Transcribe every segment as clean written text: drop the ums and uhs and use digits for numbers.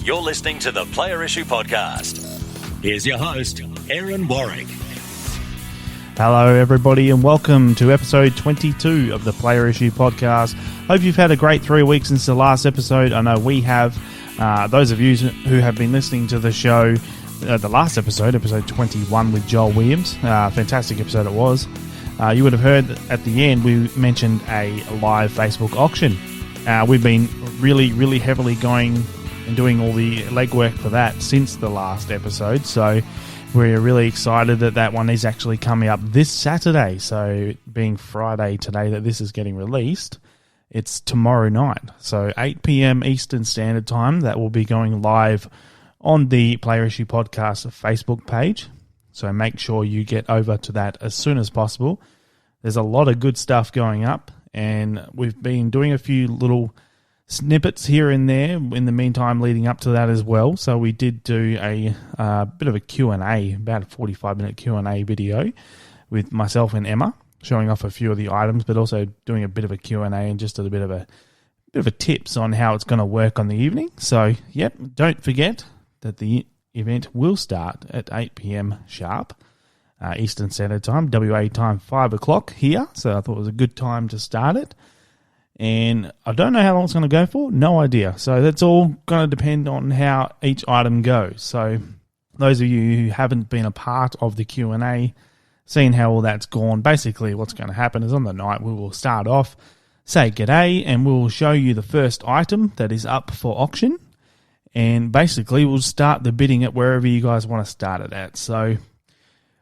You're listening to the Player Issue Podcast. Here's your host, Aaron Warwick. Hello, everybody, and welcome to episode 22 of the Player Issue Podcast. Hope you've had a great 3 weeks since the last episode. I know we have. Those of you who have been listening to the show, the last episode 21 with Joel Williams, fantastic episode it was. You would have heard at the end we mentioned a live Facebook auction. We've been really heavily going and doing all the legwork for that since the last episode, so we're really excited that one is actually coming up this Saturday. So being Friday today that this is getting released, it's tomorrow night. So 8 p.m. Eastern Standard Time, that will be going live on the Player Issue Podcast Facebook page. So make sure you get over to that as soon as possible. There's a lot of good stuff going up, and we've been doing a few little snippets here and there in the meantime leading up to that as well. So we did do a bit of a Q&A, about a 45-minute Q&A video with myself and Emma, showing off a few of the items, but also doing a bit of a Q&A and just a bit of a tips on how it's going to work on the evening. So, yep, don't forget that the event will start at 8 p.m. sharp, Eastern Standard Time, WA time 5 o'clock here. So I thought it was a good time to start it. And I don't know how long it's going to go for. No idea. So that's all going to depend on how each item goes. So those of you who haven't been a part of the Q&A, seeing how all that's gone, basically what's going to happen is on the night we will start off, say g'day, and we'll show you the first item that is up for auction. And basically we'll start the bidding at wherever you guys want to start it at. So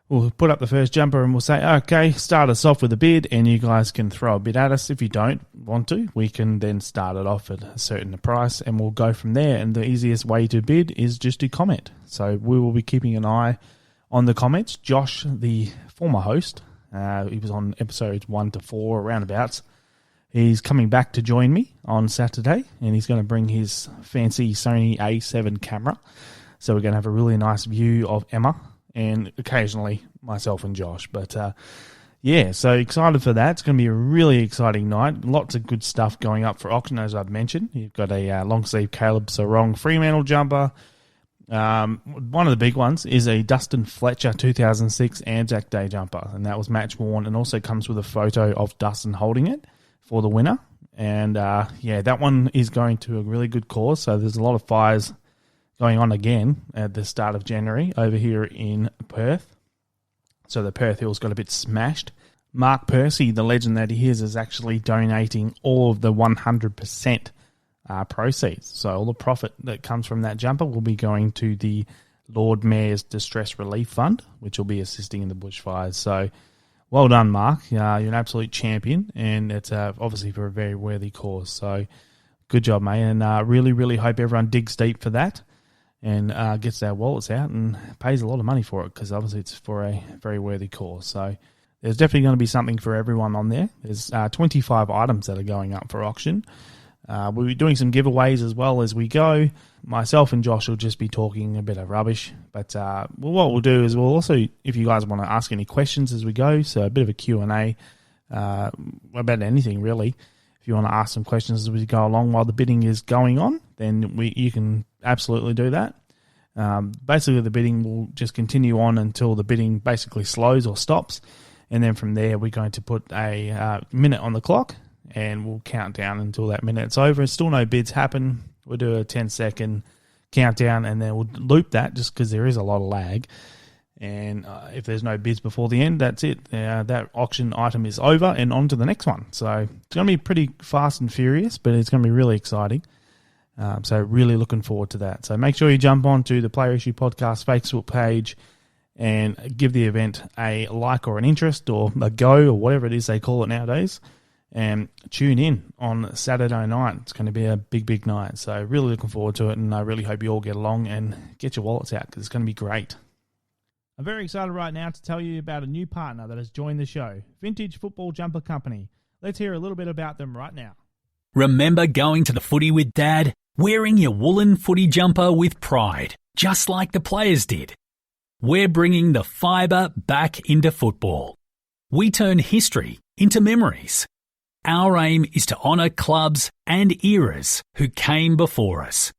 we'll put up the first jumper and we'll say, okay, start us off with a bid, and you guys can throw a bid at us. If you don't want to, we can then start it off at a certain price and we'll go from there. And the easiest way to bid is just to comment. So we will be keeping an eye on the comments. Josh, the former host, he was on episodes 1 to 4 roundabouts. He's coming back to join me on Saturday, and he's going to bring his fancy Sony A7 camera. So we're going to have a really nice view of Emma, and occasionally myself and Josh. But yeah, so excited for that. It's going to be a really exciting night. Lots of good stuff going up for auction, as I've mentioned. You've got a long sleeve Caleb Sarong Fremantle jumper. One of the big ones is a Dustin Fletcher 2006 Anzac Day jumper, and that was match worn, and also comes with a photo of Dustin holding it for the winner. And yeah, that one is going to a really good cause. So there's a lot of fires going on again at the start of January over here in Perth. So the Perth Hills got a bit smashed. Mark Percy, the legend that he is actually donating all of the 100% proceeds. So all the profit that comes from that jumper will be going to the Lord Mayor's Distress Relief Fund, which will be assisting in the bushfires. So well done, Mark. You're an absolute champion, and it's obviously for a very worthy cause. So good job, mate, and really hope everyone digs deep for that and gets their wallets out and pays a lot of money for it, because obviously it's for a very worthy cause. So there's definitely going to be something for everyone on there. There's 25 items that are going up for auction. We'll be doing some giveaways as well as we go. Myself and Josh will just be talking a bit of rubbish. But what we'll do is we'll also, if you guys want to ask any questions as we go, so a bit of a Q&A about anything really. If you want to ask some questions as we go along while the bidding is going on, then you can absolutely do that. Basically, the bidding will just continue on until the bidding basically slows or stops. And then from there, we're going to put a minute on the clock, and we'll count down until that minute's over. Still no bids happen. We'll do a 10-second countdown, and then we'll loop that just because there is a lot of lag. And if there's no bids before the end, that's it. That auction item is over and on to the next one. So it's going to be pretty fast and furious, but it's going to be really exciting. So really looking forward to that. So make sure you jump on to the Player Issue Podcast Facebook page and give the event a like or an interest or a go or whatever it is they call it nowadays. And tune in on Saturday night. It's going to be a big night. So really looking forward to it, and I really hope you all get along and get your wallets out, because it's going to be great. I'm very excited right now to tell you about a new partner that has joined the show, Vintage Football Jumper Company. Let's hear a little bit about them right now. Remember going to the footy with Dad? Wearing your woolen footy jumper with pride, just like the players did. We're bringing the fibre back into football. We turn history into memories. Our aim is to honour clubs and eras who came before us.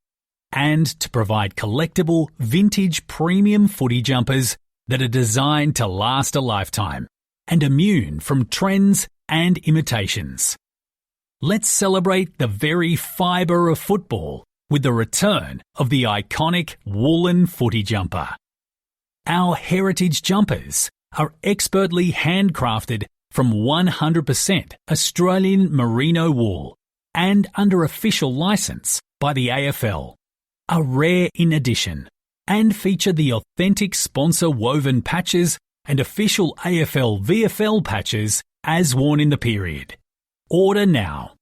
and to provide collectible, vintage premium footy jumpers that are designed to last a lifetime and immune from trends and imitations. Let's celebrate the very fibre of football with the return of the iconic woolen footy jumper. Our heritage jumpers are expertly handcrafted from 100% Australian merino wool and under official licence by the AFL, are rare in addition and feature the authentic sponsor woven patches and official AFL VFL patches as worn in the period. Order now.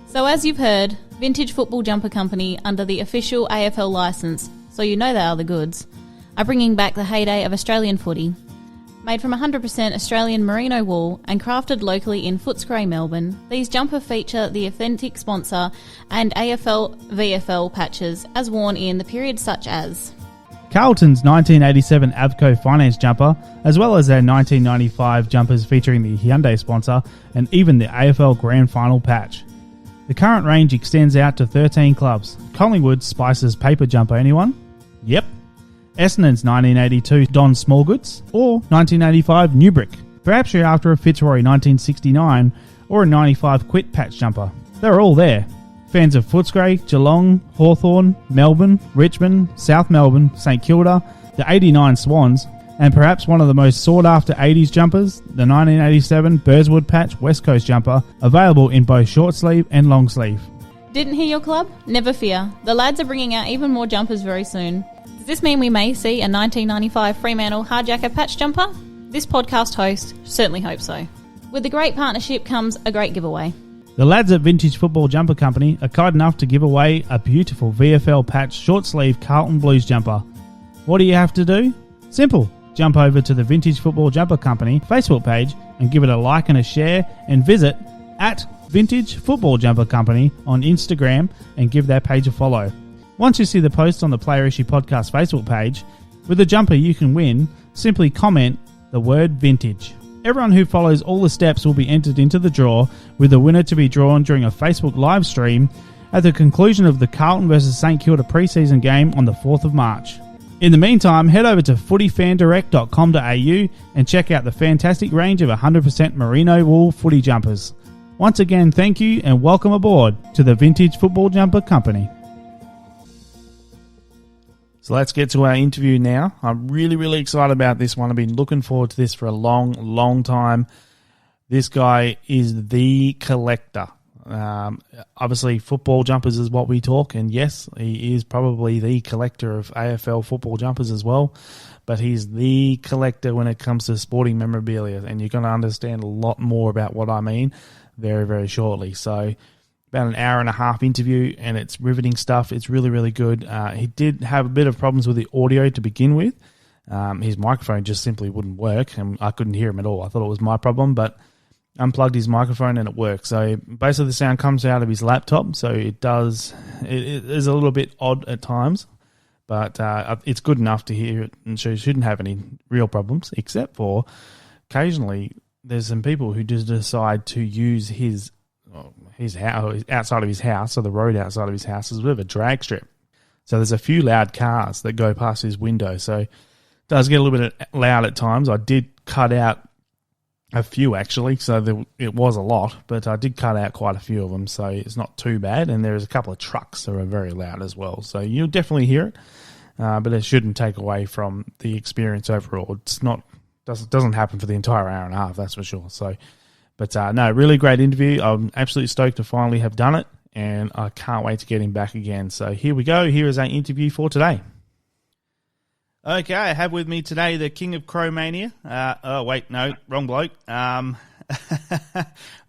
So as you've heard, Vintage Football Jumper Company under the official AFL licence, so you know they are the goods, are bringing back the heyday of Australian footy. Made from 100% Australian merino wool and crafted locally in Footscray, Melbourne, these jumper feature the authentic sponsor and AFL VFL patches as worn in the periods such as Carlton's 1987 Avco Finance jumper, as well as their 1995 jumpers featuring the Hyundai sponsor and even the AFL Grand Final patch. The current range extends out to 13 clubs. Collingwood's Spice's paper jumper, anyone? Yep. Essendon's 1982 Don Smallgoods or 1985 Newbrick. Perhaps you're after a Fitzroy 1969 or a 95 Quit patch jumper. They're all there. Fans of Footscray, Geelong, Hawthorn, Melbourne, Richmond, South Melbourne, St Kilda, the 89 Swans, and perhaps one of the most sought-after 80s jumpers, the 1987 Burswood Patch West Coast jumper, available in both short sleeve and long sleeve. Didn't hear your club? Never fear. The lads are bringing out even more jumpers very soon. Does this mean we may see a 1995 Fremantle hardjacker patch jumper? This podcast host certainly hopes so. With a great partnership comes a great giveaway. The lads at Vintage Football Jumper Company are kind enough to give away a beautiful VFL patch short sleeve Carlton Blues jumper. What do you have to do? Simple. Jump over to the Vintage Football Jumper Company Facebook page and give it a like and a share, and visit at Vintage Football Jumper Company on Instagram and give their page a follow. Once you see the post on the Player Issue Podcast Facebook page, with a jumper you can win, simply comment the word vintage. Everyone who follows all the steps will be entered into the draw, with the winner to be drawn during a Facebook live stream at the conclusion of the Carlton vs St Kilda preseason game on the 4th of March. In the meantime, head over to footyfandirect.com.au and check out the fantastic range of 100% merino wool footy jumpers. Once again, thank you and welcome aboard to the Vintage Football Jumper Company. So let's get to our interview now. I'm really excited about this one. I've been looking forward to this for a long time. This guy is the collector. Obviously, football jumpers is what we talk, and yes, he is probably the collector of AFL football jumpers as well, but he's the collector when it comes to sporting memorabilia, and you're going to understand a lot more about what I mean very shortly. So about an hour and a half interview, and it's riveting stuff. It's really good. He did have a bit of problems with the audio to begin with. His microphone just simply wouldn't work, and I couldn't hear him at all. I thought it was my problem, but unplugged his microphone and it worked. So basically the sound comes out of his laptop, so it is a little bit odd at times, but it's good enough to hear it, and so you shouldn't have any real problems, except for occasionally there's some people who just decide to use his house, outside of his house, or the road outside of his house, is a bit of a drag strip. So there's a few loud cars that go past his window, so it does get a little bit loud at times. I did cut out a few actually, so it was a lot, but I did cut out quite a few of them, so it's not too bad. And there's a couple of trucks that are very loud as well, so you'll definitely hear it, but it shouldn't take away from the experience overall. It's not doesn't happen for the entire hour and a half, that's for sure. So, but no, really great interview. I'm absolutely stoked to finally have done it, and I can't wait to get him back again. So here we go. Here is our interview for today. Okay, I have with me today the King of Crowmania. Wrong bloke.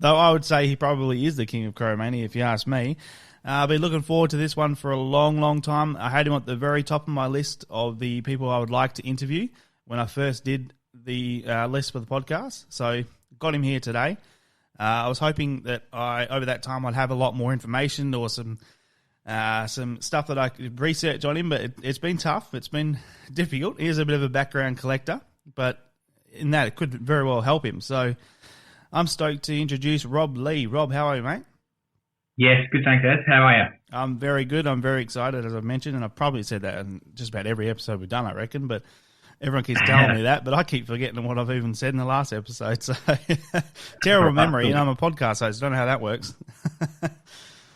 Though I would say he probably is the King of Crowmania, if you ask me. I've been looking forward to this one for a long time. I had him at the very top of my list of the people I would like to interview when I first did the list for the podcast. So got him here today. I was hoping that over that time I'd have a lot more information or some stuff that I could research on him, but it's been tough. It's been difficult. He is a bit of a background collector, but in that it could very well help him. So I'm stoked to introduce Rob Lee. Rob, how are you, mate? Yes, good, thanks, Ed. How are you? I'm very good. I'm very excited, as I've mentioned, and I've probably said that in just about every episode we've done, I reckon, but everyone keeps telling me that, but I keep forgetting what I've even said in the last episode, so terrible memory. I'm a podcast host. I don't know how that works.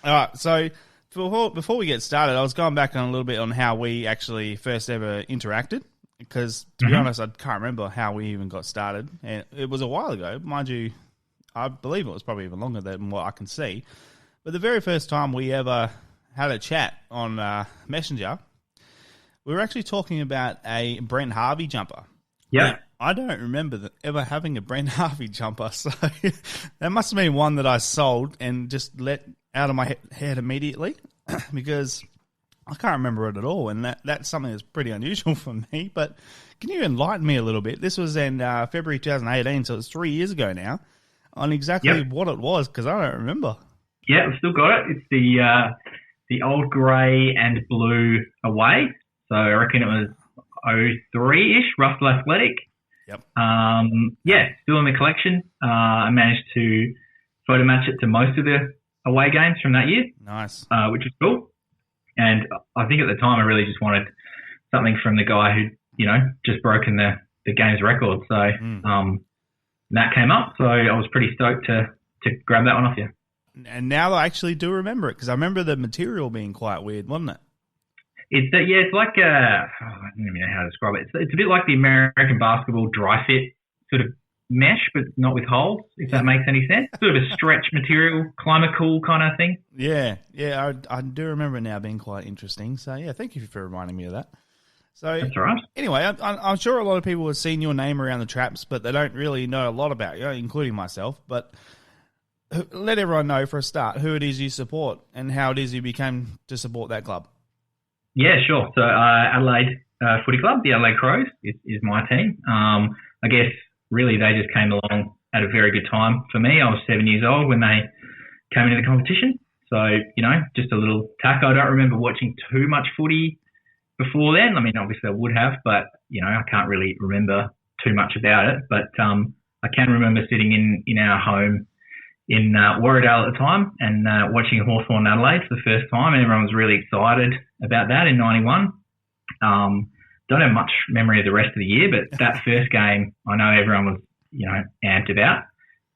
All right, so before we get started, I was going back on a little bit on how we actually first ever interacted, because, to be honest, I can't remember how we even got started, and it was a while ago. Mind you, I believe it was probably even longer than what I can see. But the very first time we ever had a chat on Messenger, we were actually talking about a Brent Harvey jumper. Yeah. I don't remember ever having a Brent Harvey jumper, so that must have been one that I sold and just let out of my head immediately, because I can't remember it at all, and that's something that's pretty unusual for me. But can you enlighten me a little bit? This was in February 2018, so it's 3 years ago now, on exactly what it was, because I don't remember. Yeah, I've still got it. It's the old grey and blue away. So I reckon it was 03-ish, Russell Athletic. Yep. Still in the collection. I managed to photo match it to most of the away games from that year. Nice. Which was cool. And I think at the time I really just wanted something from the guy who, just broken the game's record. So that came up. So I was pretty stoked to grab that one off you. And now I actually do remember it, because I remember the material being quite weird, wasn't it? It's like I don't even know how to describe it. It's a bit like the American basketball dry fit sort of mesh, but not with holes, if that makes any sense. Sort of a stretch material, climate cool kind of thing. Yeah, I do remember it now being quite interesting. So, yeah, thank you for reminding me of that. So, that's all right. Anyway, I'm sure a lot of people have seen your name around the traps, but they don't really know a lot about you, including myself. But let everyone know, for a start, who it is you support and how it is you became to support that club. Yeah, sure. So Adelaide Footy Club, the Adelaide Crows, is my team. I guess really they just came along at a very good time for me. I was 7 years old when they came into the competition. So, just a little tack. I don't remember watching too much footy before then. I mean, obviously I would have, but, I can't really remember too much about it. But I can remember sitting in our home in Warradale at the time and watching Hawthorn Adelaide for the first time, and everyone was really excited about that in 91. Don't have much memory of the rest of the year, but that first game I know everyone was, amped about.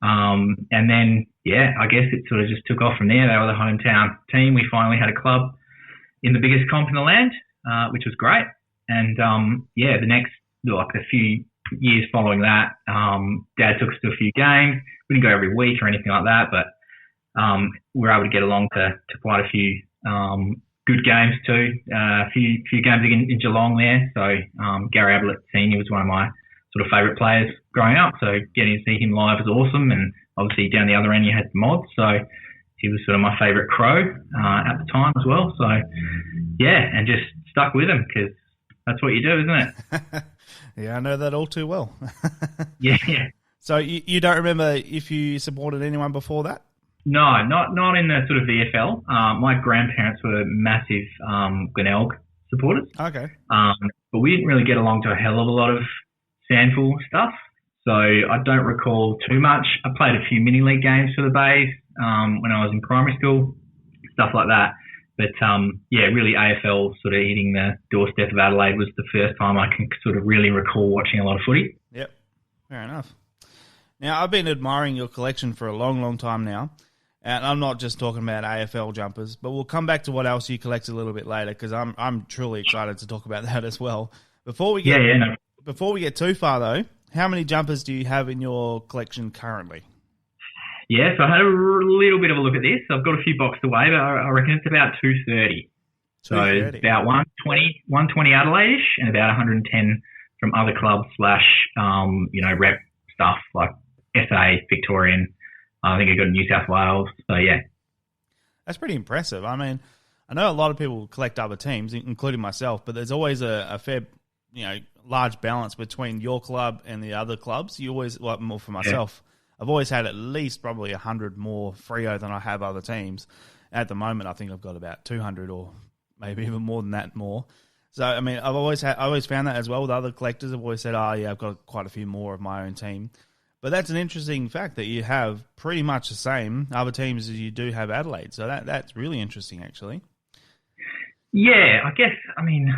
And then, I guess it sort of just took off from there. They were the hometown team. We finally had a club in the biggest comp in the land, which was great. And, the next, a few years following that, Dad took us to a few games. We didn't go every week or anything like that, but we were able to get along to quite a few good games too. A few games in Geelong there. So Gary Ablett Senior was one of my sort of favourite players growing up. So getting to see him live was awesome. And obviously down the other end you had Mods. So he was sort of my favourite Crow at the time as well. So and just stuck with him because that's what you do, isn't it? Yeah, I know that all too well. Yeah. So you don't remember if you supported anyone before that? No, not in the sort of VFL. My grandparents were massive Glenelg supporters. Okay. But we didn't really get along to a hell of a lot of Sandful stuff. So I don't recall too much. I played a few mini league games for the Bays when I was in primary school, stuff like that. But, really AFL sort of hitting the doorstep of Adelaide was the first time I can sort of really recall watching a lot of footy. Yep, fair enough. Now, I've been admiring your collection for a long, long time now, and I'm not just talking about AFL jumpers, but we'll come back to what else you collect a little bit later, because I'm truly excited to talk about that as well. Before we get too far, though, how many jumpers do you have in your collection currently? Yeah, so I had a little bit of a look at this. I've got a few boxed away, but I reckon it's about 230. So about 120 Adelaide-ish and about 110 from other clubs / rep stuff like SA, Victorian. I think I got New South Wales. So, yeah. That's pretty impressive. I mean, I know a lot of people collect other teams, including myself, but there's always a fair, large balance between your club and the other clubs. You always, more for myself, I've always had at least probably 100 more Freo than I have other teams. At the moment, I think I've got about 200 or maybe even more than that more. So, I mean, I always found that as well with other collectors. I've always said, I've got quite a few more of my own team. But that's an interesting fact that you have pretty much the same other teams as you do have Adelaide. So that's really interesting, actually. Yeah, I guess, I mean,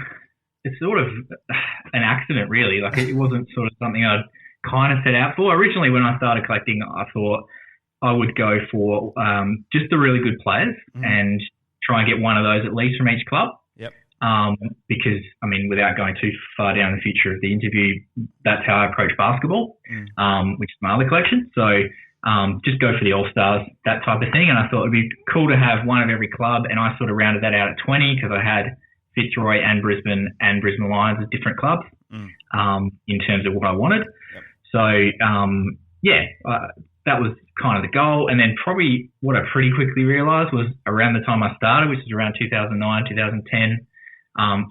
it's sort of an accident, really. Like, it wasn't sort of something I'd kind of set out for. Originally, when I started collecting, I thought I would go for just the really good players and try and get one of those at least from each club. Yep. Because, I mean, without going too far down the future of the interview, that's how I approach basketball, which is my other collection. So just go for the All-Stars, that type of thing. And I thought it would be cool to have one of every club, and I sort of rounded that out at 20 because I had Fitzroy and Brisbane Lions as different clubs in terms of what I wanted. Yep. So, that was kind of the goal. And then probably what I pretty quickly realised was around the time I started, which was around 2009, 2010,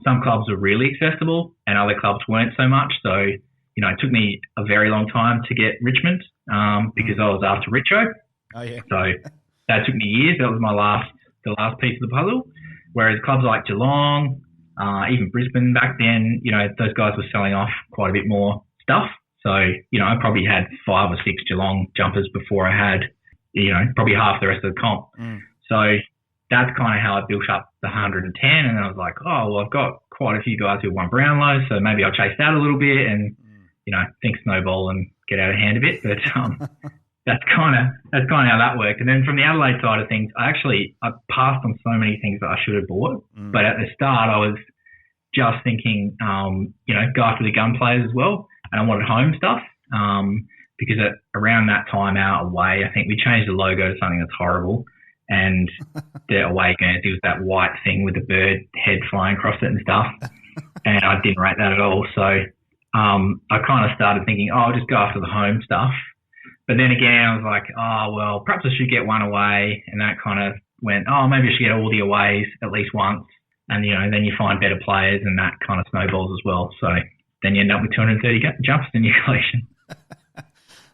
some clubs were really accessible and other clubs weren't so much. So, you know, it took me a very long time to get Richmond because I was after Richo. Oh, yeah. So that took me years. That was the last piece of the puzzle. Whereas clubs like Geelong, even Brisbane back then, you know, those guys were selling off quite a bit more stuff. So, you know, I probably had 5 or 6 Geelong jumpers before I had, you know, probably half the rest of the comp. So that's kind of how I built up the 110. And then I was like, oh, well, I've got quite a few guys who won Brownlow, so maybe I'll chase that a little bit and, you know, think snowball and get out of hand a bit. But that's kind of how that worked. And then from the Adelaide side of things, I passed on so many things that I should have bought. But at the start, I was just thinking, you know, go after the gun players as well. And I wanted home stuff because around that time out away, I think we changed the logo to something that's horrible. And the away games, it was that white thing with the bird head flying across it and stuff. And I didn't rate that at all. So I kind of started thinking, oh, I'll just go after the home stuff. But then again, I was like, oh, well, perhaps I should get one away. And that kind of went, oh, maybe I should get all the aways at least once. And, you know, then you find better players and that kind of snowballs as well. So then you end up with 230 jumps in your collection.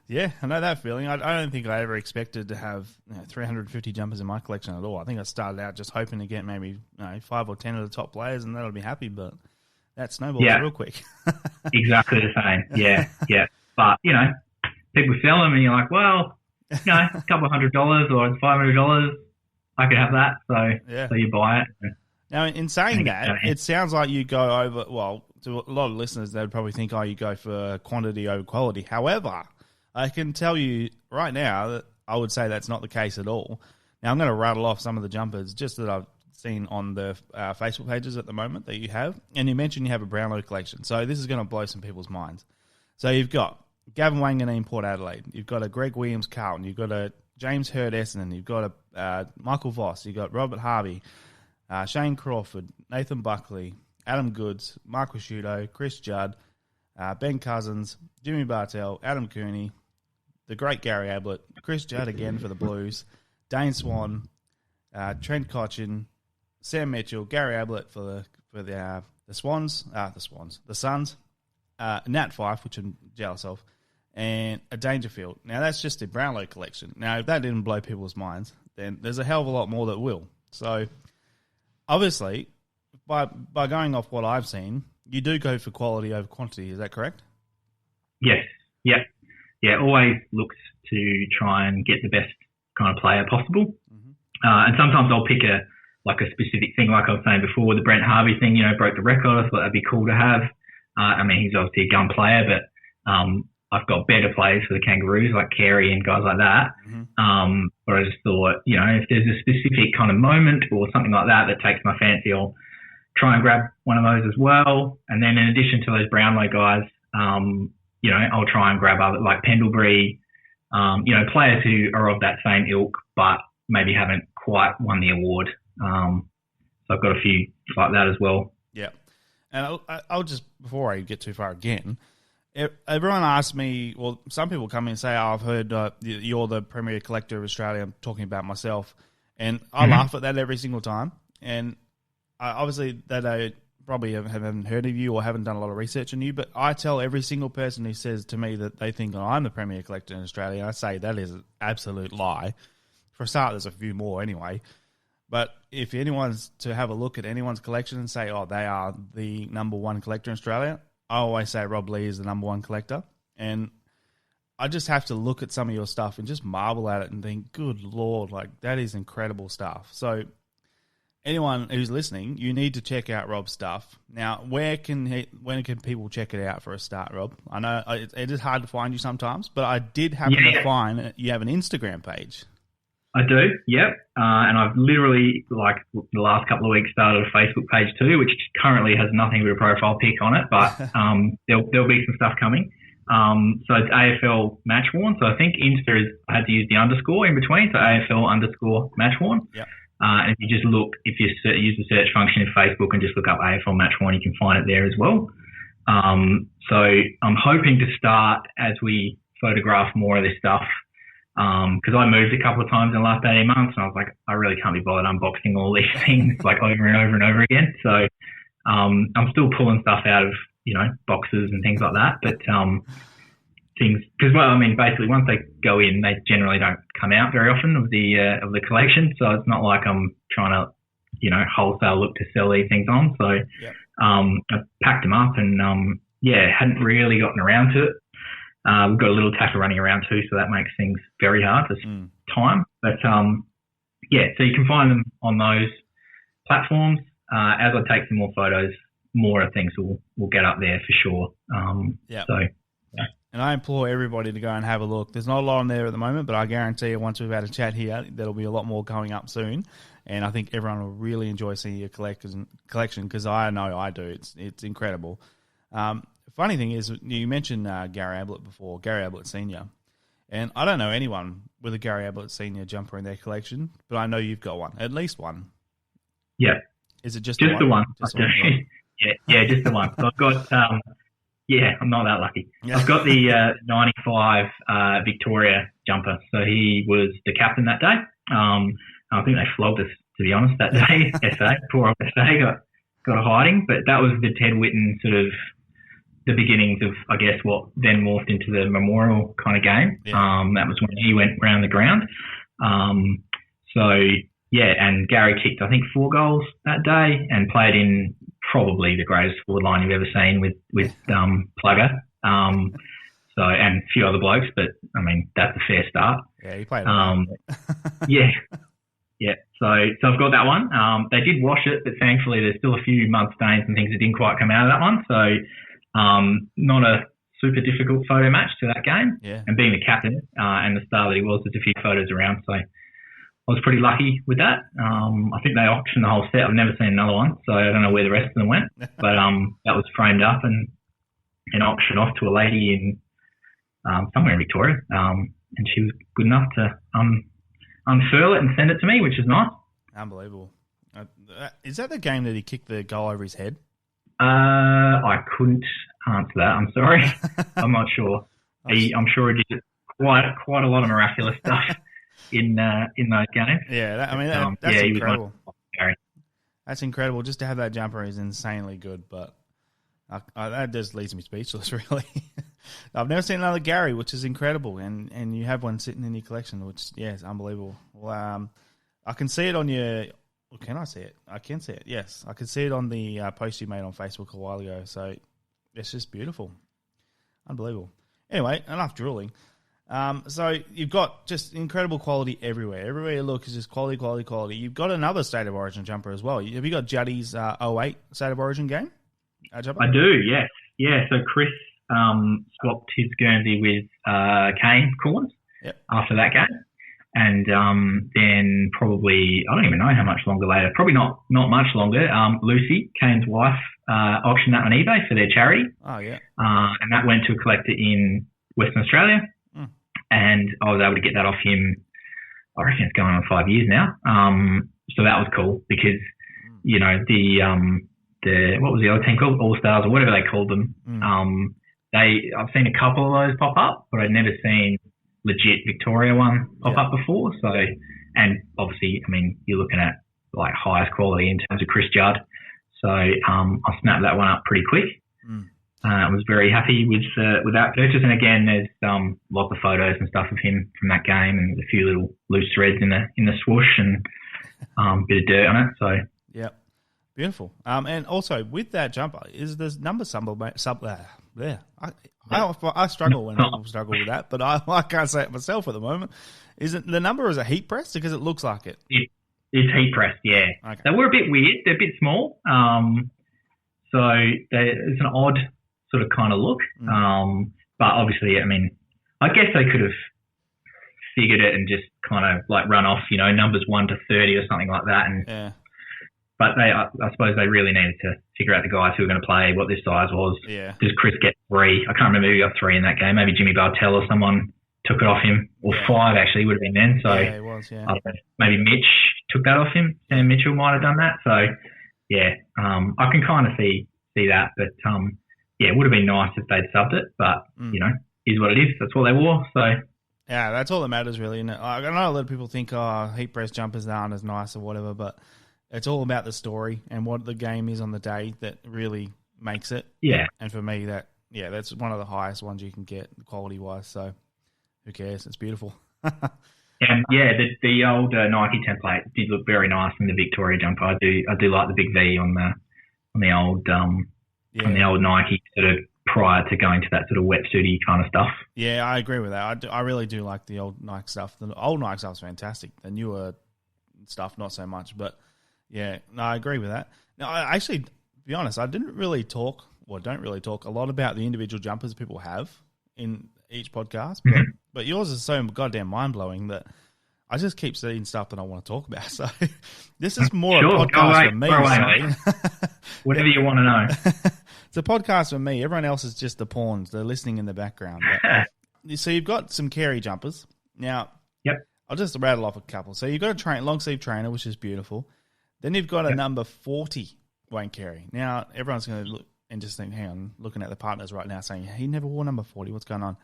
Yeah, I know that feeling. I don't think I ever expected to have 350 jumpers in my collection at all. I think I started out just hoping to get maybe 5 or 10 of the top players, and that'll be happy. But that snowballs real quick. Exactly the same. Yeah. But you know, people sell them, and you're like, well, you know, a couple $100 or $500, I could have that. So you buy it. Now, in saying that, it sounds like you go over. Well, to a lot of listeners, they'd probably think, oh, you go for quantity over quality. However, I can tell you right now that I would say that's not the case at all. Now, I'm going to rattle off some of the jumpers just that I've seen on the Facebook pages at the moment that you have. And you mentioned you have a Brownlow collection. So this is going to blow some people's minds. So you've got Gavin Wanganeen, Port Adelaide. You've got a Greg Williams, Carlton. You've got a James Hurd, Essendon. You've got a Michael Voss. You've got Robert Harvey, Shane Crawford, Nathan Buckley, Adam Goods, Mark Rasciuto, Chris Judd, Ben Cousins, Jimmy Bartell, Adam Cooney, the great Gary Ablett, Chris Judd again for the Blues, Dane Swan, Trent Cotchin, Sam Mitchell, Gary Ablett for the Suns, Nat Fife, which I'm jealous of, and a Dangerfield. Now that's just a Brownlow collection. Now if that didn't blow people's minds, then there's a hell of a lot more that will. So obviously, by going off what I've seen, you do go for quality over quantity. Is that correct? Yes. Yep. Yeah, always looks to try and get the best kind of player possible. And sometimes I'll pick a specific thing, like I was saying before, the Brent Harvey thing, you know, broke the record. I thought that'd be cool to have. I mean, he's obviously a gun player, but I've got better players for the Kangaroos, like Carey and guys like that. But I just thought, you know, if there's a specific kind of moment or something like that that takes my fancy, I'll try and grab one of those as well. And then in addition to those Brownlow guys, you know, I'll try and grab other, like Pendlebury, you know, players who are of that same ilk, but maybe haven't quite won the award. So I've got a few like that as well. Yeah. And I'll just, before I get too far again, everyone asks me, well, some people come in and say, oh, I've heard you're the premier collector of Australia. I'm talking about myself. And I laugh at that every single time. And obviously they probably haven't heard of you or haven't done a lot of research on you, but I tell every single person who says to me that they think I'm the premier collector in Australia, I say that is an absolute lie. For a start, there's a few more anyway. But if anyone's to have a look at anyone's collection and say, oh, they are the number one collector in Australia, I always say Rob Lee is the number one collector. And I just have to look at some of your stuff and just marvel at it and think, good Lord, like that is incredible stuff. So anyone who's listening, you need to check out Rob's stuff. Now, when can people check it out for a start, Rob? I know it is hard to find you sometimes, but I did happen to find you have an Instagram page. I do, yep. And I've literally, like, the last couple of weeks started a Facebook page too, which currently has nothing but a profile pic on it, but there'll be some stuff coming. So it's AFL match worn. So I think Insta I had to use the underscore in between, so AFL _ match worn. Yep. And if you just look, if you use the search function in Facebook and just look up AFL match worn, you can find it there as well. So I'm hoping to start as we photograph more of this stuff. Because I moved a couple of times in the last 18 months, and I was like, I really can't be bothered unboxing all these things like over and over and over again. So I'm still pulling stuff out of, boxes and things like that. But because basically once they go in, they generally don't come out very often of the collection. So it's not like I'm trying to, wholesale look to sell these things on. So I packed them up and hadn't really gotten around to it. We've got a little tacker running around too, so that makes things very hard for time. But so you can find them on those platforms. As I take some more photos, more of things will get up there for sure. And I implore everybody to go and have a look. There's not a lot on there at the moment, but I guarantee you once we've had a chat here, there'll be a lot more coming up soon. And I think everyone will really enjoy seeing your collection because I know I do. It's incredible. Funny thing is, you mentioned Gary Ablett before, Gary Ablett Senior, and I don't know anyone with a Gary Ablett Senior jumper in their collection, but I know you've got one, at least one. Yeah. Is it just the one? Just the one? Yeah, just the one. So I've got, I'm not that lucky. Yeah. I've got the 95 Victoria jumper. So he was the captain that day. I think they flogged us, to be honest, that day. SA, poor old SA got a hiding, but that was the Ted Whitten sort of the beginnings of, I guess, what then morphed into the memorial kind of game. Yeah. That was when he went round the ground. And Gary kicked, I think, 4 goals that day and played in probably the greatest forward line you've ever seen with Plugger. And a few other blokes, but, that's a fair start. Yeah, he played Yeah. So I've got that one. They did wash it, but thankfully there's still a few mud stains and things that didn't quite come out of that one. So not a super difficult photo match to that game. Yeah. And being the captain and the star that he was, there's a few photos around. So I was pretty lucky with that. I think they auctioned the whole set. I've never seen another one, so I don't know where the rest of them went. But that was framed up and auctioned off to a lady in somewhere in Victoria. And she was good enough to unfurl it and send it to me, which is nice. Unbelievable. Is that the game that he kicked the goal over his head? I couldn't answer that. I'm sorry. I'm not sure. I'm sure he did quite a lot of miraculous stuff in those games. Yeah, that's incredible. That's incredible. Just to have that jumper is insanely good, but that just leaves me speechless, really. I've never seen another Gary, which is incredible, and you have one sitting in your collection, which, is unbelievable. Well, I can see it on your... Well, can I see it? I can see it, yes. I can see it on the post you made on Facebook a while ago, so it's just beautiful. Unbelievable. Anyway, enough drooling. So you've got just incredible quality everywhere. Everywhere you look is just quality, quality, quality. You've got another State of Origin jumper as well. Have you got Juddy's 08 State of Origin game? Jumper? I do, yes. Yeah, so Chris swapped his Guernsey with Kane Corns after that game. And then probably, I don't even know how much longer later, probably not much longer, Lucy, Kane's wife, auctioned that on eBay for their charity. Oh, yeah. And that went to a collector in Western Australia. And I was able to get that off him, I reckon it's going on 5 years now. So that was cool because, the what was the other team called? All Stars or whatever they called them. I've seen a couple of those pop up, but I'd never seen legit Victoria one pop up before. So, and obviously, you're looking at like highest quality in terms of Chris Judd. So, I snapped that one up pretty quick. I was very happy with that purchase. And again, there's lots of photos and stuff of him from that game, and a few little loose threads in the swoosh and bit of dirt on it. So, yeah, beautiful. And also with that jumper, is the number Yeah, I struggle when people struggle with that, but I can't say it myself at the moment. Isn't the number is a heat press because it looks like it? It's heat pressed, yeah. Okay. They were a bit weird. They're a bit small, so it's an odd sort of kind of look. But obviously, I mean, I guess they could have figured it and just kind of like run off, numbers 1 to 30 or something like that. And yeah. But I suppose they really needed to figure out the guys who were going to play, what their size was. Yeah. Does Chris get 3? I can't remember who got 3 in that game. Maybe Jimmy Bartell or someone took it off him, or 5 actually would have been then. So yeah, it was, yeah. I don't know, maybe Mitch took that off him. Sam Mitchell might have done that. So yeah, I can kind of see that. But yeah, it would have been nice if they'd subbed it. But is what it is. That's what they wore. So yeah, that's all that matters really. And I know a lot of people think heat press jumpers aren't as nice or whatever, but it's all about the story and what the game is on the day that really makes it. Yeah. And for me, that's one of the highest ones you can get quality-wise. So who cares? It's beautiful. And yeah, the old Nike template did look very nice in the Victoria jumper. I do like the big V on the old on the old Nike sort of prior to going to that sort of wetsuity kind of stuff. Yeah, I agree with that. I really do like the old Nike stuff. The old Nike stuff's fantastic. The newer stuff, not so much. But yeah, no, I agree with that. Now, I actually, to be honest, I don't really talk a lot about the individual jumpers people have in each podcast, but yours is so goddamn mind-blowing that I just keep seeing stuff that I want to talk about. So this is more a podcast for me. Whatever you want to know. It's a podcast for me. Everyone else is just the pawns. They're listening in the background. So you've got some Carey jumpers. Now, yep. I'll just rattle off a couple. So you've got a long sleeve trainer, which is beautiful. Then you've got a number 40 Wayne Carey. Now, everyone's going to look and just think, hang on, looking at the partners right now saying, he never wore number 40. What's going on?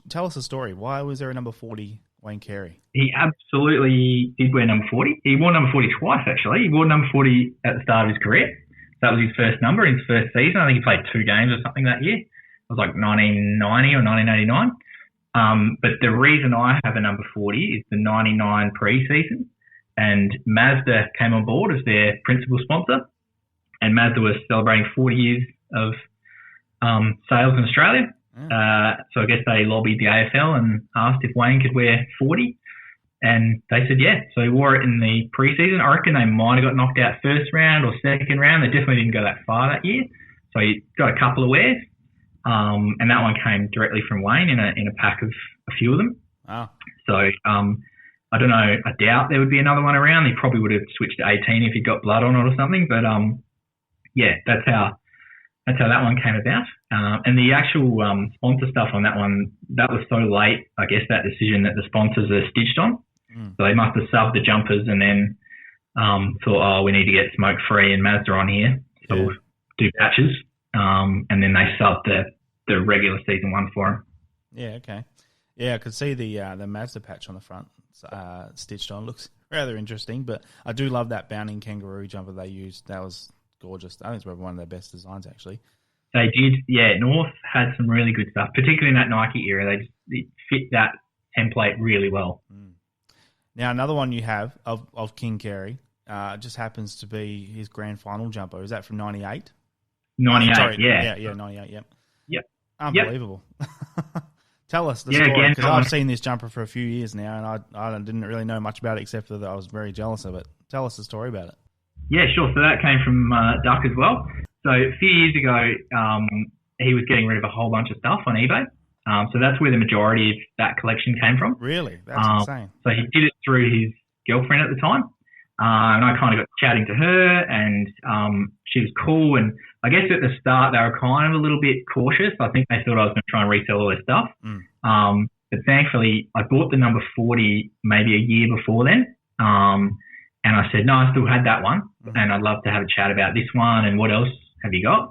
Tell us the story. Why was there a number 40 Wayne Carey? He absolutely did wear number 40. He wore number 40 twice, actually. He wore number 40 at the start of his career. That was his first number in his first season. I think he played 2 games or something that year. It was like 1990 or 1989. But the reason I have a number 40 is the 99 pre-season. And Mazda came on board as their principal sponsor. And Mazda was celebrating 40 years of sales in Australia. So I guess they lobbied the AFL and asked if Wayne could wear 40. And they said, yeah. So he wore it in the preseason. I reckon they might have got knocked out first round or second round. They definitely didn't go that far that year. So he got a couple of wears. And that one came directly from Wayne in a pack of a few of them. Wow. So I don't know. I doubt there would be another one around. He probably would have switched to 18 if he got blood on it or something. But yeah, that's how that one came about. And the actual sponsor stuff on that one, that was so late, I guess, that decision that the sponsors are stitched on. So they must have subbed the jumpers and then thought, we need to get smoke free and Mazda on here. So we'll do patches. And then they subbed the regular season one for him. Yeah, okay. Yeah, I could see the Mazda patch on the front stitched on. Looks rather interesting, but I do love that bounding kangaroo jumper they used. That was gorgeous. I think it's probably one of their best designs, actually. They did, yeah. North had some really good stuff, particularly in that Nike era. They fit that template really well. Now, another one you have of King Carey just happens to be his grand final jumper. Is that from 98? 98, Sorry, yeah. Yeah, 98, yep. Yep. Unbelievable. Tell us the story, because I've seen this jumper for a few years now, and I didn't really know much about it except that I was very jealous of it. Tell us the story about it. Yeah, sure. So that came from Duck as well. So a few years ago, he was getting rid of a whole bunch of stuff on eBay. So that's where the majority of that collection came from. Really? That's insane. So he did it through his girlfriend at the time. And I kind of got chatting to her, and she was cool. And I guess at the start, they were kind of a little bit cautious. I think they thought I was going to try and resell all their stuff. But thankfully, I bought the number 40 maybe a year before then. And I said, no, I still had that one. And I'd love to have a chat about this one and what else have you got?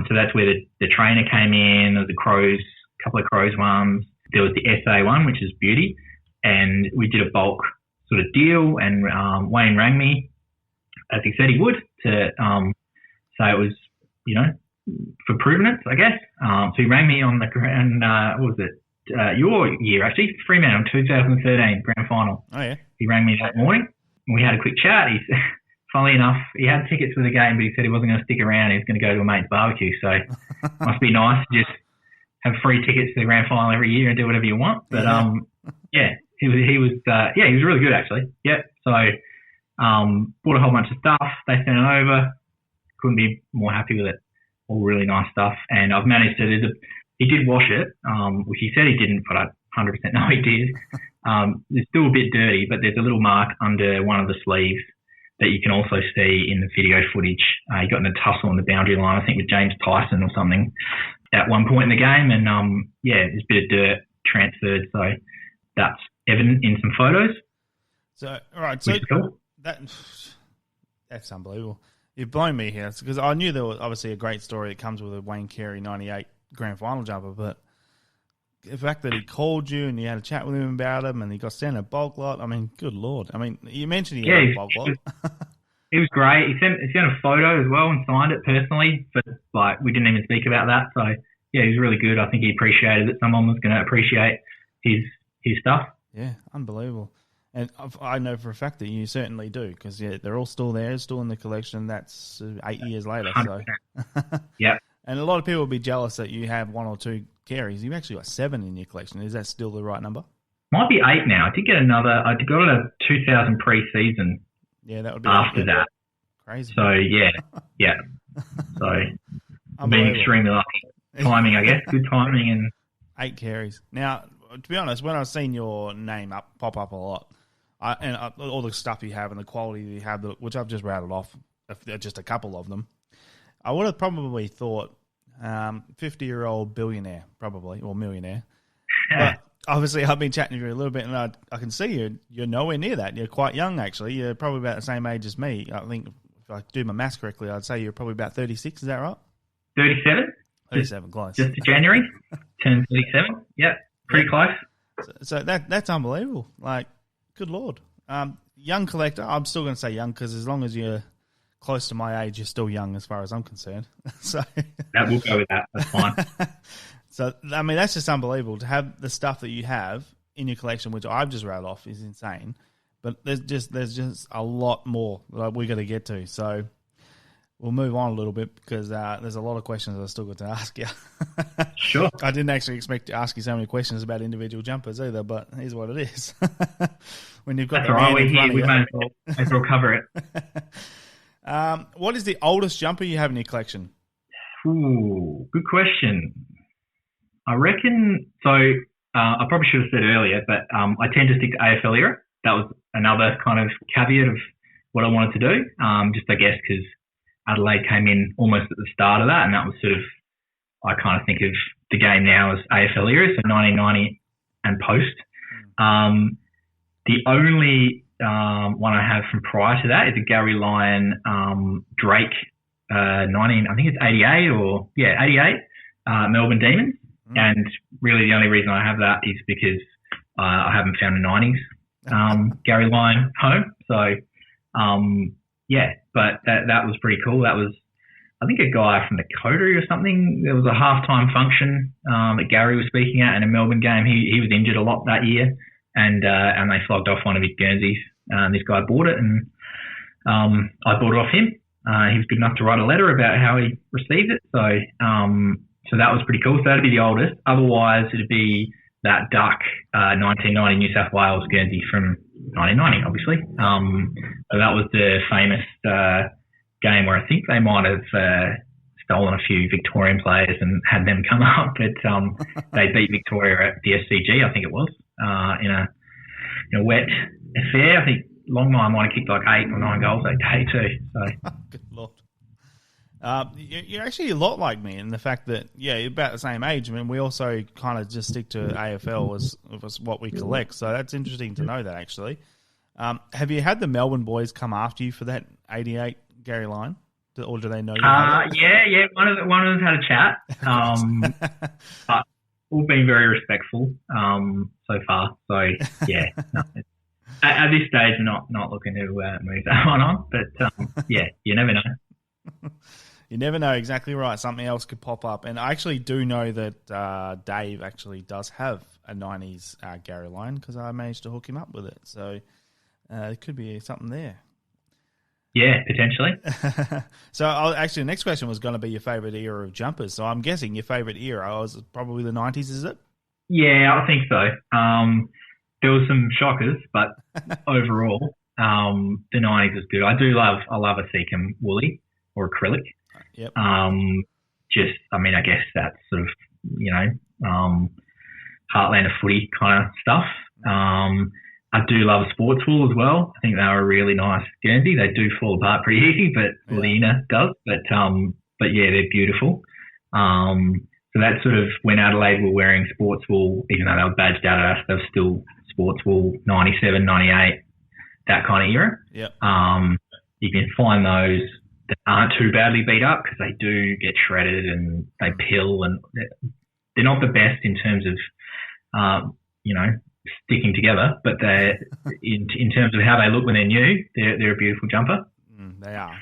So that's where the trainer came in. There was a couple of Crows ones. There was the SA one, which is beauty. And we did a bulk sort of deal. And Wayne rang me, as he said he would, to say it was, for provenance, I guess. So he rang me on the grand, what was it? Your year, actually, Fremantle, 2013 grand final. Oh, yeah. He rang me that morning. We had a quick chat. He funnily enough, he had tickets for the game, but he said he wasn't going to stick around. He was going to go to a mate's barbecue. So must be nice to just have free tickets to the grand final every year and do whatever you want. But he was really good actually. Yeah. So bought a whole bunch of stuff. They sent it over. Couldn't be more happy with it. All really nice stuff. And I've managed to. He did wash it, which he said he didn't, but I 100% know he did. It's still a bit dirty, but there's a little mark under one of the sleeves that you can also see in the video footage. He got in a tussle on the boundary line, I think with James Tyson or something, at one point in the game. And, there's a bit of dirt transferred. So that's evident in some photos. So, all right. So cool. That's unbelievable. You've blown me here because I knew there was obviously a great story that comes with a Wayne Carey 98 grand final jumper, but the fact that he called you and you had a chat with him about him and he got sent a bulk lot, I mean, good Lord. I mean, you mentioned he had a bulk lot. It was great. He sent a photo as well and signed it personally, but we didn't even speak about that. So, yeah, he was really good. I think he appreciated that someone was going to appreciate his stuff. Yeah, unbelievable. And I know for a fact that you certainly do because, they're all still there, still in the collection. That's 8 years later. 100%. So. Yeah. And a lot of people will be jealous that you have one or two Careys. You've actually got 7 in your collection. Is that still the right number? Might be 8 now. I did get another. I got a 2000 pre-season. Yeah, that would be after that. Crazy. So yeah. So I'm being extremely lucky. Timing, I guess. Good timing and 8 Careys. Now, to be honest, when I've seen your name pop up a lot, all the stuff you have and the quality you have, which I've just rattled off, just a couple of them, I would have probably thought 50-year-old billionaire, probably, or millionaire. But obviously, I've been chatting to you a little bit, and I can see you're nowhere near that. You're quite young, actually. You're probably about the same age as me. I think, if I do my maths correctly, I'd say you're probably about 36. Is that right? 37. 37, close. Just January. Turned 37. Yeah, pretty close. So that's unbelievable. Like, good Lord. Young collector, I'm still going to say young because as long as you're close to my age, you're still young as far as I'm concerned. So that we'll go with that. That's fine. So, I mean, that's just unbelievable to have the stuff that you have in your collection, which I've just rattled off, is insane. But there's just a lot more that we got to get to. So we'll move on a little bit because there's a lot of questions I still got to ask you. Sure. I didn't actually expect to ask you so many questions about individual jumpers either, but here's what it is. When you've got that's all right. We might as well cover it. What is the oldest jumper you have in your collection? Ooh, good question. I reckon, so I probably should have said earlier, but I tend to stick to AFL era. That was another kind of caveat of what I wanted to do, just I guess because Adelaide came in almost at the start of that, and that was sort of, I kind of think of the game now as AFL era, so 1990 and post. The only one I have from prior to that is a Gary Lyon Drake 88 Melbourne Demons. And really the only reason I have that is because I haven't found a 90s Gary Lyon home. So, but that was pretty cool. That was, I think, a guy from the Coterie or something. There was a halftime function that Gary was speaking at in a Melbourne game. He was injured a lot that year, and they flogged off one of his Guernseys. This guy bought it, and I bought it off him. He was good enough to write a letter about how he received it. So that was pretty cool. So that'd be the oldest. Otherwise, it'd be that Duck 1990 New South Wales Guernsey from 1990, obviously. So that was the famous game where I think they might have stolen a few Victorian players and had them come up. But they beat Victoria at the SCG, I think it was, in a wet affair. I think Longmire might have kicked like 8 or 9 goals that day too. So. Good Lord. You're actually a lot like me in the fact that, you're about the same age. I mean, we also kind of just stick to AFL as what we collect. So that's interesting to know that, actually. Have you had the Melbourne boys come after you for that 88 Gary Lyon? Or do they know you? Yeah. One of them had a chat. But all been very respectful so far. So, yeah. No, at this stage, we're not looking to move that one on. But, you never know. You never know. Exactly right. Something else could pop up. And I actually do know that Dave actually does have a 90s Gary Lyon because I managed to hook him up with it. So it could be something there. Yeah, potentially. So actually, the next question was going to be your favourite era of jumpers. So I'm guessing your favourite era was probably the 90s, is it? Yeah, I think so. There was some shockers, but overall, the 90s was good. I love a Seacom woolly or acrylic. Yep. I guess that's sort of, heartland of footy kind of stuff. I do love sports wool as well. I think they were a really nice Guernsey. They do fall apart pretty easy, but Lena does. But yeah, they're beautiful. So that's sort of when Adelaide were wearing sports wool, even though they were badged out at us, they were still sports wool, 97, 98, that kind of era. Yep. You can find those that aren't too badly beat up because they do get shredded and they pill, and they're not the best in terms of, sticking together, but they're in terms of how they look when they're new, they're a beautiful jumper. They are.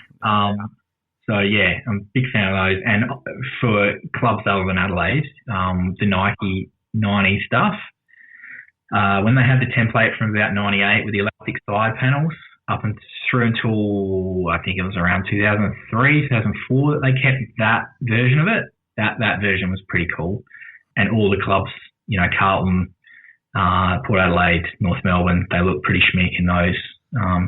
So yeah, I'm a big fan of those. And for clubs other than Adelaide, the Nike 90 stuff, when they had the template from about 98 with the elastic side panels up and through until I think it was around 2003, 2004 that they kept that version of it. That version was pretty cool. And all the clubs, Carlton, Port Adelaide, North Melbourne, they look pretty schmick in those.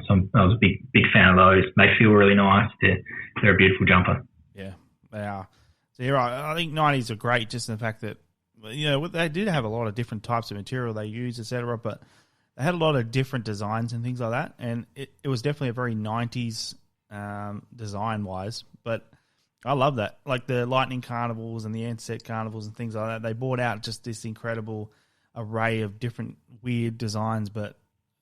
So I was a big fan of those. They feel really nice. They're a beautiful jumper. Yeah, they are. So you're right. I think 90s are great just in the fact that, they did have a lot of different types of material they used, etc. But they had a lot of different designs and things like that. And it was definitely a very 90s design-wise. But I love that. Like the Lightning Carnivals and the Anzac Carnivals and things like that. They brought out just this incredible array of different weird designs, but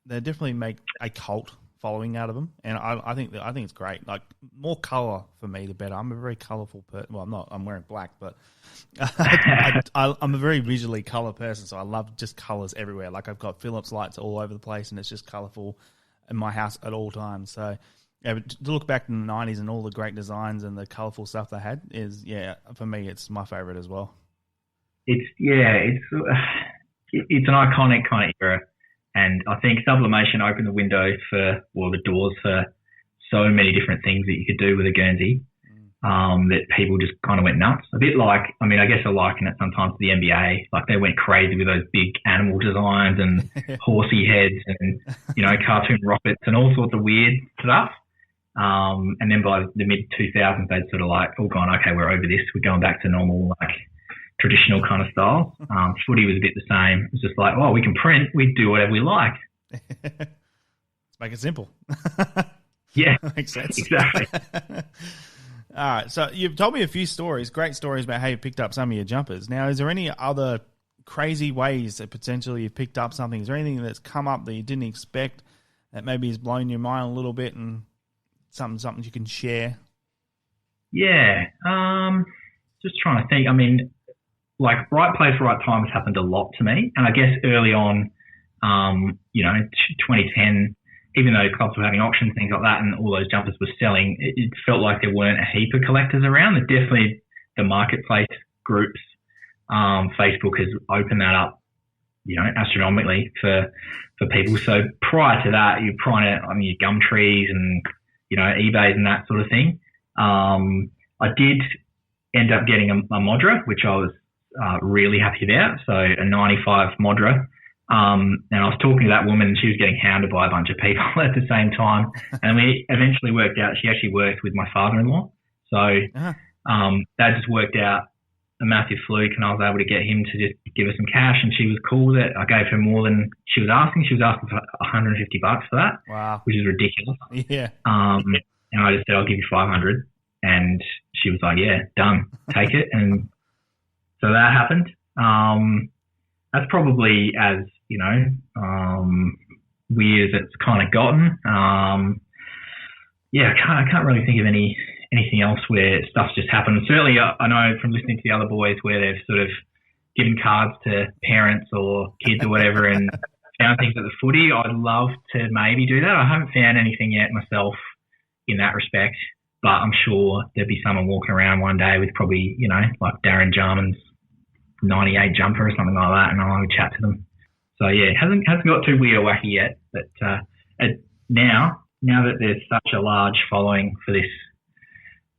they definitely make a cult following out of them, and I think it's great. Like more color for me, the better. I'm a very colorful person. Well, I'm not. I'm wearing black, but I'm a very visually color person, so I love just colors everywhere. Like I've got Philips lights all over the place, and it's just colorful in my house at all times. So yeah, but to look back in the 90s and all the great designs and the colorful stuff they had is, for me, it's my favorite as well. It's an iconic kind of era. And I think sublimation opened the doors for so many different things that you could do with a Guernsey, that people just kind of went nuts. A bit like, I guess I liken it sometimes to the NBA. Like they went crazy with those big animal designs and horsey heads and, cartoon rockets and all sorts of weird stuff. And then by the mid-2000s, they'd sort of gone, okay, we're over this. We're going back to normal, traditional kind of style. Footy was a bit the same. It was just like, we can print. We do whatever we like. Let's make it simple. Yeah. Makes sense. Exactly. All right. So you've told me a few great stories about how you picked up some of your jumpers. Now, is there any other crazy ways that potentially you've picked up something? Is there anything that's come up that you didn't expect that maybe has blown your mind a little bit and something you can share? Yeah. Just trying to think. Right place, right time has happened a lot to me. And I guess early on, 2010, even though clubs were having auctions, things like that, and all those jumpers were selling, it felt like there weren't a heap of collectors around. Definitely the marketplace groups, Facebook has opened that up, astronomically for people. So prior to that, you're your Gumtrees and, eBays and that sort of thing. I did end up getting a Modra, which I was really happy about. So a 95 Modra. And I was talking to that woman and she was getting hounded by a bunch of people at the same time. And we eventually worked out, she actually worked with my father-in-law. So that just worked out a massive fluke, and I was able to get him to just give her some cash, and she was cool with it. I gave her more than she was asking. She was asking for $150 for that. Wow. Which is ridiculous. Yeah. And I just said, I'll give you 500. And she was like, yeah, done. Take it. And so that happened. That's probably as, weird as it's kind of gotten. I can't really think of anything else where stuff's just happened. Certainly, I know from listening to the other boys where they've sort of given cards to parents or kids or whatever and found things at the footy. I'd love to maybe do that. I haven't found anything yet myself in that respect, but I'm sure there'd be someone walking around one day with probably, like Darren Jarman's 98 jumper or something like that, and I'll chat to them. So yeah, it hasn't got too weird or wacky yet, but now now that there's such a large following for this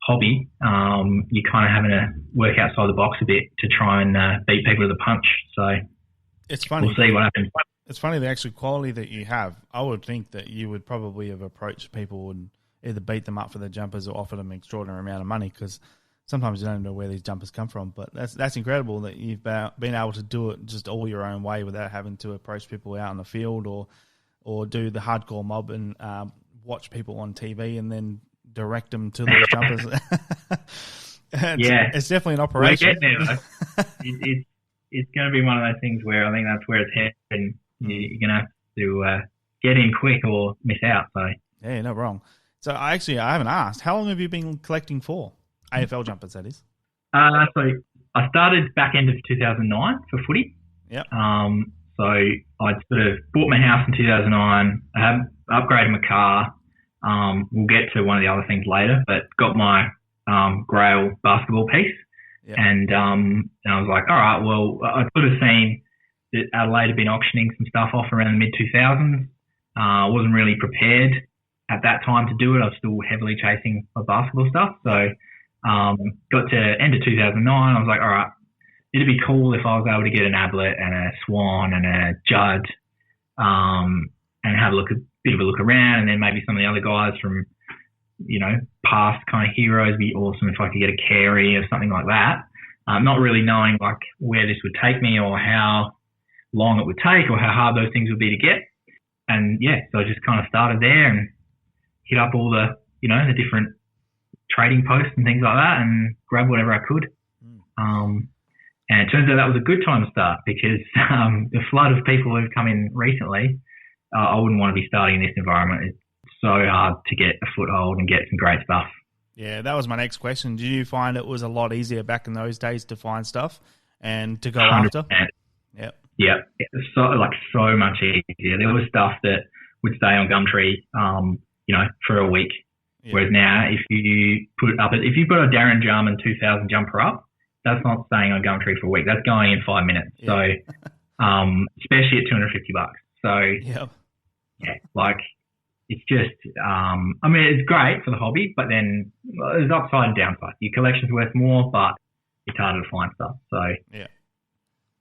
hobby, you're kind of having to work outside the box a bit to try and beat people to the punch. So it's funny. We'll see what happens. It's funny, the actual quality that you have. I would think that you would probably have approached people and either beat them up for their jumpers or offer them an extraordinary amount of money, because sometimes you don't know where these jumpers come from. But that's incredible that you've been able to do it just all your own way without having to approach people out in the field or do the hardcore mob and watch people on TV and then direct them to those jumpers. It's definitely an operation. We're getting there, it's going to be one of those things where I think that's where it's headed, and you're going to have to get in quick or miss out. So yeah, you're not wrong. So I haven't asked, how long have you been collecting for? AFL jumpers, that is. So I started back end of 2009 for footy. Yep. So I'd sort of bought my house in 2009. I have upgraded my car. We'll get to one of the other things later, but got my Grail basketball piece. Yep. And I was like, all right, well, I'd sort of seen that Adelaide had been auctioning some stuff off around the mid-2000s. I wasn't really prepared at that time to do it. I was still heavily chasing my basketball stuff. So got to end of 2009. I was like, all right, it'd be cool if I was able to get an Ablett and a Swan and a Judd and have a bit of a look around, and then maybe some of the other guys from, past kind of heroes. It'd be awesome if I could get a Carey or something like that. Not really knowing like where this would take me or how long it would take or how hard those things would be to get. And yeah, so I just kind of started there and hit up all the, the different trading posts and things like that and grab whatever I could. And it turns out that was a good time to start, because the flood of people who've come in recently, I wouldn't want to be starting in this environment. It's so hard to get a foothold and get some great stuff. Yeah, that was my next question. Did you find it was a lot easier back in those days to find stuff and to go 100%. after? Yep. Yeah, so much easier. There was stuff that would stay on Gumtree, for a week. Yeah. Whereas now, if you've got a Darren Jarman 2000 jumper up, that's not staying on Gumtree for a week. That's going in 5 minutes. Yeah. So, especially at $250. So, yep. Yeah, it's just, it's great for the hobby, but then there's upside and downside. Your collection's worth more, but it's harder to find stuff. So,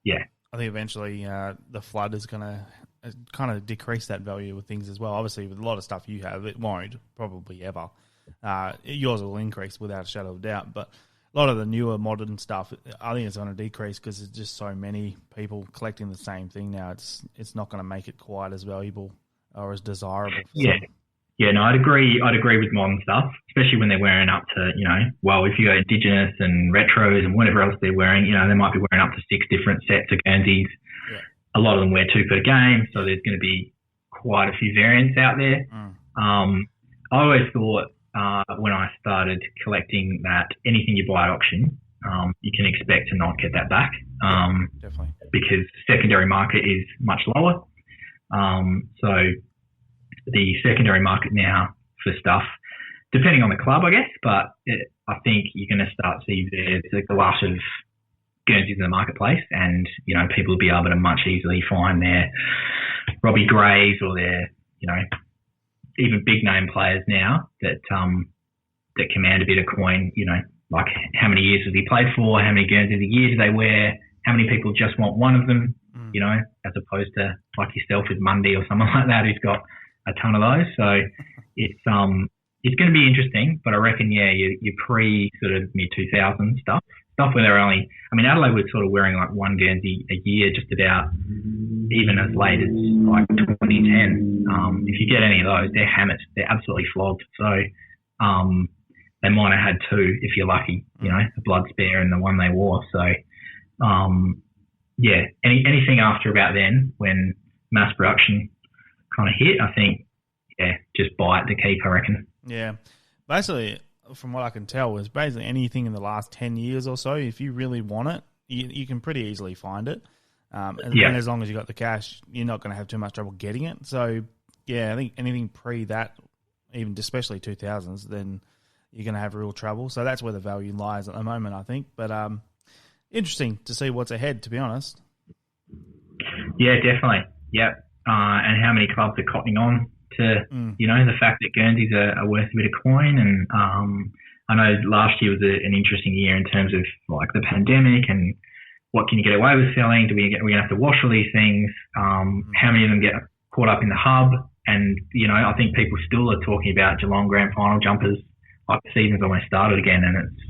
yeah. I think eventually the flood is going to kind of decrease that value with things as well. Obviously, with a lot of stuff you have, it won't probably ever. Yours will increase without a shadow of doubt, but a lot of the newer modern stuff, I think it's going to decrease because there's just so many people collecting the same thing now. It's not going to make it quite as valuable or as desirable. Yeah, no, I'd agree with modern stuff, especially when they're wearing up to, if you go Indigenous and retros and whatever else they're wearing, they might be wearing up to 6 different sets of Guernseys. Yeah. A lot of them wear 2 per game, so there's going to be quite a few variants out there. I always thought when I started collecting that anything you buy at auction, you can expect to not get that back. Definitely. Because secondary market is much lower. So the secondary market now for stuff, depending on the club, I guess, but I think you're going to start to see there's a glut of Guernseys in the marketplace, and, people will be able to much easily find their Robbie Grays or their, even big name players now that command a bit of coin, like how many years has he played for, how many Guernseys a year do they wear, how many people just want one of them, as opposed to like yourself with Mundy or someone like that who's got a ton of those. So it's going to be interesting, but I reckon, your pre sort of mid-2000s stuff where they're only, Adelaide was sort of wearing like one Guernsey a year just about, even as late as like 2010. If you get any of those, they're hammered. They're absolutely flogged. So they might have had 2 if you're lucky, the blood spare and the one they wore. So anything after about then, when mass production kind of hit, I think, just buy it to keep, I reckon. Yeah. Basically, from what I can tell, is basically anything in the last 10 years or so, if you really want it, you can pretty easily find it. And as long as you got the cash, you're not going to have too much trouble getting it. So, I think anything pre that, even especially 2000s, then you're going to have real trouble. So that's where the value lies at the moment, I think. But interesting to see what's ahead, to be honest. Yeah, definitely. Yeah. And how many clubs are cottoning on to, the fact that Guernseys are worth a bit of coin. And I know last year was an interesting year in terms of like the pandemic and what can you get away with selling? Are we going to have to wash all these things? How many of them get caught up in the hub? And, I think people still are talking about Geelong Grand Final jumpers like the season's almost started again, and it's,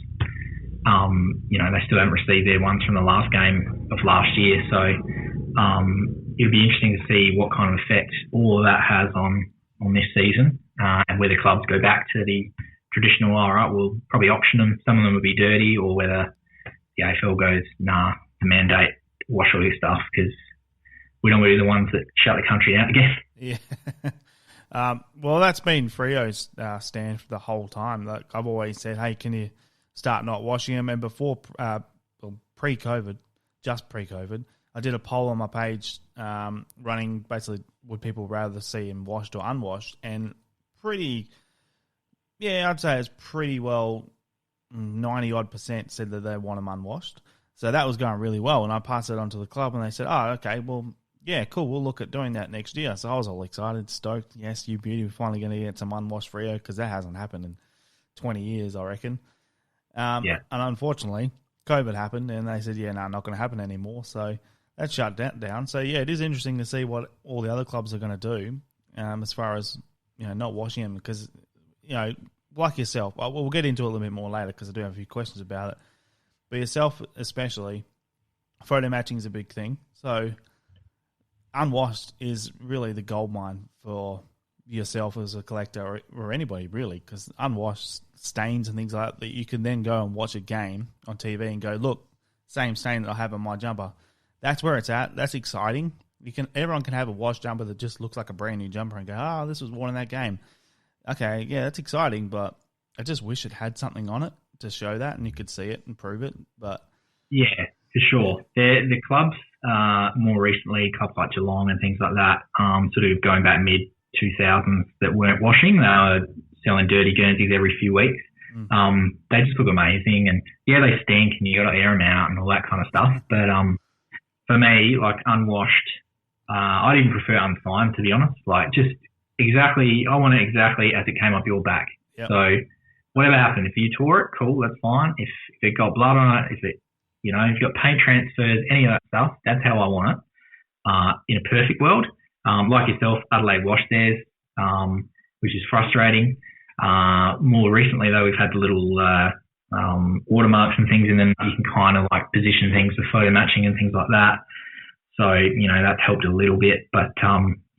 they still haven't received their ones from the last game of last year. So it'll be interesting to see what kind of effect all of that has on this season, and whether clubs go back to the traditional, all right, we'll probably auction them. Some of them will be dirty, or whether the AFL goes, nah, the mandate, wash all this stuff, because we don't want to be the ones that shut the country down again. Yeah. Well, that's been Frio's stand for the whole time. Like, I've always said, hey, can you start not washing them? And before, pre-COVID, just pre-COVID, I did a poll on my page running basically, would people rather see them washed or unwashed? And I'd say it's pretty well 90-odd% said that they want them unwashed. So that was going really well. And I passed it on to the club and they said, oh, okay, well, yeah, cool, we'll look at doing that next year. So I was all excited, stoked. Yes, you beauty, we're finally going to get some unwashed Freo, because that hasn't happened in 20 years, I reckon. And unfortunately, COVID happened and they said, not going to happen anymore. So that shut that down. So, yeah, it is interesting to see what all the other clubs are going to do as far as, not washing them, because, like yourself, we'll get into it a little bit more later because I do have a few questions about it. But yourself especially, photo matching is a big thing. So unwashed is really the gold mine for yourself as a collector or anybody really, because unwashed stains and things like that you can then go and watch a game on TV and go, look, same stain that I have on my jumper. That's where it's at. That's exciting. Everyone can have a washed jumper that just looks like a brand new jumper and go, this was worn in that game. Okay, yeah, that's exciting, but I just wish it had something on it to show that and you could see it and prove it. But yeah, for sure. The clubs, more recently, clubs like Geelong and things like that, sort of going back mid-2000s that weren't washing, they were selling dirty Guernseys every few weeks. They just look amazing, and yeah, they stink and you got to air them out and all that kind of stuff. But for me, like unwashed, I'd even prefer unsigned, to be honest. Like just exactly, I want it exactly as it came up your back. Yep. So whatever happened, if you tore it, cool, that's fine. If it got blood on it, if it, if you got paint transfers, any of that stuff, that's how I want it. In a perfect world, like yourself, Adelaide washed theirs, which is frustrating. More recently, though, we've had the little watermarks and things in them. You can kind of like position things with photo matching and things like that. So, that's helped a little bit. But,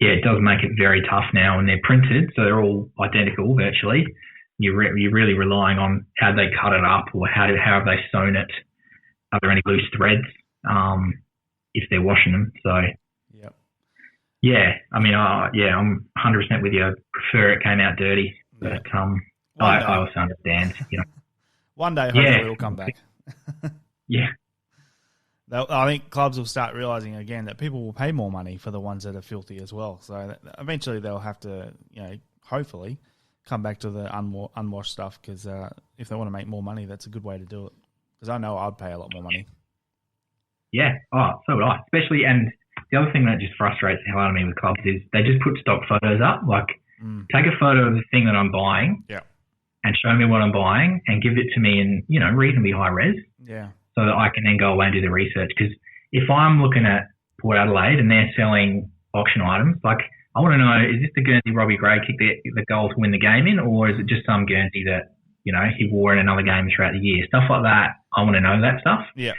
it does make it very tough now when they're printed. So they're all identical virtually. You're really relying on how they cut it up or how have they sewn it. Are there any loose threads if they're washing them? So, yep. Yeah, I mean, I'm 100% with you. I prefer it came out dirty. But I also understand, One day, hopefully it'll come back. Yeah. I think clubs will start realising again that people will pay more money for the ones that are filthy as well. So eventually they'll have to, hopefully come back to the unwashed stuff, because if they want to make more money, that's a good way to do it. Because I know I'd pay a lot more money. Yeah. Oh, so would I. Especially, and the other thing that just frustrates the hell out of me with clubs is they just put stock photos up. Like, take a photo of the thing that I'm buying, and show me what I'm buying, and give it to me in reasonably high res, so that I can then go away and do the research. Because if I'm looking at Port Adelaide and they're selling auction items, like I want to know, is this the Guernsey Robbie Gray kicked the goal to win the game in, or is it just some Guernsey that he wore in another game throughout the year? Stuff like that. I want to know that stuff. Yeah.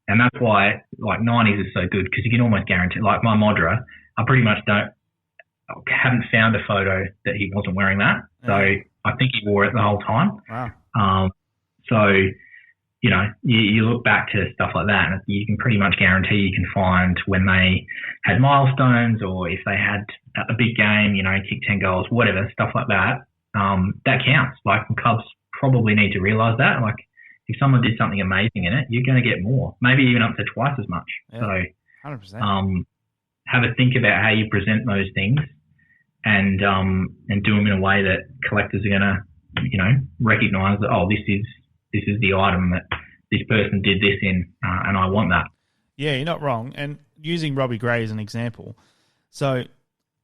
And that's why like 90s is so good, because you can almost guarantee. Like my Modra, I pretty much haven't found a photo that he wasn't wearing that. So I think he wore it the whole time. Wow. So, you look back to stuff like that and you can pretty much guarantee you can find when they had milestones, or if they had a big game, kicked 10 goals, whatever, stuff like that. That counts. Like, clubs probably need to realise that. Like, if someone did something amazing in it, you're going to get more, maybe even up to twice as much. Yeah, so, 100%. Have a think about how you present those things, and do them in a way that collectors are going to, recognise that, oh, this is the item that this person did this in, and I want that. Yeah, you're not wrong. And using Robbie Gray as an example, so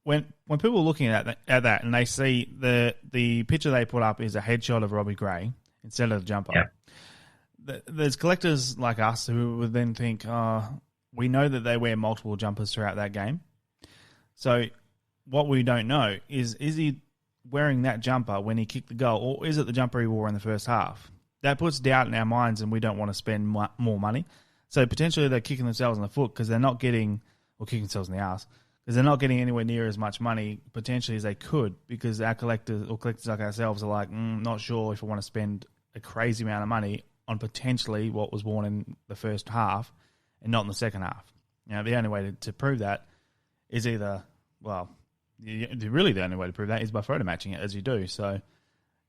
when people are looking at that and they see the picture they put up is a headshot of Robbie Gray instead of the jumper, there's collectors like us who would then think, we know that they wear multiple jumpers throughout that game. So what we don't know is he wearing that jumper when he kicked the goal, or is it the jumper he wore in the first half? That puts doubt in our minds, and we don't want to spend more money. So potentially they're kicking themselves in the foot because they're not getting, or kicking themselves in the ass, because they're not getting anywhere near as much money potentially as they could, because our collectors like ourselves are like, not sure if I want to spend a crazy amount of money on potentially what was worn in the first half and not in the second half. Now, the only way to prove that is either, really the only way to prove that is by photo matching it as you do. So,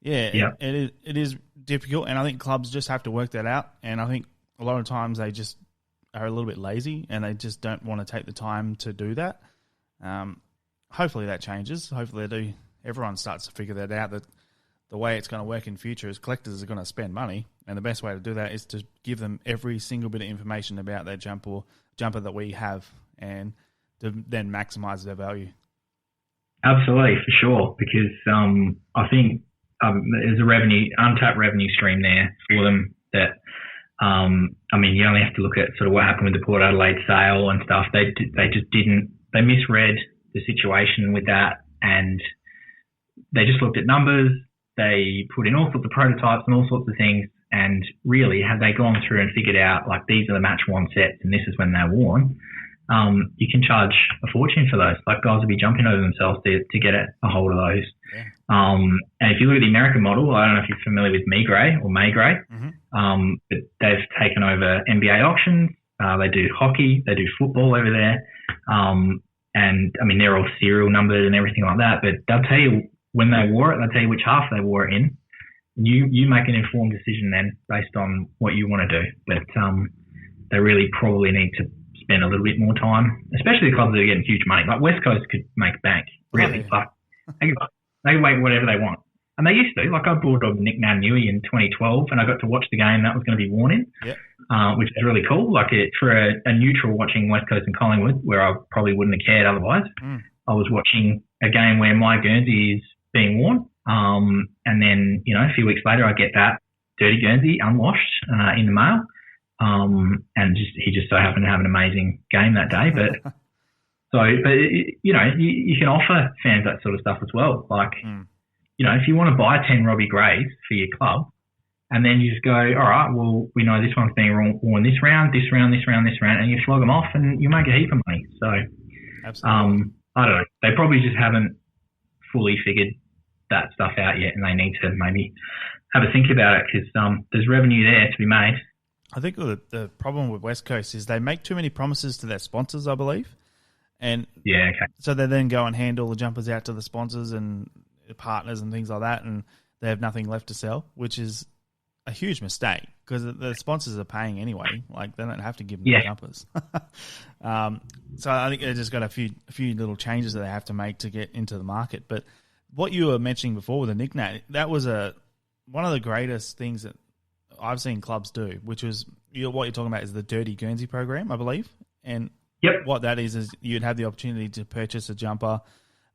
it is difficult, and I think clubs just have to work that out. And I think a lot of times they just are a little bit lazy and they just don't want to take the time to do that. Hopefully that changes. Hopefully they do. Everyone starts to figure that out, that the way it's going to work in future is collectors are going to spend money, and the best way to do that is to give them every single bit of information about that jumper that we have, and to then maximise their value. Absolutely, for sure, because I think there's a untapped revenue stream there for them that, you only have to look at sort of what happened with the Port Adelaide sale and stuff. They misread the situation with that, and they just looked at numbers. They put in all sorts of prototypes and all sorts of things, and really, had they gone through and figured out, like, these are the match worn sets and this is when they're worn, you can charge a fortune for those. Like, guys will be jumping over themselves to get a hold of those. Yeah. And if you look at the American model, I don't know if you're familiar with May Gray, but they've taken over NBA auctions. They do hockey, they do football over there. And they're all serial numbered and everything like that, but they'll tell you when they wore it, they'll tell you which half they wore it in. You make an informed decision then based on what you want to do. But they really probably need to spend a little bit more time, especially the clubs that are getting huge money. Like West Coast could make bank, really. Like, they can make whatever they want. And they used to. Like, I bought a Nick Nui in 2012, and I got to watch the game that was going to be worn in, which is really cool. Like, for a neutral watching West Coast and Collingwood, where I probably wouldn't have cared otherwise, I was watching a game where my Guernsey is being worn. And then, a few weeks later, I get that dirty Guernsey unwashed in the mail. And he just so happened to have an amazing game that day. But you can offer fans that sort of stuff as well. Like, if you want to buy 10 Robbie Grays for your club, and then you just go, all right, well, we know this one's being worn this round, and you flog them off and you make a heap of money. So, absolutely. I don't know. They probably just haven't fully figured that stuff out yet, and they need to maybe have a think about it, because there's revenue there to be made. I think the problem with West Coast is they make too many promises to their sponsors, I believe. And so they then go and hand all the jumpers out to the sponsors and partners and things like that, and they have nothing left to sell, which is a huge mistake, because the sponsors are paying anyway. Like, they don't have to give them the jumpers. So I think they've just got a few little changes that they have to make to get into the market. But what you were mentioning before with the nickname, that was one of the greatest things that I've seen clubs do, which was what you're talking about is the Dirty Guernsey program, I believe. And what that is you'd have the opportunity to purchase a jumper,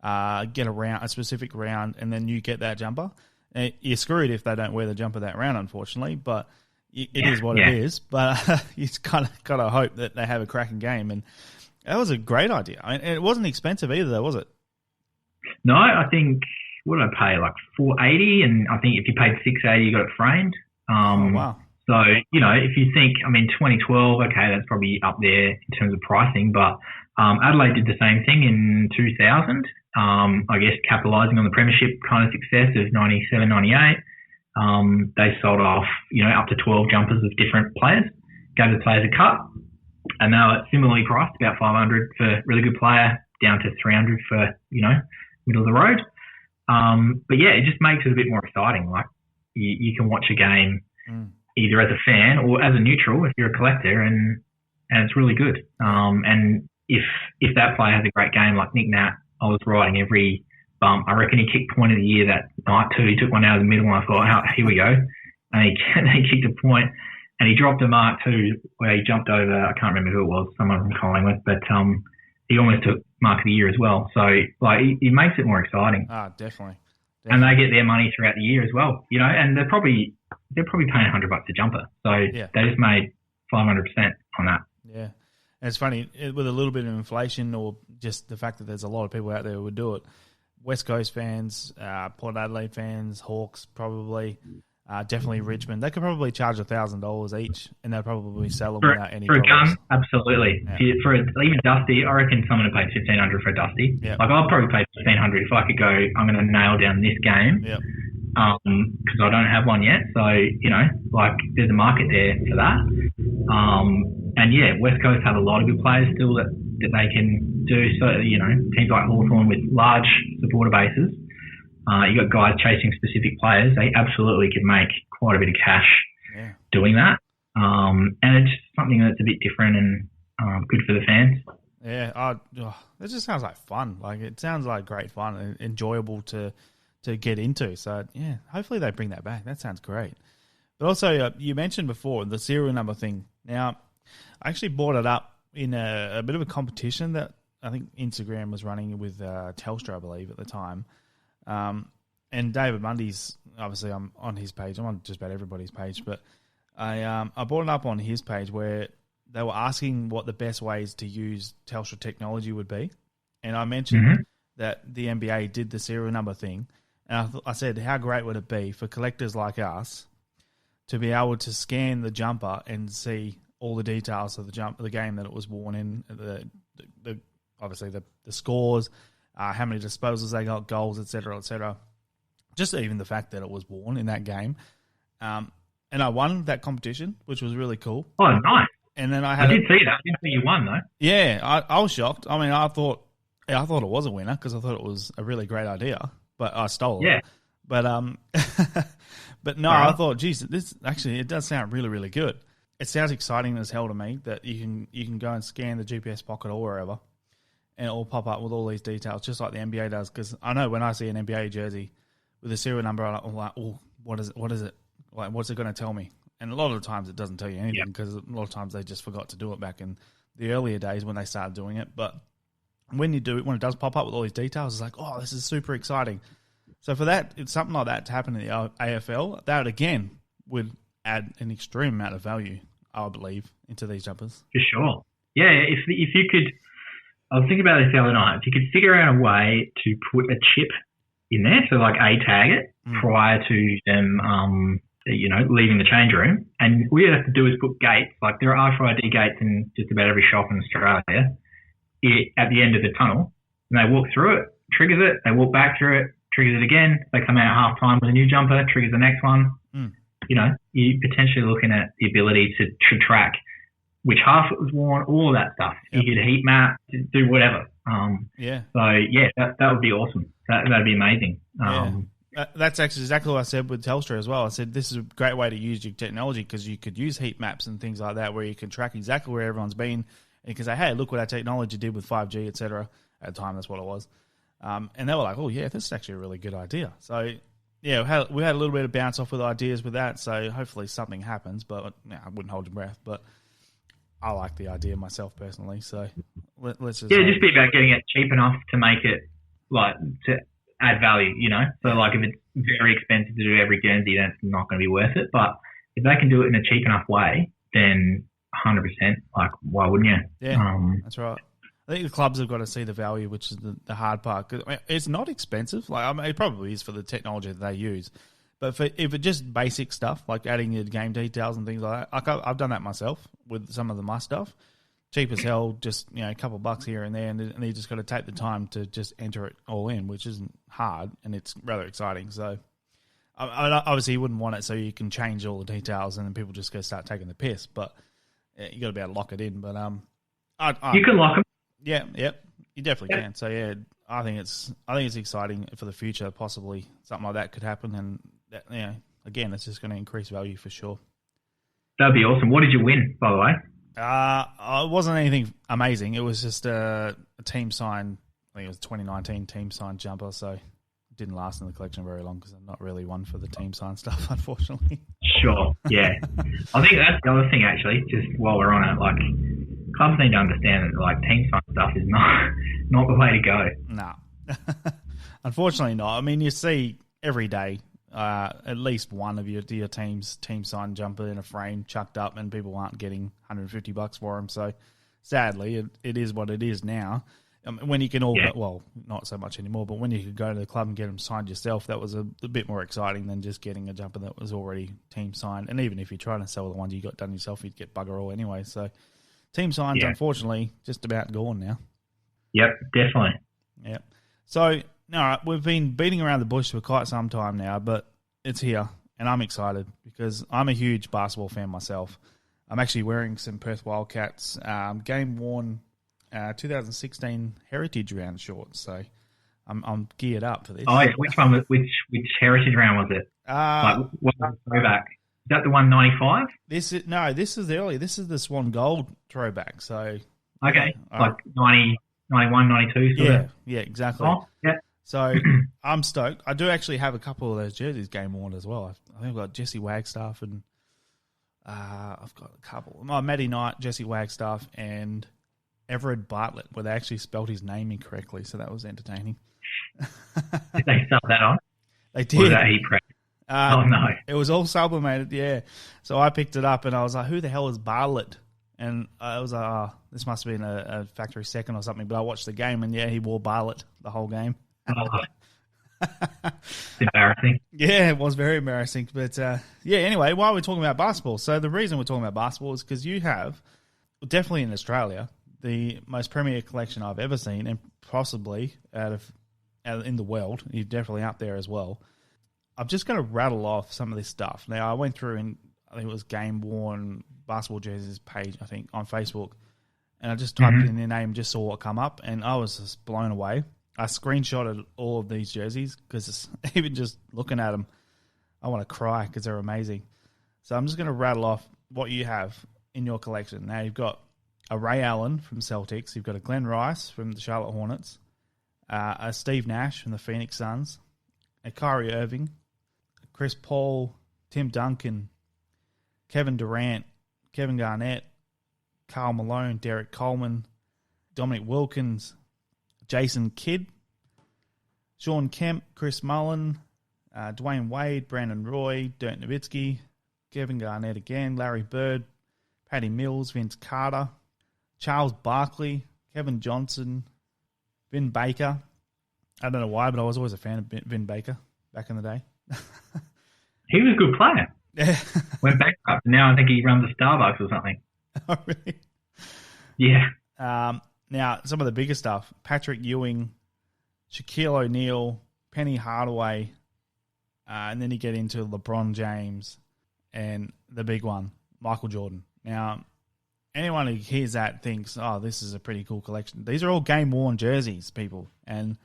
get a specific round, and then you get that jumper. And you're screwed if they don't wear the jumper that round, unfortunately, but it is what it is. But you kind of got to hope that they have a cracking game. And that was a great idea. I mean, it wasn't expensive either, though, was it? No, I think, what did I pay? Like $480, and I think if you paid $680, you got it framed. Wow. So, if you think, 2012, okay, that's probably up there in terms of pricing, but Adelaide did the same thing in 2000, I guess capitalising on the premiership kind of success of 97, 98. They sold off, up to 12 jumpers of different players, gave the players a cut, and they were similarly priced, about $500 for a really good player, down to $300 for, middle of the road. But yeah, it just makes it a bit more exciting. Like, you can watch a game either as a fan or as a neutral if you're a collector, and it's really good. And if that player has a great game like Nick Nat, I was riding every bump. I reckon he kicked point of the year that night too. He took one out of the middle, and I thought, here we go. And he kicked a point, and he dropped a mark too, where he jumped over, I can't remember who it was, someone from Collingwood, but he almost took mark of the year as well. So like it makes it more exciting. Definitely. And they get their money throughout the year as well, you know. And they're probably paying $100 a jumper, so they just made 500% on that. Yeah, and it's funny with a little bit of inflation, or just the fact that there's a lot of people out there who would do it. West Coast fans, Port Adelaide fans, Hawks probably, definitely Richmond. They could probably charge $1,000 each, and they'll probably sell them without any for a problems. gun. Absolutely. Yeah. For even Dusty, I reckon someone would pay $1,500 for a Dusty. Yeah. Like I'd probably pay $1,500 if I could go. I'm going to nail down this game. Yeah. Because I don't have one yet. So, you know, like there's a market there for that. And yeah, West Coast have a lot of good players still that they can do. So, you know, teams like Hawthorn with large supporter bases, you got guys chasing specific players. They absolutely could make quite a bit of cash doing that. And it's something that's a bit different and good for the fans. Yeah, it just sounds like fun. Like it sounds like great fun and enjoyable to get into. So yeah, hopefully they bring that back. That sounds great. But also, you mentioned before the serial number thing. Now, I actually brought it up in a bit of a competition that I think Instagram was running with Telstra, I believe, at the time. And David Mundy's, obviously I'm on his page. I'm on just about everybody's page. But I brought it up on his page where they were asking what the best ways to use Telstra technology would be. And I mentioned that the NBA did the serial number thing. And I said, how great would it be for collectors like us to be able to scan the jumper and see all the details of the game that it was worn in, obviously the scores, how many disposals they got, goals, etc., etc. Just even the fact that it was worn in that game. And I won that competition, which was really cool. Oh, nice. And then I did see that. I didn't see you won, though. Yeah, I was shocked. I mean, I thought it was a winner because I thought it was a really great idea, but I stole it. Yeah. But but no, I thought, geez, this actually it does sound really, really good. It sounds exciting as hell to me that you can go and scan the GPS pocket or wherever, and it will pop up with all these details, just like the NBA does. Because I know when I see an NBA jersey with a serial number, I'm like, oh, what is it? Like, what's it going to tell me? And a lot of the times it doesn't tell you anything because a lot of times they just forgot to do it back in the earlier days when they started doing it. But when it does pop up with all these details, it's like, oh, this is super exciting. So for that, it's something like that to happen in the AFL, that again would add an extreme amount of value, I believe, into these jumpers. For sure. Yeah, if you could, I was thinking about this the other night, if you could figure out a way to put a chip in there, so like tag it prior to them, leaving the change room, and all you have to do is put gates, like there are RFID gates in just about every shop in Australia, at the end of the tunnel, and they walk through it, triggers it, they walk back through it, triggers it again, they come out at half time with a new jumper, triggers the next one. You know, you're potentially looking at the ability to track which half it was worn, all of that stuff. You could heat map, do whatever. That would be awesome. That'd be amazing. That's actually exactly what I said with Telstra as well. I said this is a great way to use your technology because you could use heat maps and things like that where you can track exactly where everyone's been and you can say, hey, look what our technology did with 5G, etc. At the time, that's what it was. And they were like, oh, yeah, this is actually a really good idea. So, yeah, we had a little bit of bounce off with ideas with that, so hopefully something happens, but I wouldn't hold your breath. But I like the idea myself personally, so let's just... Yeah, just be about getting it cheap enough to make it, like, to add value, you know? So, like, if it's very expensive to do every Guernsey, then it's not going to be worth it. But if they can do it in a cheap enough way, then 100%, like, why wouldn't you? Yeah, that's right. I think the clubs have got to see the value, which is the hard part. 'Cause, I mean, it's not expensive. Like, it probably is for the technology that they use. But if it's just basic stuff, like adding your game details and things like that, like I've done that myself with some of my stuff. Cheap as hell, just a couple of bucks here and there, and you just got to take the time to just enter it all in, which isn't hard, and it's rather exciting. So, obviously, you wouldn't want it so you can change all the details, and then people just go start taking the piss. But you got to be able to lock it in. But you can lock them. Yeah, you definitely can. So yeah, I think it's exciting for the future. Possibly something like that could happen, and that, again, it's just going to increase value for sure. That'd be awesome. What did you win, by the way? It wasn't anything amazing. It was just a team sign. I think it was 2019 team sign jumper. So it didn't last in the collection very long because I'm not really one for the team sign stuff, unfortunately. Sure. Yeah, I think that's the other thing actually. Just while we're on it, like, clubs need to understand that like team sign stuff is not the way to go. No. Unfortunately not. I mean, you see every day at least one of your team's team-signed jumper in a frame chucked up and people aren't getting $150 for them. So, sadly, it is what it is now. When you can all go, well, not so much anymore, but when you could go to the club and get them signed yourself, that was a bit more exciting than just getting a jumper that was already team signed. And even if you're trying to sell the ones you got done yourself, you'd get bugger all anyway. So team signs, unfortunately, just about gone now. Yep, definitely. Yep. So, all right, we've been beating around the bush for quite some time now, but it's here, and I'm excited because I'm a huge basketball fan myself. I'm actually wearing some Perth Wildcats game-worn 2016 Heritage Round shorts, so I'm geared up for this. Oh, yeah. Which one? Which Heritage Round was it? What throwback? Is that the 195? This is early. This is the Swan Gold throwback. So okay, like 90, 91, 92. Yeah, exactly. Oh, yeah. So I'm stoked. I do actually have a couple of those jerseys game worn as well. I think I've got Jesse Wagstaff and I've got a couple. Matty Knight, Jesse Wagstaff, and Everett Bartlett, where they actually spelled his name incorrectly, so that was entertaining. Did they sub that on? They did. Or was that heat press? Oh, no. It was all sublimated, yeah. So I picked it up, and I was like, who the hell is Bartlett? And I was like, oh, this must have been a factory second or something. But I watched the game, and, yeah, he wore Bartlett the whole game. Oh. It's embarrassing. Yeah, it was very embarrassing. But, anyway, why are we talking about basketball? So the reason we're talking about basketball is because you have, definitely in Australia, the most premier collection I've ever seen, and possibly out in the world. You're definitely up there as well. I'm just going to rattle off some of this stuff. Now, I went through and I think it was Game Worn Basketball Jerseys page, I think, on Facebook, and I just typed in their name, just saw what come up, and I was just blown away. I screenshotted all of these jerseys because even just looking at them, I want to cry because they're amazing. So I'm just going to rattle off what you have in your collection. Now, you've got a Ray Allen from Celtics. You've got a Glenn Rice from the Charlotte Hornets, a Steve Nash from the Phoenix Suns, a Kyrie Irving, Chris Paul, Tim Duncan, Kevin Durant, Kevin Garnett, Karl Malone, Derek Coleman, Dominic Wilkins, Jason Kidd, Sean Kemp, Chris Mullen, Dwayne Wade, Brandon Roy, Dirk Nowitzki, Kevin Garnett again, Larry Bird, Patty Mills, Vince Carter, Charles Barkley, Kevin Johnson, Vin Baker. I don't know why, but I was always a fan of Vin Baker back in the day. He was a good player. Yeah. Went bankrupt. Now I think he runs a Starbucks or something. Oh, really? Yeah. Now, some of the bigger stuff. Patrick Ewing, Shaquille O'Neal, Penny Hardaway, and then you get into LeBron James and the big one, Michael Jordan. Now, anyone who hears that thinks, oh, this is a pretty cool collection. These are all game-worn jerseys, people. And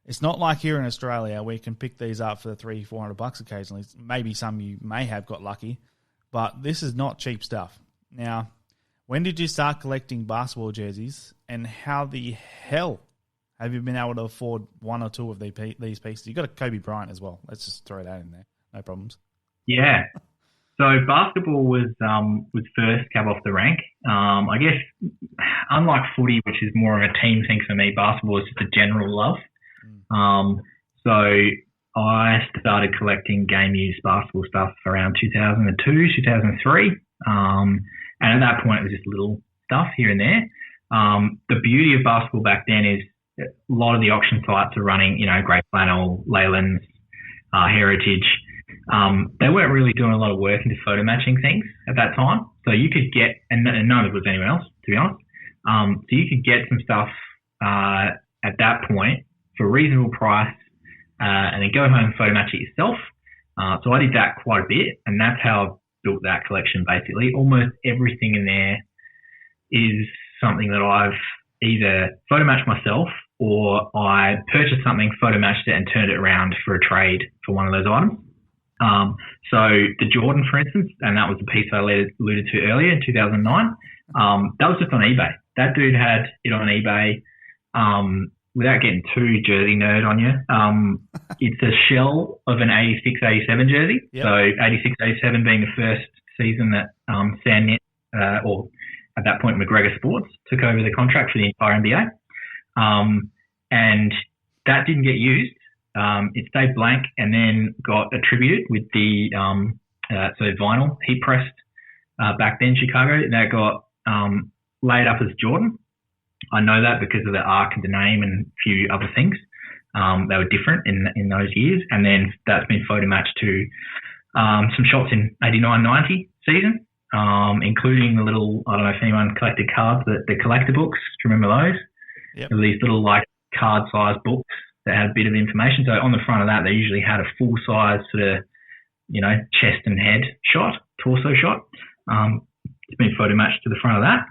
it's not like here in Australia where you can pick these up for $300-400 occasionally. Maybe some you may have got lucky, but this is not cheap stuff. Now, when did you start collecting basketball jerseys, and how the hell have you been able to afford one or two of these pieces? You got a Kobe Bryant as well. Let's just throw that in there. No problems. Yeah. So basketball was first cab off the rank. I guess unlike footy, which is more of a team thing for me, basketball is just a general love. So I started collecting game used basketball stuff around 2002, 2003. And at that point, it was just little stuff here and there. The beauty of basketball back then is a lot of the auction sites are running, Great Flannel, Leyland's, Heritage. They weren't really doing a lot of work into photo matching things at that time. So you could get, and none of it was anyone else, to be honest. So you could get some stuff at that point for a reasonable price and then go home and photo match it yourself. So I did that quite a bit, and that's how I built that collection basically. Almost everything in there is something that I've either photo matched myself or I purchased something, photo matched it, and turned it around for a trade for one of those items. So the Jordan, for instance, and that was the piece I alluded to earlier in 2009, that was just on eBay. That dude had it on eBay. Without getting too jersey nerd on you, it's a shell of an 86-87 jersey. Yep. So 86-87 being the first season that SanNet, or at that point McGregor Sports, took over the contract for the entire NBA. And that didn't get used. It stayed blank and then got attributed with the vinyl heat pressed back then Chicago. That got laid up as Jordan. I know that because of the arc of the name and a few other things. They were different in those years. And then that's been photo matched to some shots in 89-90 season, including the little, I don't know if anyone collected cards, the collector books. Do you remember those? Yep. These little like card-sized books that had a bit of information. So on the front of that, they usually had a full-size sort of, chest and head shot, torso shot. It's been photo matched to the front of that.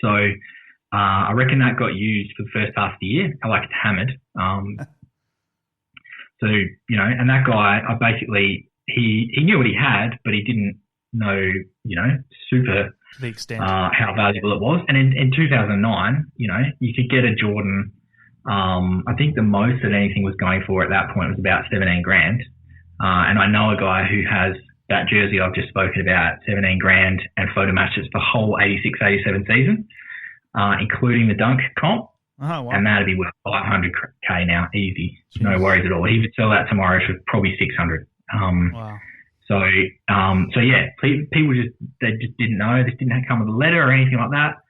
So I reckon that got used for the first half of the year. I like it hammered. So, and that guy, he knew what he had, but he didn't know, super the extent how valuable it was. And in 2009, you could get a Jordan. I think the most that anything was going for at that point was about $17,000. And I know a guy who has that jersey I've just spoken about, $17,000, and photo matches the whole 86-87 season, including the dunk comp. Oh, wow. And that'd be worth $500K now, easy. Jeez. No worries at all. He would sell that tomorrow for probably $600. Wow. So yeah, people just didn't know. This didn't come with a letter or anything like that.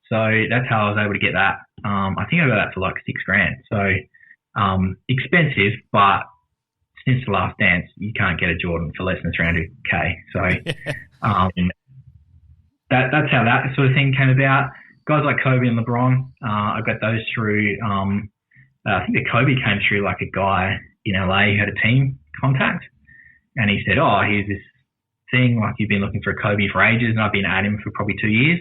So that's how I was able to get that. I think I got that for like $6,000. So expensive, but since the Last Dance, you can't get a Jordan for less than $300K. So that's how that sort of thing came about. Guys like Kobe and LeBron, I got those through. I think the Kobe came through like a guy in LA who had a team contact, and he said, "Oh, here's this thing. Like you've been looking for a Kobe for ages, and I've been at him for probably 2 years."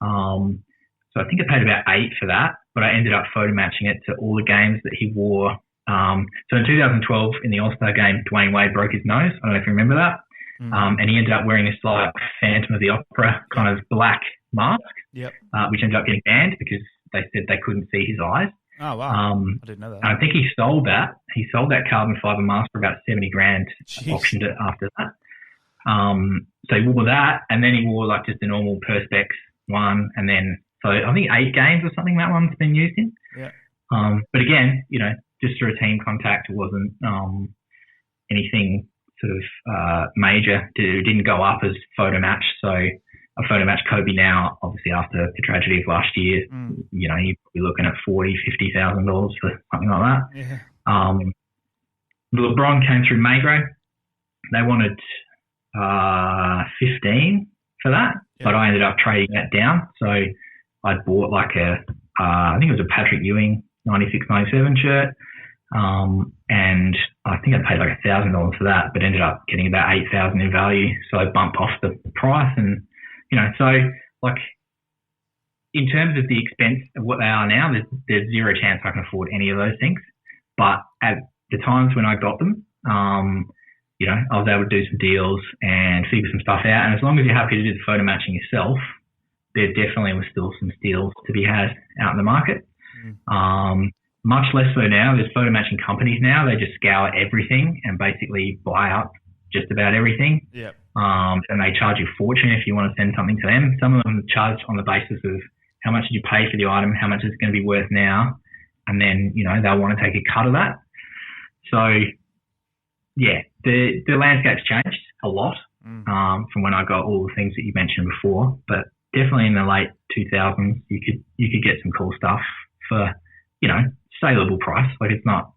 So I think I paid about $8 for that, but I ended up photo matching it to all the games that he wore. So in 2012, in the All-Star game, Dwayne Wade broke his nose. I don't know if you remember that. And he ended up wearing this like Phantom of the Opera kind of black mask, which ended up getting banned because they said they couldn't see his eyes. Oh, wow. I didn't know that. And I think he sold that. He sold that carbon fiber mask for about $70,000, auctioned it after that. So he wore that, and then he wore like just a normal Perspex one, and then, so I think 8 games or something that one's been used in. Yeah. But again, just through a team contact, it wasn't anything sort of major. It didn't go up as photo match. So a photo match Kobe now, obviously after the tragedy of last year, you'd be looking at $40,000, $50,000 for something like that. Yeah. LeBron came through Magro. They wanted 15 for that, but I ended up trading that down. So I bought like I think it was a Patrick Ewing 96-97 shirt. And I think I paid like $1,000 for that, but ended up getting about $8,000 in value. So I bumped off the price, and so like in terms of the expense of what they are now, there's zero chance I can afford any of those things. But at the times when I got them, I was able to do some deals and figure some stuff out. And as long as you're happy to do the photo matching yourself, there definitely was still some steals to be had out in the market. Much less so now. There's photo matching companies now. They just scour everything and basically buy up just about everything. Yep. And they charge you a fortune if you want to send something to them. Some of them charge on the basis of how much did you pay for the item, how much it's going to be worth now, and then, they'll want to take a cut of that. So, yeah, the landscape's changed a lot from when I got all the things that you mentioned before, but definitely in the late 2000s, you could get some cool stuff for, saleable price. Like it's not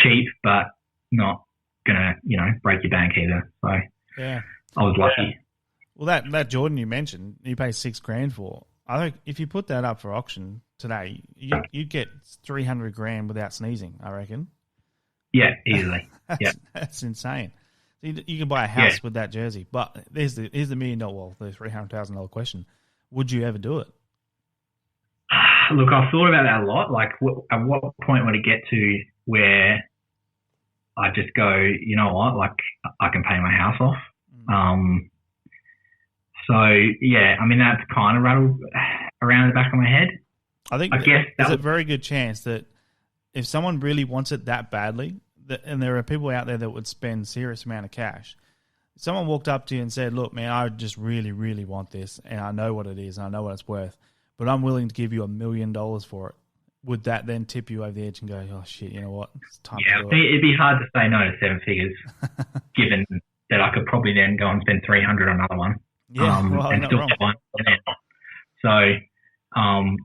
cheap, but not gonna, break your bank either. So yeah, I was lucky. Well, that Jordan you mentioned, you pay $6,000 for. I think if you put that up for auction today, you'd get $300,000 without sneezing, I reckon. Yeah, easily. That's insane. You can buy a house with that jersey. But here's the $1 million, the $300,000 question: would you ever do it? Look, I've thought about that a lot. Like, at what point would it get to where I just go, you know what, like I can pay my house off? So yeah, I mean that's kind of rattled around the back of my head. I guess there's a very good chance that if someone really wants it that badly, and there are people out there that would spend serious amount of cash. If someone walked up to you and said, "Look, man, I just really, really want this, and I know what it is, and I know what it's worth, but I'm willing to give you $1 million for it," would that then tip you over the edge and go, oh shit, you know what? It's time Yeah, to do it. it'd be hard to say no to 7 figures, given that I could probably then go and spend 300 on another one. Yeah, well, and not still wrong. get one. So,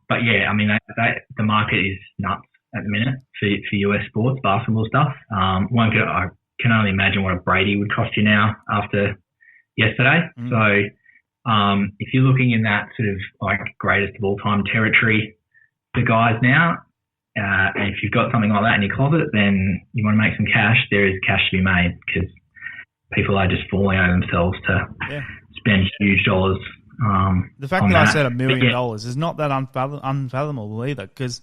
but yeah, I mean, the market is nuts at the minute for US sports, basketball stuff. I can only imagine what a Brady would cost you now after yesterday. So, if you're looking in that sort of like greatest of all time territory, the guys now, and if you've got something like that in your closet, then you want to make some cash. There is cash to be made because people are just falling over themselves to spend huge dollars. The fact that I said $1 million is not that unfathomable either, because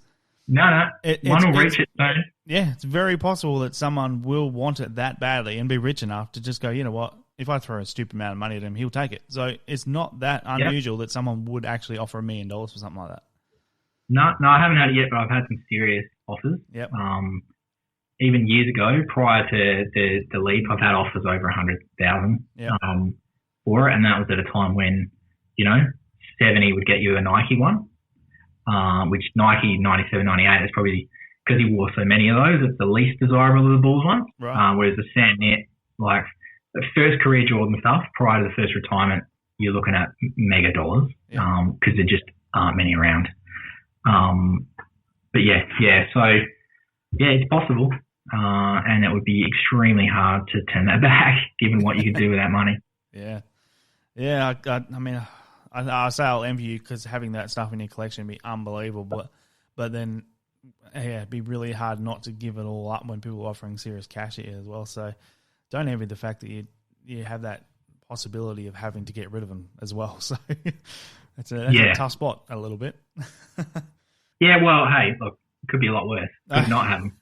one will reach it soon. Yeah, it's very possible that someone will want it that badly and be rich enough to just go, you know what, if I throw a stupid amount of money at him, he'll take it. So it's not that unusual that someone would actually offer $1 million for something like that. No, I haven't had it yet, but I've had some serious offers. Yep. Even years ago, prior to the leap, I've had offers over 100,000 for it, and that was at a time when, 70 would get you a Nike one, which Nike 97, 98 is probably, because he wore so many of those, it's the least desirable of the Bulls ones. Right. Whereas the Sand Net, like the first career Jordan stuff, prior to the first retirement, you're looking at mega dollars because there just aren't many around. But it's possible, and it would be extremely hard to turn that back, given what you could do with that money. Yeah. I mean, I say I'll envy you because having that stuff in your collection would be unbelievable, but then it'd be really hard not to give it all up when people are offering serious cash at you as well. So don't envy the fact that you have that possibility of having to get rid of them as well. So that's a tough spot a little bit. Yeah, well, hey, look, it could be a lot worse. Could not have them.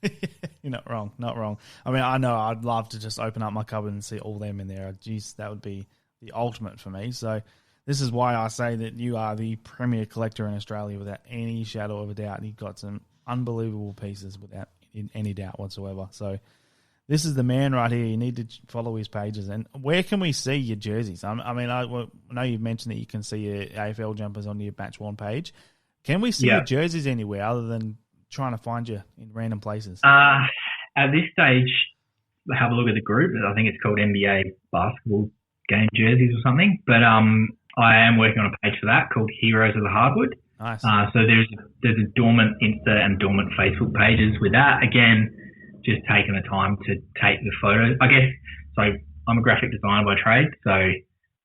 You're not wrong. I mean, I know I'd love to just open up my cupboard and see all them in there. Jeez, that would be the ultimate for me. So this is why I say that you are the premier collector in Australia without any shadow of a doubt. You've got some unbelievable pieces without any doubt whatsoever. So this is the man right here. You need to follow his pages. And where can we see your jerseys? I know you've mentioned that you can see your AFL jumpers on your Match One page. Can we see your jerseys anywhere other than trying to find you in random places? At this stage, have a look at the group. I think it's called NBA Basketball Game Jerseys or something. But I am working on a page for that called Heroes of the Hardwood. Nice. So there's a dormant Insta and dormant Facebook pages with that. Again, just taking the time to take the photos. I guess, so I'm a graphic designer by trade, so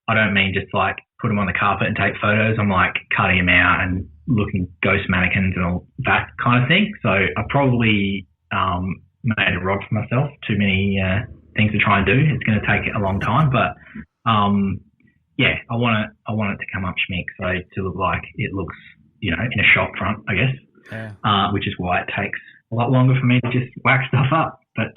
I don't mean just like put them on the carpet and take photos. I'm like cutting them out and looking ghost mannequins and all that kind of thing. So I probably made a rod for myself. Too many things to try and do. It's going to take a long time, but I want it to come up schmick, so to look like it looks, in a shop front, I guess. Which is why it takes a lot longer for me to just whack stuff up. But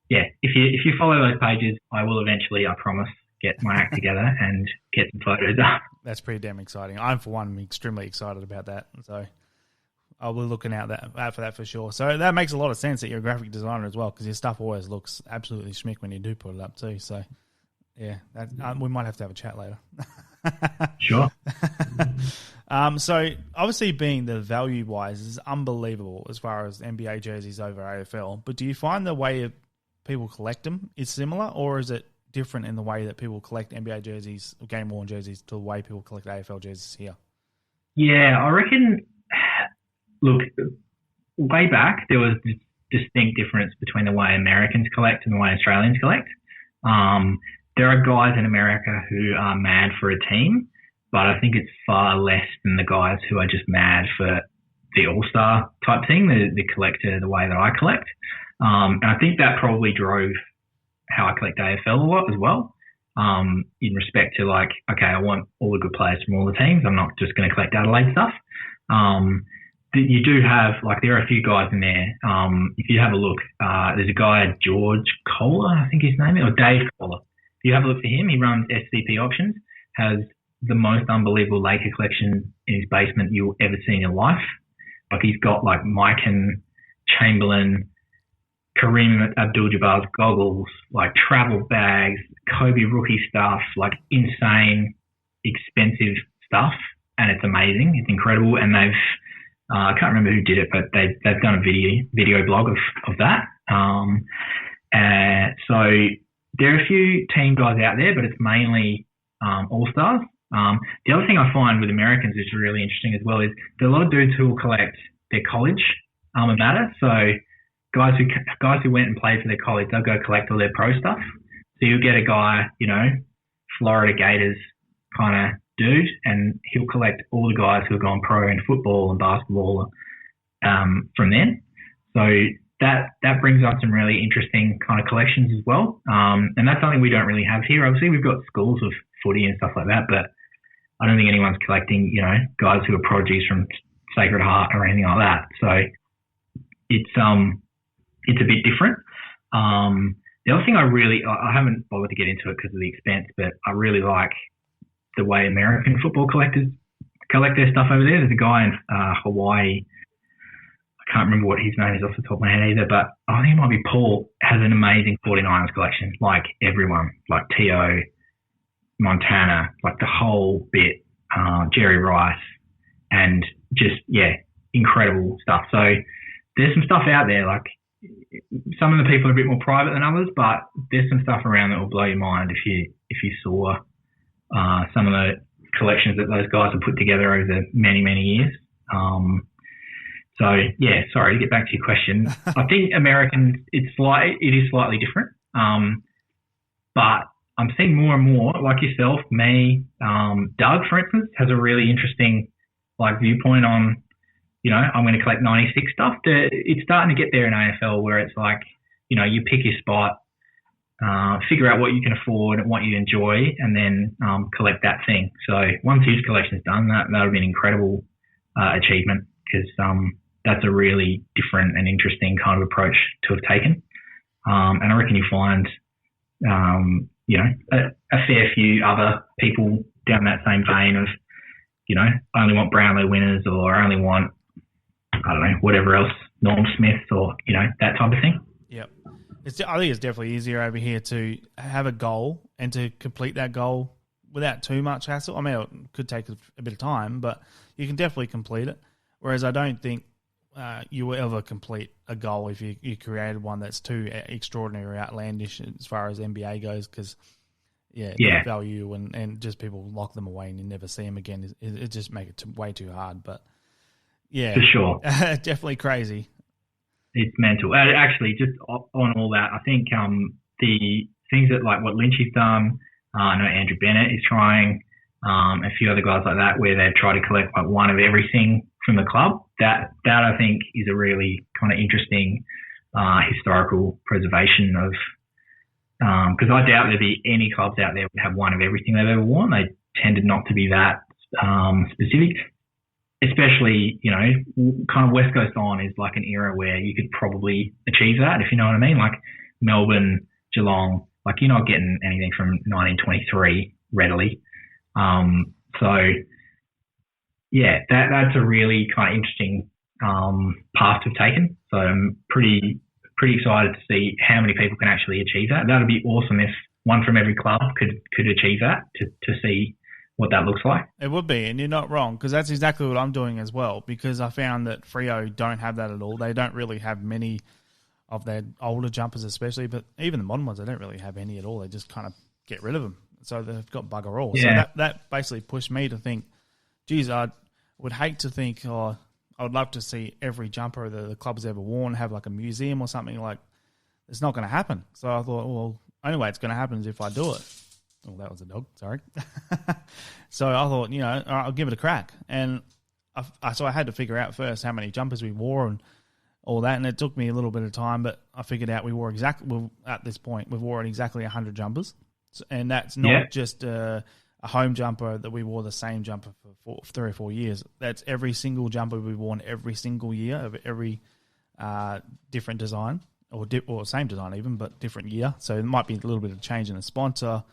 if you follow those pages, I will eventually, I promise, get my act together and get some photos up. That's pretty damn exciting. I'm, for one, extremely excited about that. So I'll be looking out for that for sure. So that makes a lot of sense that you're a graphic designer as well, because your stuff always looks absolutely schmick when you do put it up too. So yeah, we might have to have a chat later. Sure. So obviously being the value-wise is unbelievable as far as NBA jerseys over AFL, but do you find the way people collect them is similar, or is it different in the way that people collect NBA jerseys, game-worn jerseys, to the way people collect AFL jerseys here? Yeah, I reckon, look, way back there was this distinct difference between the way Americans collect and the way Australians collect. There are guys in America who are mad for a team, but I think it's far less than the guys who are just mad for the all-star type thing, the collector, the way that I collect. And I think that probably drove how I collect AFL a lot as well, in respect to like, okay, I want all the good players from all the teams. I'm not just going to collect Adelaide stuff. You do have, like, there are a few guys in there. If you have a look, there's a guy, George Kohler, I think his name is, or Dave Kohler. If you have a look for him, he runs SCP Auctions, has the most unbelievable Laker collection in his basement you'll ever see in your life. Like, he's got like Mike and Chamberlain, Kareem Abdul-Jabbar's goggles, like travel bags, Kobe rookie stuff, like insane, expensive stuff, and it's amazing. It's incredible, and they've I can't remember who did it, but they've done a video blog of that. So there are a few team guys out there, but it's mainly all-stars. The other thing I find with Americans is really interesting as well is there are a lot of dudes who will collect their college alma mater. So guys who went and played for their college, they'll go collect all their pro stuff. So you'll get a guy, Florida Gators kind of dude, and he'll collect all the guys who have gone pro in football and basketball from then. So that brings up some really interesting kind of collections as well. And that's something we don't really have here. Obviously, we've got schools of footy and stuff like that, but I don't think anyone's collecting, guys who are prodigies from Sacred Heart or anything like that. So it's a bit different. The other thing I haven't bothered to get into it because of the expense, but I really like the way American football collectors collect their stuff over there. There's a guy in Hawaii. I can't remember what his name is off the top of my head either, but I think it might be Paul, has an amazing 49ers collection, like everyone, like T.O., Montana, like the whole bit, Jerry Rice, and just, incredible stuff. So there's some stuff out there, like some of the people are a bit more private than others, but there's some stuff around that will blow your mind if you saw some of the collections that those guys have put together over many, many years. Sorry to get back to your question. I think Americans, it is slightly different, but I'm seeing more and more, like yourself, me, Doug, for instance, has a really interesting viewpoint on, I'm going to collect 96 stuff. It's starting to get there in AFL where it's like, you pick your spot, figure out what you can afford and what you enjoy, and then collect that thing. So once his collection's done, that would be an incredible achievement because that's a really different and interesting kind of approach to have taken. And I reckon you find, a fair few other people down that same vein of, I only want Brownlow winners or I only want, I don't know, whatever else, Norm Smith or, that type of thing. Yep. I think it's definitely easier over here to have a goal and to complete that goal without too much hassle. I mean, it could take a bit of time, but you can definitely complete it. Whereas I don't think you will ever complete a goal if you created one that's too extraordinary or outlandish as far as NBA goes because, the value and just people lock them away and you never see them again. It just make it way too hard. But, yeah. For sure. Definitely crazy. It's mental. Actually, just on all that, I think the things that what Lynchy's done, I know Andrew Bennett is trying, a few other guys like that, where they've tried to collect one of everything from the club. That I think is a really kind of interesting historical preservation of, because I doubt there'd be any clubs out there would have one of everything they've ever worn. They tended not to be that specific. Especially, kind of West Coast on is like an era where you could probably achieve that, if you know what I mean. Like Melbourne, Geelong, you're not getting anything from 1923 readily. That's a really kind of interesting path to have taken. So I'm pretty excited to see how many people can actually achieve that. That would be awesome if one from every club could achieve that to see what that looks like. It would be, and you're not wrong, because that's exactly what I'm doing as well, because I found that Freo don't have that at all. They don't really have many of their older jumpers especially, but even the modern ones, they don't really have any at all. They just kind of get rid of them. So they've got bugger all. Yeah. So that basically pushed me to think, geez, I would hate to think, I would love to see every jumper that the club's ever worn have a museum or something. It's not going to happen. So I thought, well, only way it's going to happen is if I do it. Oh, that was a dog. Sorry. So I thought, all right, I'll give it a crack. And so I had to figure out first how many jumpers we wore and all that. And it took me a little bit of time, but I figured out at this point, we've worn exactly 100 jumpers. And that's not just a home jumper that we wore the same jumper for 3 or 4 years. That's every single jumper we've worn every single year of every different design or same design even, but different year. So it might be a little bit of change in the sponsor.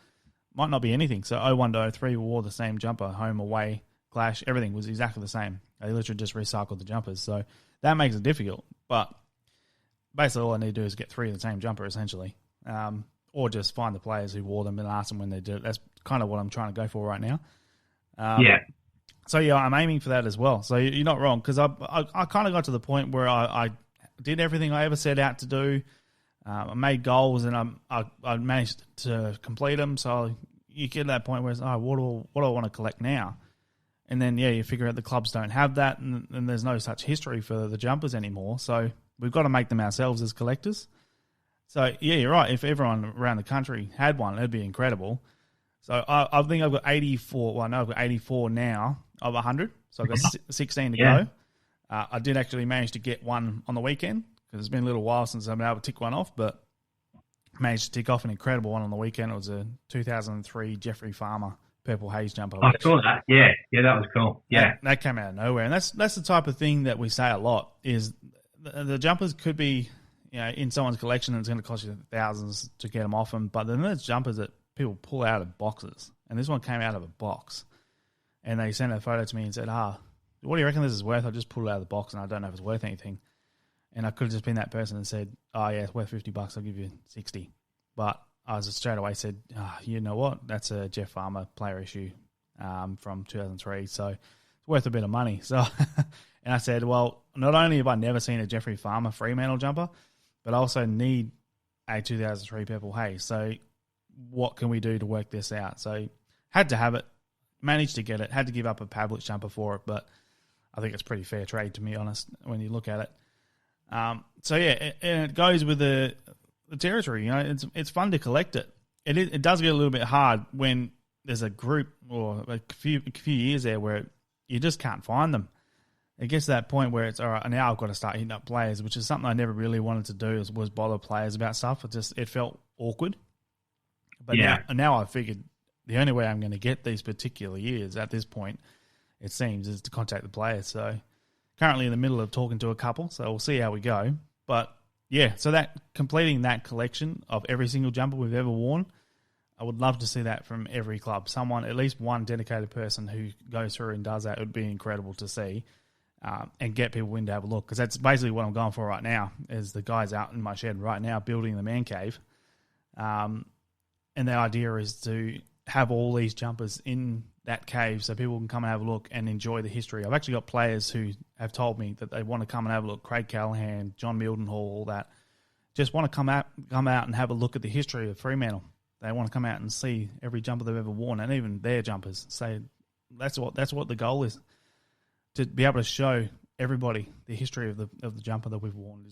Might not be anything. So 01 to 03 we wore the same jumper, home, away, clash, everything was exactly the same. They literally just recycled the jumpers. So that makes it difficult. But basically all I need to do is get 3 of the same jumper essentially. Or just find the players who wore them and ask them when they did it. That's kind of what I'm trying to go for right now. So yeah, I'm aiming for that as well. So you're not wrong, because I kind of got to the point where I did everything I ever set out to do. I made goals and I managed to complete them. So you get to that point where it's, what do I want to collect now? And then, you figure out the clubs don't have that, and there's no such history for the jumpers anymore. So we've got to make them ourselves as collectors. So, yeah, you're right. If everyone around the country had one, it'd be incredible. So I think I've got 84. Well, no, I've got 84 now of 100. So I've got 16 to go. I did actually manage to get one on the weekend, because it's been a little while since I've been able to tick one off, but managed to tick off an incredible one on the weekend. It was a 2003 Jeffrey Farmer Purple Haze jumper. I saw that. Yeah, that was cool. Yeah. That came out of nowhere. And that's the type of thing that we say a lot, is the jumpers could be, in someone's collection, and it's going to cost you thousands to get them off them. But then there's jumpers that people pull out of boxes. And this one came out of a box. And they sent a photo to me and said, what do you reckon this is worth? I just pulled it out of the box and I don't know if it's worth anything. And I could have just been that person and said, it's worth $50. I'll give you 60. But I was straight away said, you know what? That's a Jeff Farmer player issue from 2003. So it's worth a bit of money. So, and I said, well, not only have I never seen a Jeffrey Farmer Fremantle jumper, but I also need a 2003 Purple Haze. So what can we do to work this out? So had to have it, managed to get it, had to give up a Pavlich jumper for it, but I think it's pretty fair trade, to be honest, when you look at it. So yeah, and it goes with the territory. It's fun to collect it. It does get a little bit hard when there's a group or a few years there where you just can't find them. It gets to that point where it's all right. Now I've got to start hitting up players, which is something I never really wanted to do. Was bother players about stuff. It felt awkward. But now I've figured the only way I'm going to get these particular years at this point, it seems, is to contact the players. So currently in the middle of talking to a couple, so we'll see how we go. But yeah, so that completing that collection of every single jumper we've ever worn, I would love to see that from every club. Someone, at least one dedicated person who goes through and does that, would be incredible to see, and get people in to have a look. Because that's basically what I'm going for right now, is the guys out in my shed right now building the man cave. And the idea is to have all these jumpers in that cave so people can come and have a look and enjoy the history. I've actually got players who have told me that they want to come and have a look. Craig Callahan, John Mildenhall, all that. Just want to come out and have a look at the history of Fremantle. They want to come out and see every jumper they've ever worn, and even their jumpers. Say that's what the goal is, to be able to show everybody the history of the jumper that we've worn.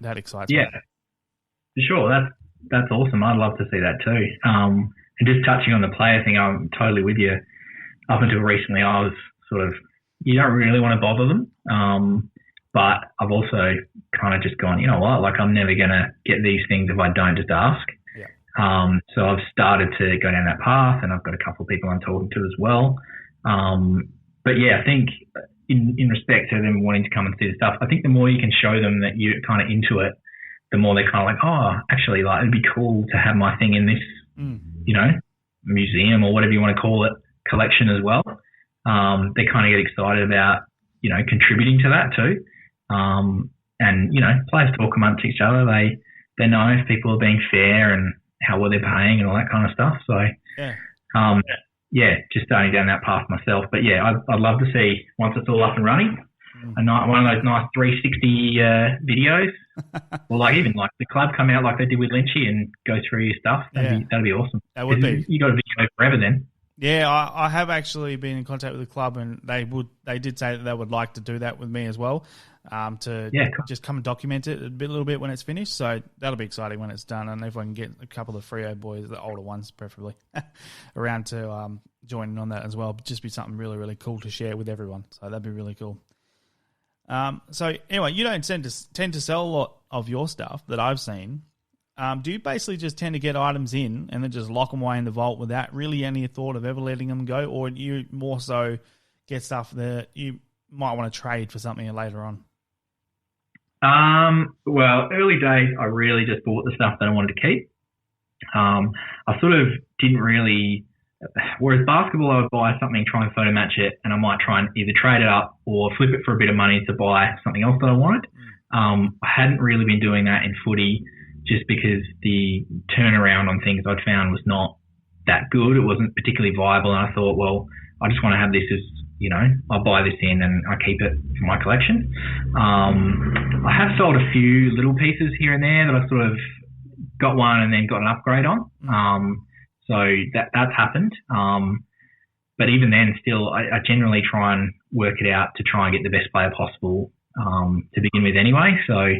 That excites me. Yeah, for sure. That's awesome. I'd love to see that too. And just touching on the player thing, I'm totally with you. Up until recently, I was sort of, you don't really want to bother them. But I've also kind of just gone, you know what, like I'm never going to get these things if I don't just ask. Yeah. So I've started to go down that path, and I've got a couple of people I'm talking to as well. But yeah, I think in respect to them wanting to come and see the stuff, I think the more you can show them that you're kind of into it, the more they're kind of like, actually, like it'd be cool to have my thing in this, museum or whatever you want to call it, collection as well. They kind of get excited about, contributing to that too. And, players talk amongst each other. They know if people are being fair and how well they're paying and all that kind of stuff. So, just starting down that path myself. But yeah, I'd love to see, once it's all up and running, one of those nice 360 videos, or even the club come out like they did with Lynchy and go through your stuff. That'd be awesome. That would be. You got a video forever then. Yeah, I have actually been in contact with the club, and they did say that they would like to do that with me as well, just come and document it a little bit when it's finished. So that'll be exciting when it's done, and if I can get a couple of Freo boys, the older ones preferably, around to join in on that as well. It'd just be something really, really cool to share with everyone. So that'd be really cool. So anyway, you don't tend to sell a lot of your stuff that I've seen. Do you basically just tend to get items in and then just lock them away in the vault without really any thought of ever letting them go, or do you more so get stuff that you might want to trade for something later on? Well, early days, I really just bought the stuff that I wanted to keep. I sort of didn't really. Whereas basketball, I would buy something, try and photo match it, and I might try and either trade it up or flip it for a bit of money to buy something else that I wanted. I hadn't really been doing that in footy, just because the turnaround on things I'd found was not that good. It wasn't particularly viable, and I thought, well, I just want to have this as I'll buy this in and I keep it for my collection. I have sold a few little pieces here and there that I sort of got one and then got an upgrade on. So that's happened. But even then, still, I generally try and work it out to try and get the best player possible to begin with anyway. So,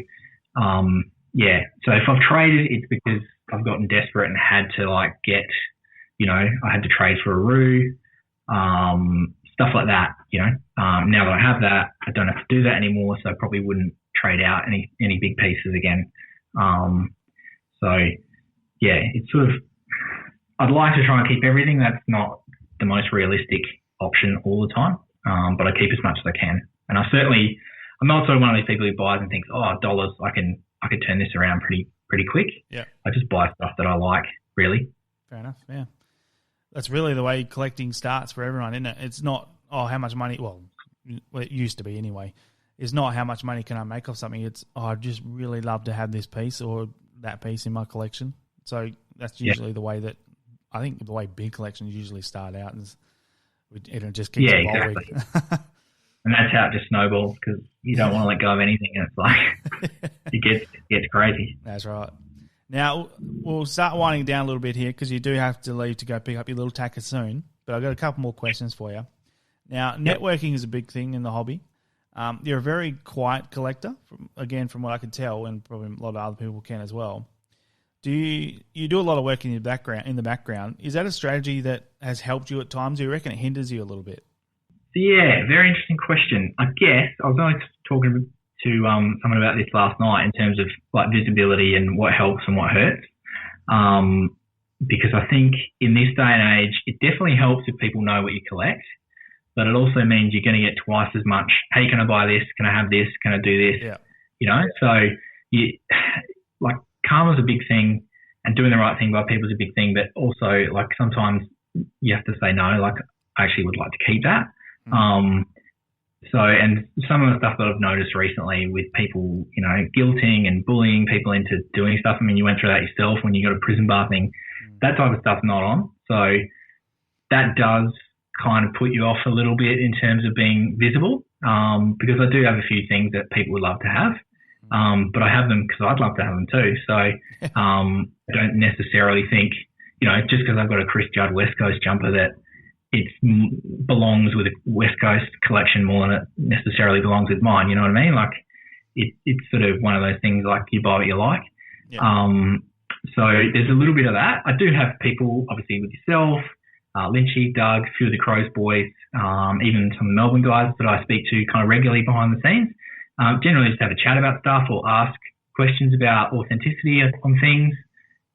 so if I've traded, it's because I've gotten desperate and had to get, I had to trade for a Roo, stuff like that, Now that I have that, I don't have to do that anymore, so I probably wouldn't trade out any big pieces again. It's sort of, I'd like to try and keep everything. That's not the most realistic option all the time, but I keep as much as I can. And I'm not sort of one of these people who buys and thinks, dollars, I could turn this around pretty quick. Yeah. I just buy stuff that I like, really. Fair enough, yeah. That's really the way collecting starts for everyone, isn't it? It's not, how much money, well, it used to be anyway. It's not how much money can I make off something. It's, I'd just really love to have this piece or that piece in my collection. So that's usually the way that, I think the way big collections usually start out is it just keeps evolving. Exactly. And that's how it just snowballs because you don't want to let go of anything and it's like it gets crazy. That's right. Now, we'll start winding down a little bit here because you do have to leave to go pick up your little tacker soon. But I've got a couple more questions for you. Now, networking is a big thing in the hobby. You're a very quiet collector, from what I can tell, and probably a lot of other people can as well. Do you do a lot of work in the background? Is that a strategy that has helped you at times? Do you reckon it hinders you a little bit? Yeah, very interesting question. I guess I was only talking to someone about this last night in terms of visibility and what helps and what hurts. Because I think in this day and age, it definitely helps if people know what you collect, but it also means you're going to get twice as much. Hey, can I buy this? Can I have this? Can I do this? Yeah. So karma's a big thing and doing the right thing by people is a big thing, but also sometimes you have to say no, I actually would like to keep that. And some of the stuff that I've noticed recently with people, guilting and bullying people into doing stuff. I mean, you went through that yourself when you got a prison bar thing. That type of stuff's not on. So that does kind of put you off a little bit in terms of being visible, because I do have a few things that people would love to have, but I have them because I'd love to have them too. So I don't necessarily think, just because I've got a Chris Judd West Coast jumper that it belongs with a West Coast collection more than it necessarily belongs with mine. You know what I mean? It's sort of one of those things you buy what you like. Yeah. So there's a little bit of that. I do have people, obviously, with yourself, Lynchy, Doug, a few of the Crows boys, even some of the Melbourne guys that I speak to kind of regularly behind the scenes. Generally just have a chat about stuff or ask questions about authenticity on things.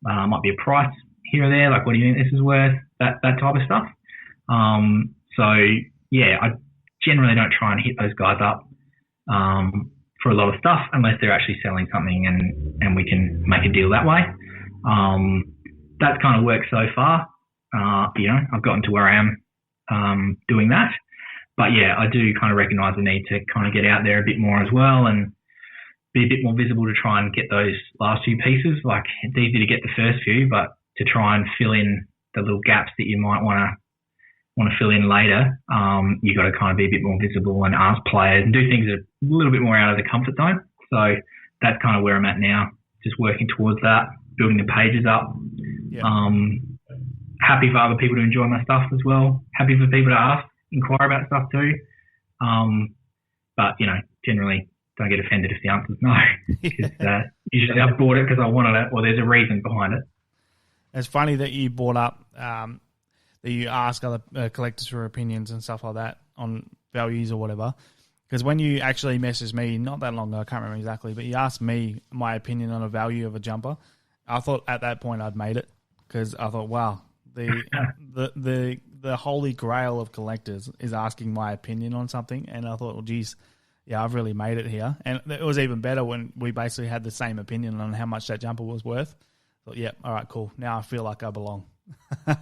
Might be a price here or there, what do you think this is worth? That type of stuff. I generally don't try and hit those guys up for a lot of stuff unless they're actually selling something and we can make a deal that way. That's kind of worked so far. I've gotten to where I am doing that. But yeah, I do kind of recognise the need to kind of get out there a bit more as well and be a bit more visible to try and get those last few pieces. It's easy to get the first few, but to try and fill in the little gaps that you might want to fill in later, you got to kind of be a bit more visible and ask players and do things that are a little bit more out of the comfort zone. So that's kind of where I'm at now, just working towards that, building the pages up. Yeah. Happy for other people to enjoy my stuff as well. Happy for people to inquire about stuff too. But, generally don't get offended if the answer's no. Because usually I've bought it because I wanted it or there's a reason behind it. It's funny that you brought up that you ask other collectors for opinions and stuff like that on values or whatever. Because when you actually messaged me, not that long ago, I can't remember exactly, but you asked me my opinion on a value of a jumper. I thought at that point I'd made it because I thought, wow, the holy grail of collectors is asking my opinion on something. And I thought, well, geez, yeah, I've really made it here. And it was even better when we basically had the same opinion on how much that jumper was worth. I thought, yeah, all right, cool. Now I feel like I belong. Well,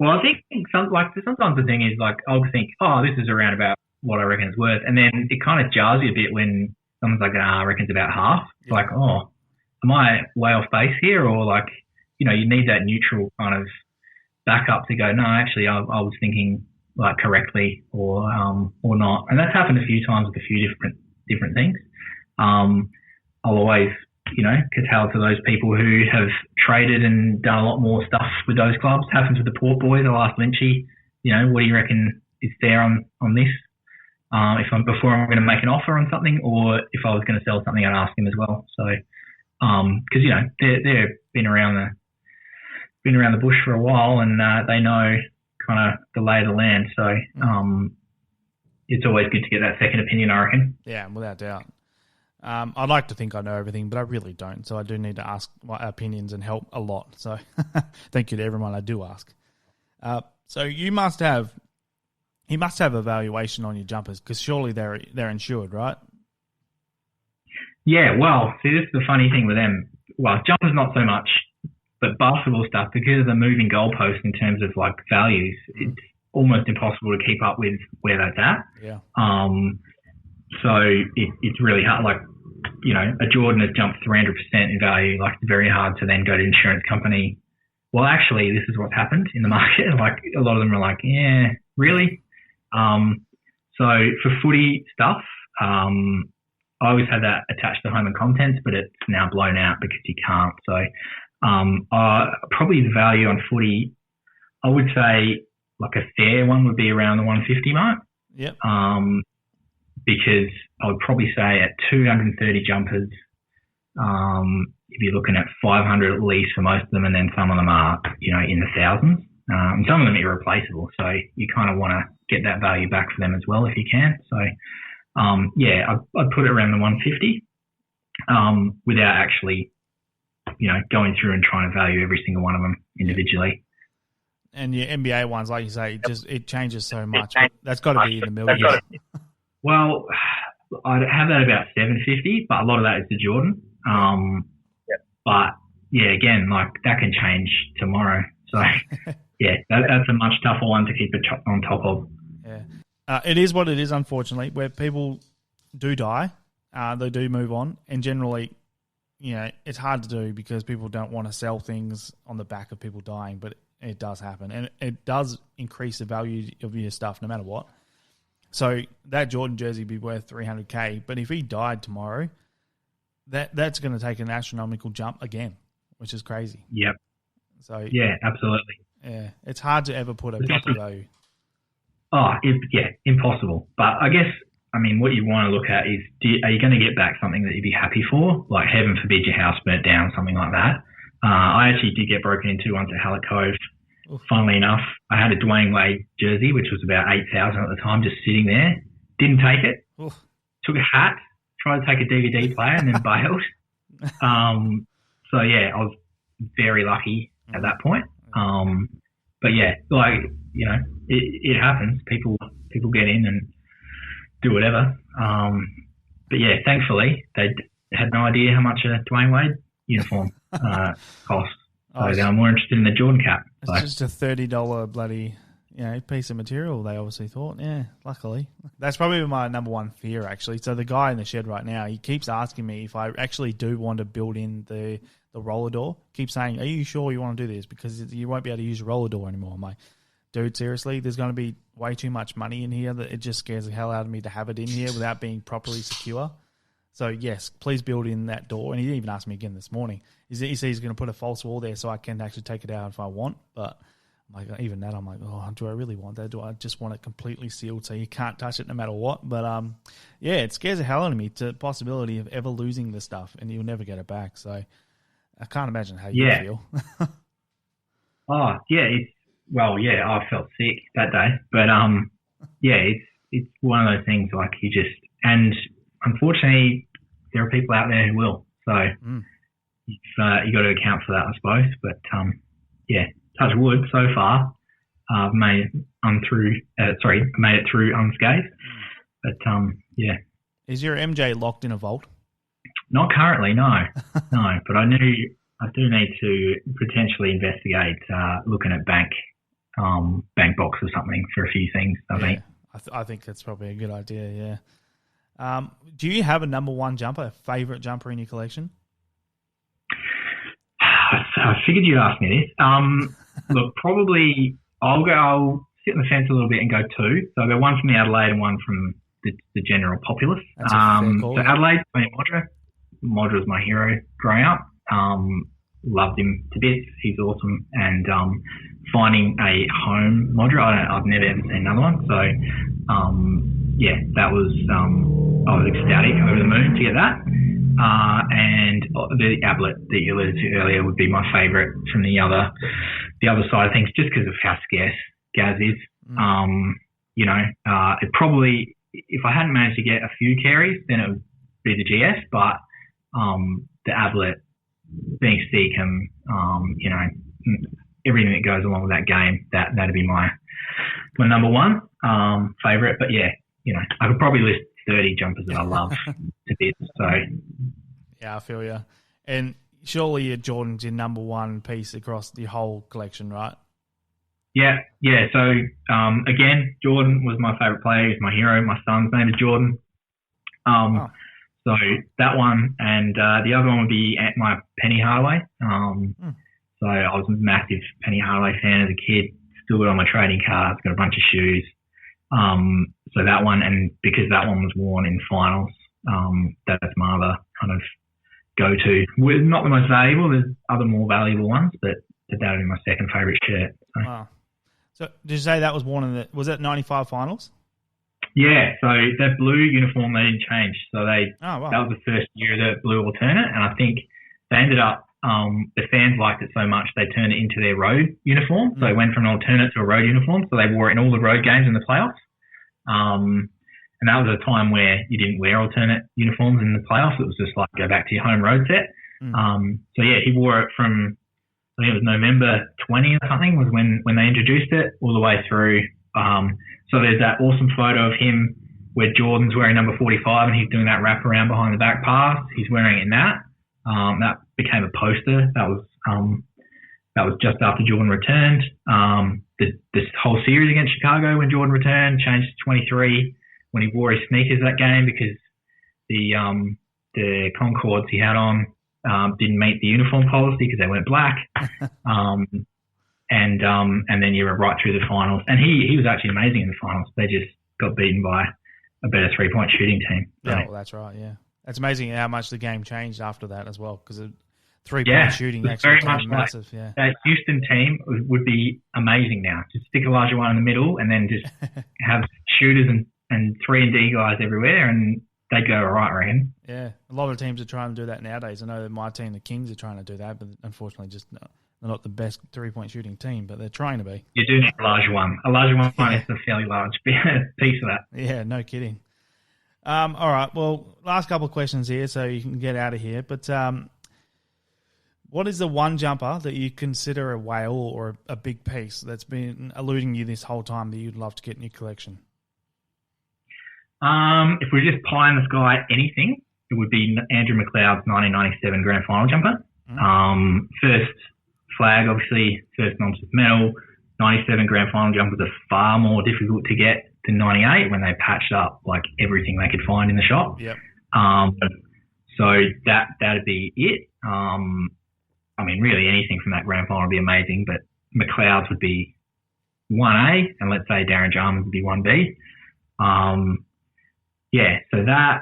I think sometimes the thing is I'll think, this is around about what I reckon it's worth. And then it kind of jars you a bit when someone's like, I reckon it's about half. It's like, am I way off base here? Or you need that neutral kind of backup to go, no, actually I was thinking like correctly or not. And that's happened a few times with a few different things. I'll always, kowtow to those people who have traded and done a lot more stuff with those clubs. Happens with the Port Boys. I'll ask Lynchy, what do you reckon is there on this? Before I'm going to make an offer on something, or if I was going to sell something, I'd ask him as well. So, because they've been around the bush for a while, and they know kind of the lay of the land. So, it's always good to get that second opinion, I reckon. Yeah, without doubt. I'd like to think I know everything, but I really don't. So I do need to ask my opinions and help a lot. So thank you to everyone I do ask. So you must have a valuation on your jumpers, because surely they're insured, right? Yeah, well, see, this is the funny thing with them. Well, jumpers not so much, but basketball stuff, because of the moving goalposts in terms of like values, it's almost impossible to keep up with where that's at. Yeah. So it's really hard. Like, a Jordan has jumped 300% in value. Like, it's very hard to then go to an insurance company. Well, actually, this is what's happened in the market. Like, a lot of them are like, yeah, really? So for footy stuff, I always had that attached to home and contents, but it's now blown out because you can't. So, probably the value on footy, I would say like a fair one would be around the 150 mark. Yep. Because I would probably say at 230 jumpers, if you're looking at 500 at least for most of them, and then some of them are, in the thousands. And some of them are irreplaceable, so you kind of want to get that value back for them as well if you can. So, I'd put it around the 150 without actually, going through and trying to value every single one of them individually. And your NBA ones, like you say, it changes so much. But that's got to be in the millions. Well, I'd have that about 750, but a lot of that is the Jordan. But yeah, again, like that can change tomorrow. So yeah, that's a much tougher one to keep it on top of. Yeah, it is what it is. Unfortunately, where people do die, they do move on, and generally, it's hard to do because people don't want to sell things on the back of people dying, but it does happen, and it does increase the value of your stuff no matter what. So that Jordan jersey would be worth $300K, but if he died tomorrow, that's going to take an astronomical jump again, which is crazy. Yep. So yeah, absolutely. Yeah, it's hard to ever put a proper value. Impossible. But I guess, what you want to look at is, are you going to get back something that you'd be happy for? Like, heaven forbid your house burnt down, something like that. I actually did get broken into once at Hallett Cove. Oof. Funnily enough, I had a Dwayne Wade jersey, which was about $8,000 at the time, just sitting there. Didn't take it. Oof. Took a hat, tried to take a DVD player, and then bailed. So yeah, I was very lucky at that point. But yeah, it happens. People get in and do whatever. But yeah, thankfully they had no idea how much a Dwayne Wade uniform cost. So they were more interested in the Jordan cap. It's just a $30 bloody piece of material, they obviously thought. Yeah, luckily. That's probably my number one fear, actually. So the guy in the shed right now, he keeps asking me if I actually do want to build in the roller door. Keeps saying, are you sure you want to do this? Because you won't be able to use a roller door anymore. I'm like, dude, seriously? There's going to be way too much money in here that it just scares the hell out of me to have it in here without being properly secure. So, yes, please build in that door. And he even asked me again this morning. He said he's going to put a false wall there so I can actually take it out if I want. But even that, I'm like, oh, do I really want that? Do I just want it completely sealed so you can't touch it no matter what? But, yeah, it scares the hell out of me, to the possibility of ever losing the stuff and you'll never get it back. So I can't imagine how you feel. I felt sick that day. But, it's one of those things like you just – and – unfortunately, there are people out there who will. So you got to account for that, I suppose. But touch wood. So far, I've made it through unscathed. But is your MJ locked in a vault? Not currently, no. But I do need to potentially investigate looking at bank box or something for a few things. I think that's probably a good idea. Yeah. Do you have a number one jumper, a favourite jumper in your collection? I figured you'd ask me this. Look, probably I'll sit on the fence a little bit and go two. So I got one from the Adelaide and one from the general populace. That's a fair call, so Adelaide, Modra. Modra was my hero growing up. Loved him to bits. He's awesome. And finding a home Modra, I've never ever seen another one. So, that was, I was ecstatic, over the moon to get that. And the Ablett that you alluded to earlier would be my favourite from the other side of things, just because of how scarce Gaz is. It probably, if I hadn't managed to get a few carries, then it would be the GS, but the Ablett, being Seacombe, everything that goes along with that game, that'd be my number one favourite. But I could probably list 30 jumpers that I love to bits. So yeah, I feel you. And surely your Jordan's your number one piece across the whole collection, right? Yeah. So again, Jordan was my favourite player. He's my hero. My son's name is Jordan. So that one, and the other one would be at my Penny Hardaway. So I was a massive Penny Hardaway fan as a kid. Still got on my trading cards. Got a bunch of shoes. So that one, and because that one was worn in finals, that's my other kind of go-to. Not the most valuable. There's other more valuable ones, but that would be my second favourite shirt. So. Wow. So did you say that was worn was that 95 finals? Yeah, so that blue uniform, they didn't change. So that was the first year of the blue alternate, and I think they ended up, the fans liked it so much they turned it into their road uniform. So it went from an alternate to a road uniform, so they wore it in all the road games in the playoffs. And that was a time where you didn't wear alternate uniforms in the playoffs. It was just like go back to your home road set. He wore it from, I think it was November 20 or something was when they introduced it, all the way through. So there's that awesome photo of him where Jordan's wearing number 45 and he's doing that wrap around behind the back pass. He's wearing it in that. That became a poster. That was just after Jordan returned. This whole series against Chicago when Jordan returned changed to 23 when he wore his sneakers that game because the Concords he had on didn't meet the uniform policy because they went black. And then you were right through the finals. And he was actually amazing in the finals. They just got beaten by a better three-point shooting team. So. Yeah, well, that's right, yeah. It's amazing how much the game changed after that as well because three-point shooting actually became massive. Like that Houston team would be amazing now. Just stick Elijah one in the middle and then just have shooters and 3-and-D guys everywhere and they'd go all right, I reckon. Yeah, a lot of teams are trying to do that nowadays. I know that my team, the Kings, are trying to do that, but unfortunately just they're not the best three-point shooting team, but they're trying to be. You do need Elijah one. Elijah one is a fairly large piece of that. Yeah, no kidding. All right, well, last couple of questions here so you can get out of here. But what is the one jumper that you consider a whale or a big piece that's been eluding you this whole time that you'd love to get in your collection? If we're just pie in the sky anything, it would be Andrew McLeod's 1997 Grand Final jumper. First flag, obviously, first non-Smith medal. 97 Grand Final jumpers are far more difficult to get than 98 when they patched up like everything they could find in the shop. Yep. So that'd be it. I mean, really anything from that Grand Final would be amazing, but McLeod's would be 1A, and let's say Darren Jarman's would be 1B. So that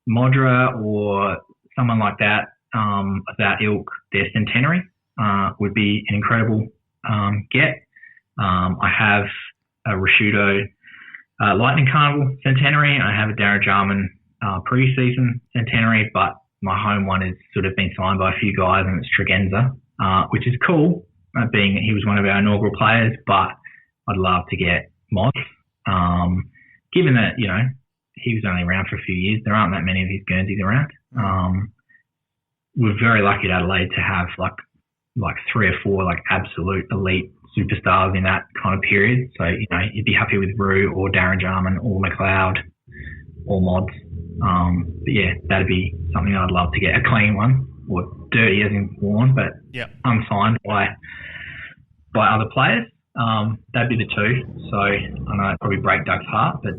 Modra or someone like that of that ilk, their centenary would be an incredible get. I have a Rashudo Lightning Carnival centenary. I have a Darren Jarman pre-season centenary, but my home one has sort of been signed by a few guys, and it's Tregenza, which is cool, being that he was one of our inaugural players, but I'd love to get mods. Given that, he was only around for a few years, there aren't that many of his Guernseys around. We're very lucky at Adelaide to have like 3 or 4 like absolute elite superstars in that kind of period. So, you'd be happy with Rue or Darren Jarman or McLeod or mods. But yeah, that'd be something I'd love to get, a clean one, or dirty as in worn, but unsigned by other players. That'd be the two. So I know it'd probably break Doug's heart, but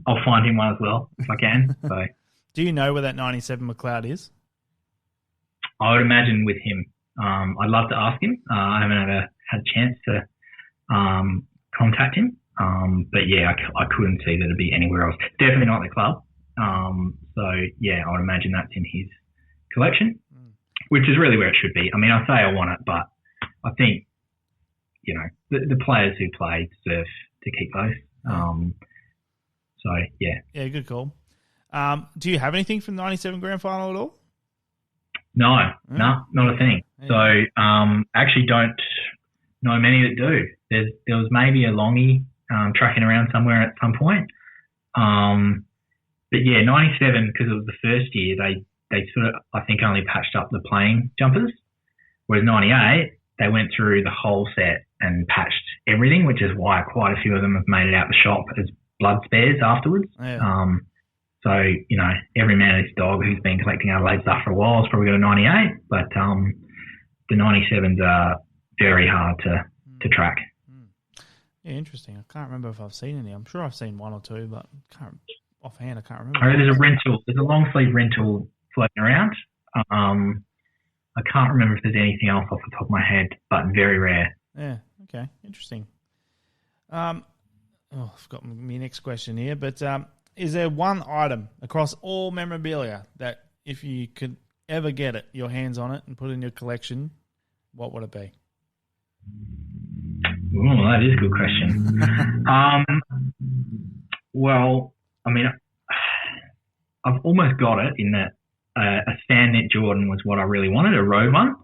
I'll find him one as well if I can. So, do you know where that 97 McLeod is? I would imagine with him. I'd love to ask him. I haven't had had a chance to contact him. But yeah, I couldn't see that it'd be anywhere else. Definitely not the club. So yeah, I would imagine that's in his collection, which is really where it should be. I mean, I say I want it, but I think, you know, the players who play deserve to keep those. So yeah. Yeah, good call. Do you have anything from the 97 grand final at all? No, not a thing. Yeah. So actually don't know many that do. There was maybe a longie tracking around somewhere at some point. But yeah, 97, because it was the first year, they sort of, I think, only patched up the playing jumpers, whereas 98, they went through the whole set and patched everything, which is why quite a few of them have made it out the shop as blood spares afterwards. Yeah. So, you know, every man and his dog who's been collecting Adelaide stuff for a while has probably got a 98, but the 97s are very hard to track. Yeah, interesting. I can't remember if I've seen any. I'm sure I've seen one or two, but offhand I can't remember. Oh, there's a rental. There's a long sleeve rental floating around. I can't remember if there's anything else off the top of my head, but very rare. Yeah, okay, interesting. I've got my next question here, but is there one item across all memorabilia that if you could ever get it, your hands on it and put it in your collection, what would it be? Oh, that is a good question. Well, I mean, I've almost got it in that a Sandnet Jordan was what I really wanted, a road one,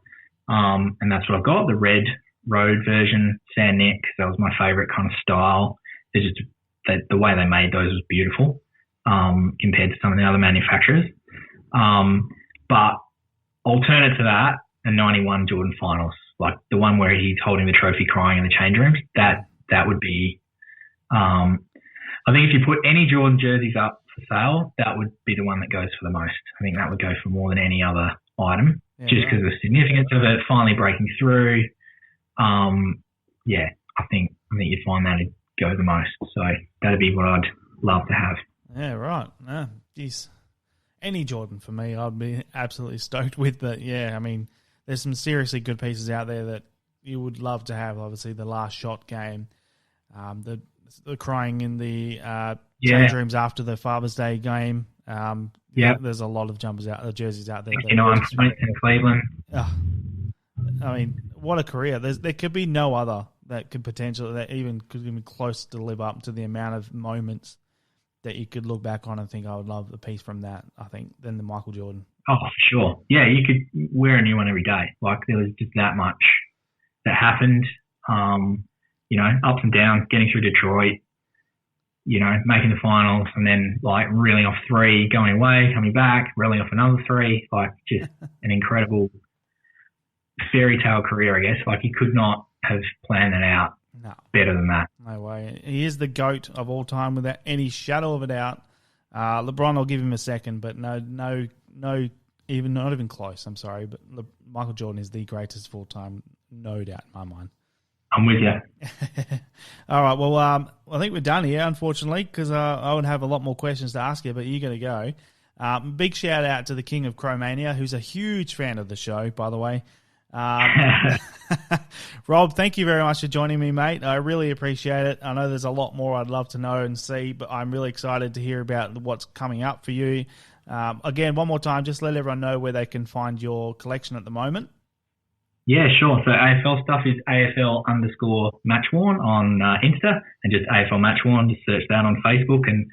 and that's what I've got, the red road version Sandnet, because that was my favourite kind of style. It's just the way they made those was beautiful compared to some of the other manufacturers. But alternate to that, a 91 Jordan Finals, like the one where he's holding the trophy crying in the change rooms, that would be, I think if you put any Jordan jerseys up for sale, that would be the one that goes for the most. I think that would go for more than any other item, just because of the significance of it finally breaking through. Yeah, I think you'd find that it'd go the most. So that'd be what I'd love to have. Yeah, right. No, geez. Any Jordan for me, I'd be absolutely stoked with. But yeah, I mean, there's some seriously good pieces out there that you would love to have. Obviously, the last shot game, the crying in the change rooms after the Father's Day game. There's a lot of jerseys out there. I'm in Cleveland. I mean, what a career! There could be no other that could even close to live up to the amount of moments that you could look back on and think, I would love a piece from that, I think, than the Michael Jordan. Oh, for sure. Yeah, you could wear a new one every day. Like, there was just that much that happened, you know, ups and downs, getting through Detroit, you know, making the finals, and then, like, reeling off 3, going away, coming back, reeling off another 3. Like, just an incredible fairy tale career, I guess. Like, he could not have planned it out better than that. No way. He is the GOAT of all time without any shadow of a doubt. LeBron, I'll give him a second, but not even close. I'm sorry, but Michael Jordan is the greatest of all time, no doubt in my mind. I'm with you. All right, well, I think we're done here, unfortunately, because I would have a lot more questions to ask you, but you're going to go. Big shout out to the King of Cromania, who's a huge fan of the show, by the way. Rob, thank you very much for joining me, mate. I really appreciate it. I know there's a lot more I'd love to know and see, but I'm really excited to hear about what's coming up for you. Again, one more time, just let everyone know where they can find your collection at the moment. Yeah, sure. So AFL stuff is AFL_matchworn on Insta, and just AFL Matchworn. Just search that on Facebook, and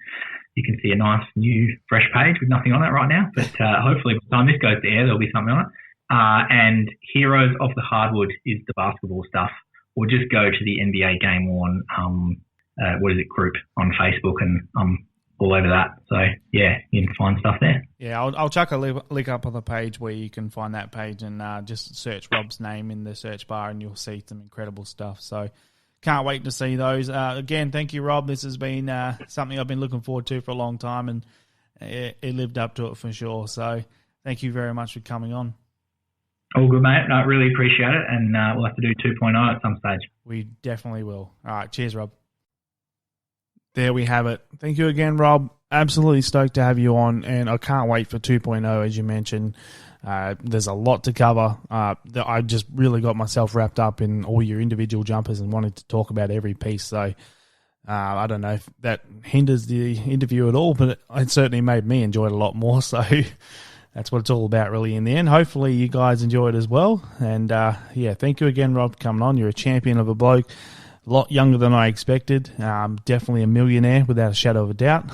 you can see a nice new fresh page with nothing on it right now. But hopefully by the time this goes to air, there'll be something on it. And Heroes of the Hardwood is the basketball stuff, or just go to the NBA Game Worn, group on Facebook, and I'm all over that. So yeah, you can find stuff there. Yeah, I'll chuck a link up on the page where you can find that page, and just search Rob's name in the search bar and you'll see some incredible stuff. So can't wait to see those. Again, thank you, Rob. This has been something I've been looking forward to for a long time, and it lived up to it for sure. So thank you very much for coming on. All good, mate. I really appreciate it, and we'll have to do 2.0 at some stage. We definitely will. All right, cheers, Rob. There we have it. Thank you again, Rob. absolutely stoked to have you on, and I can't wait for 2.0, as you mentioned. There's a lot to cover. I just really got myself wrapped up in all your individual jumpers and wanted to talk about every piece. So I don't know if that hinders the interview at all, but it certainly made me enjoy it a lot more. So that's what it's all about, really, in the end. Hopefully you guys enjoy it as well. And, thank you again, Rob, for coming on. You're a champion of a bloke. A lot younger than I expected. Definitely a millionaire, without a shadow of a doubt.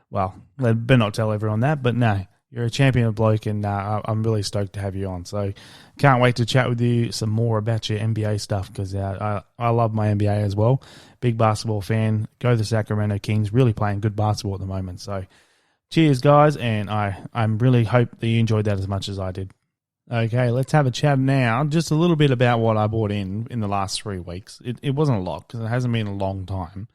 Well, I better not tell everyone that, but no, you're a champion of bloke, and I'm really stoked to have you on. So can't wait to chat with you some more about your NBA stuff, because I love my NBA as well. Big basketball fan. Go the Sacramento Kings. Really playing good basketball at the moment. So cheers, guys, and I really hope that you enjoyed that as much as I did. Okay, let's have a chat now. Just a little bit about what I bought in the last 3 weeks. It wasn't a lot, because it hasn't been a long time.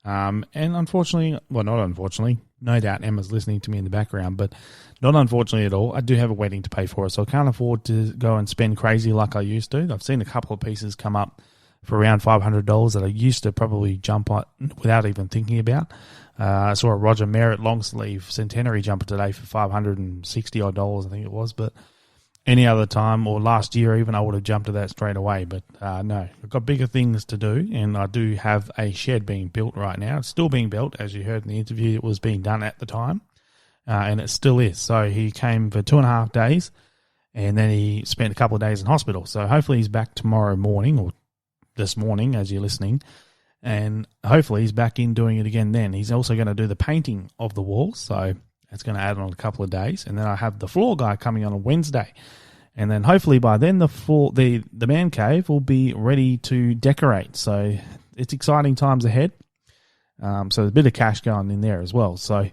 And unfortunately, well, not unfortunately, no doubt Emma's listening to me in the background, but not unfortunately at all. I do have a wedding to pay for, so I can't afford to go and spend crazy like I used to. I've seen a couple of pieces come up for around $500 that I used to probably jump on without even thinking about. I saw a Roger Merritt long sleeve centenary jumper today for $560 odd, I think it was, but any other time, or last year even, I would have jumped to that straight away. But no, I've got bigger things to do, and I do have a shed being built right now. It's still being built, as you heard in the interview. It was being done at the time, and it still is. So he came for 2.5 days, and then he spent a couple of days in hospital. So hopefully he's back tomorrow morning, or this morning as you're listening, and hopefully he's back in doing it again then. He's also going to do the painting of the walls, so it's going to add on a couple of days. And then I have the floor guy coming on a Wednesday. And then hopefully by then the man cave will be ready to decorate. So it's exciting times ahead. So there's a bit of cash going in there as well. So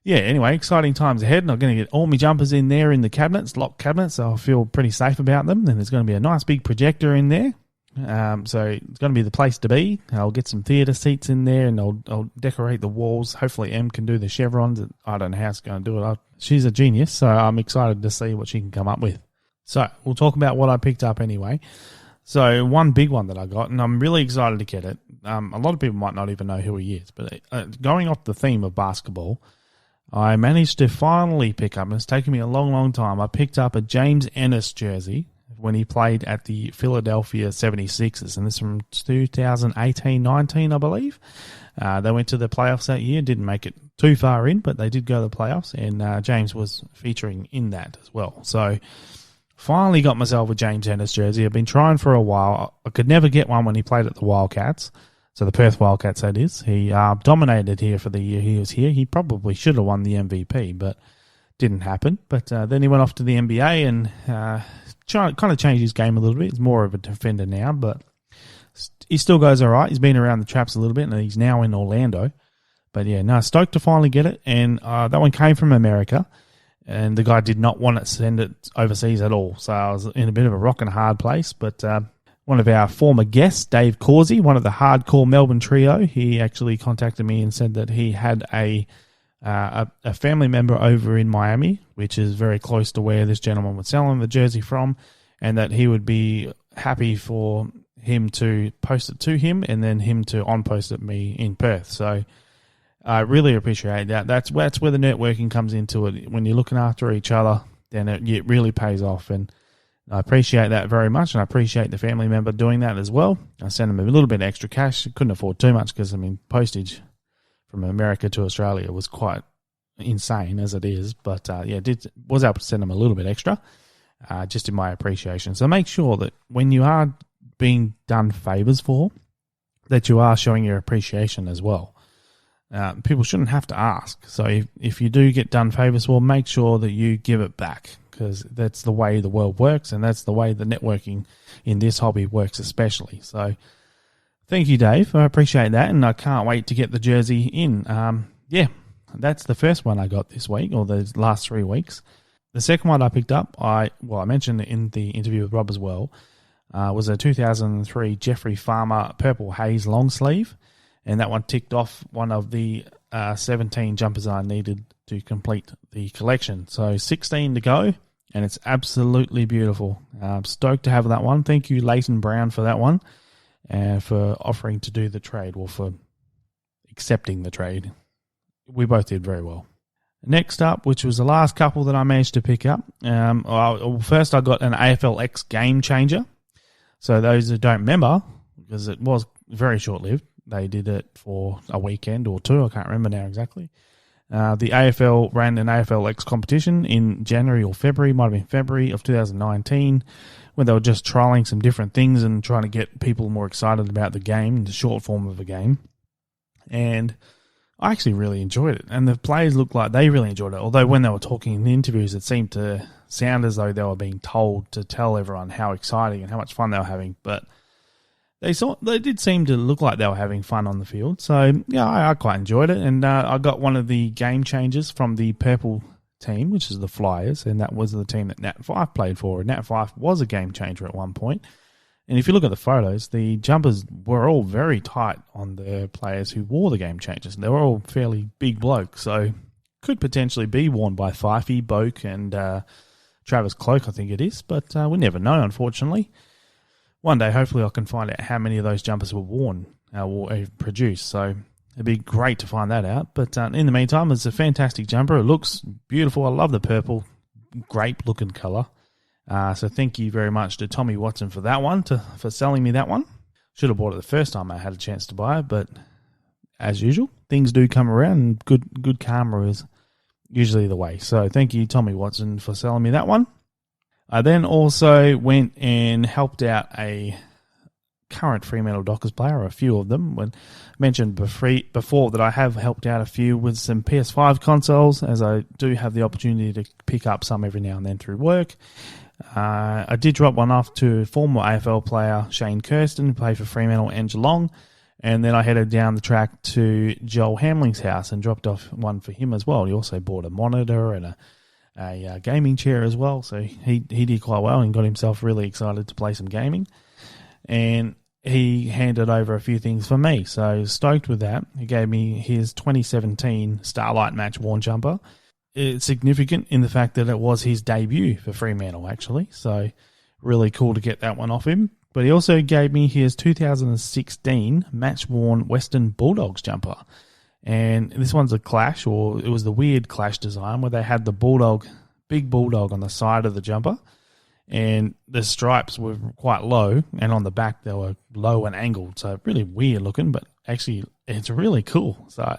yeah, anyway, exciting times ahead. And I'm going to get all my jumpers in there in the cabinets, locked cabinets. So I feel pretty safe about them. And there's going to be a nice big projector in there. So it's going to be the place to be. I'll get some theatre seats in there, and I'll decorate the walls. Hopefully Em can do the chevrons. I don't know how she's going to do it. She's a genius, so I'm excited to see what she can come up with. So we'll talk about what I picked up anyway. So one big one that I got, and I'm really excited to get it. A lot of people might not even know who he is, but going off the theme of basketball, I managed to finally pick up, and it's taken me a long, long time, I picked up a James Ennis jersey when he played at the Philadelphia 76ers, and this is from 2018-19, I believe. They went to the playoffs that year, didn't make it too far in, but they did go to the playoffs, and James was featuring in that as well. So finally got myself a James Ennis jersey. I've been trying for a while. I could never get one when he played at the Wildcats, so the Perth Wildcats, that is. He dominated here for the year he was here. He probably should have won the MVP, but didn't happen. But then he went off to the NBA and kind of changed his game a little bit. He's more of a defender now, but he still goes all right. He's been around the traps a little bit, and he's now in Orlando. But yeah, no, stoked to finally get it. And that one came from America, and the guy did not want to send it overseas at all. So I was in a bit of a rock and a hard place. But one of our former guests, Dave Causey, one of the hardcore Melbourne trio, he actually contacted me and said that he had a family member over in Miami, which is very close to where this gentleman was selling the jersey from, and that he would be happy for him to post it to him and then him to on-post it me in Perth. So I really appreciate that. That's where the networking comes into it. When you're looking after each other, then it really pays off, and I appreciate that very much, and I appreciate the family member doing that as well. I sent him a little bit extra cash. Couldn't afford too much because, postage from America to Australia was quite insane as it is, but was able to send them a little bit extra, just in my appreciation. So make sure that when you are being done favours for, that you are showing your appreciation as well. People shouldn't have to ask. So if you do get done favours for, make sure that you give it back, because that's the way the world works, and that's the way the networking in this hobby works especially. So thank you, Dave. I appreciate that, and I can't wait to get the jersey in. That's the first one I got this week, or the last 3 weeks. The second one I picked up, I mentioned in the interview with Rob as well, was a 2003 Jeffrey Farmer Purple Haze long sleeve, and that one ticked off one of the 17 jumpers I needed to complete the collection. So 16 to go, and it's absolutely beautiful. I'm stoked to have that one. Thank you, Leighton Brown, for that one, and for offering to do the trade, or for accepting the trade. we both did very well. Next up, which was the last couple that I managed to pick up, first I got an AFLX Game Changer. So those that don't remember, because it was very short-lived, they did it for a weekend or two, I can't remember now exactly. The AFL ran an AFLX competition in January or February, might have been February of 2019, where they were just trialling some different things and trying to get people more excited about the game, the short form of the game. And I actually really enjoyed it. And the players looked like they really enjoyed it. Although when they were talking in the interviews, it seemed to sound as though they were being told to tell everyone how exciting and how much fun they were having. But they did seem to look like they were having fun on the field. So, yeah, I quite enjoyed it. And I got one of the game changers from the purple team, which is the Flyers, and that was the team that Nat Fyfe played for. Nat Fyfe was a game changer at one point. And if you look at the photos, the jumpers were all very tight on the players who wore the game changers. They were all fairly big blokes, so could potentially be worn by Fyfey, Boak, and Travis Cloak, I think it is. But we never know, unfortunately. One day, hopefully, I can find out how many of those jumpers were worn or produced. So it'd be great to find that out. But in the meantime, it's a fantastic jumper. It looks beautiful. I love the purple, grape-looking colour. So thank you very much to Tommy Watson for that one, for selling me that one. Should have bought it the first time I had a chance to buy it, but as usual, things do come around, and good karma is usually the way. So thank you, Tommy Watson, for selling me that one. I then also went and helped out a current Fremantle Dockers player, or a few of them. When mentioned before that I have helped out a few with some PS5 consoles, as I do have the opportunity to pick up some every now and then through work. I did drop one off to former AFL player Shane Kirsten, who played for Fremantle and Geelong, and then I headed down the track to Joel Hamling's house and dropped off one for him as well. He also bought a monitor and a gaming chair as well, so he did quite well and got himself really excited to play some gaming. And he handed over a few things for me, so stoked with that. He gave me his 2017 Starlight Match worn jumper. It's significant in the fact that it was his debut for Fremantle, actually, so really cool to get that one off him. But he also gave me his 2016 match-worn Western Bulldogs jumper. And this one's a Clash, or it was the weird Clash design where they had the big bulldog on the side of the jumper, and the stripes were quite low, and on the back they were low and angled, so really weird looking, but actually it's really cool. So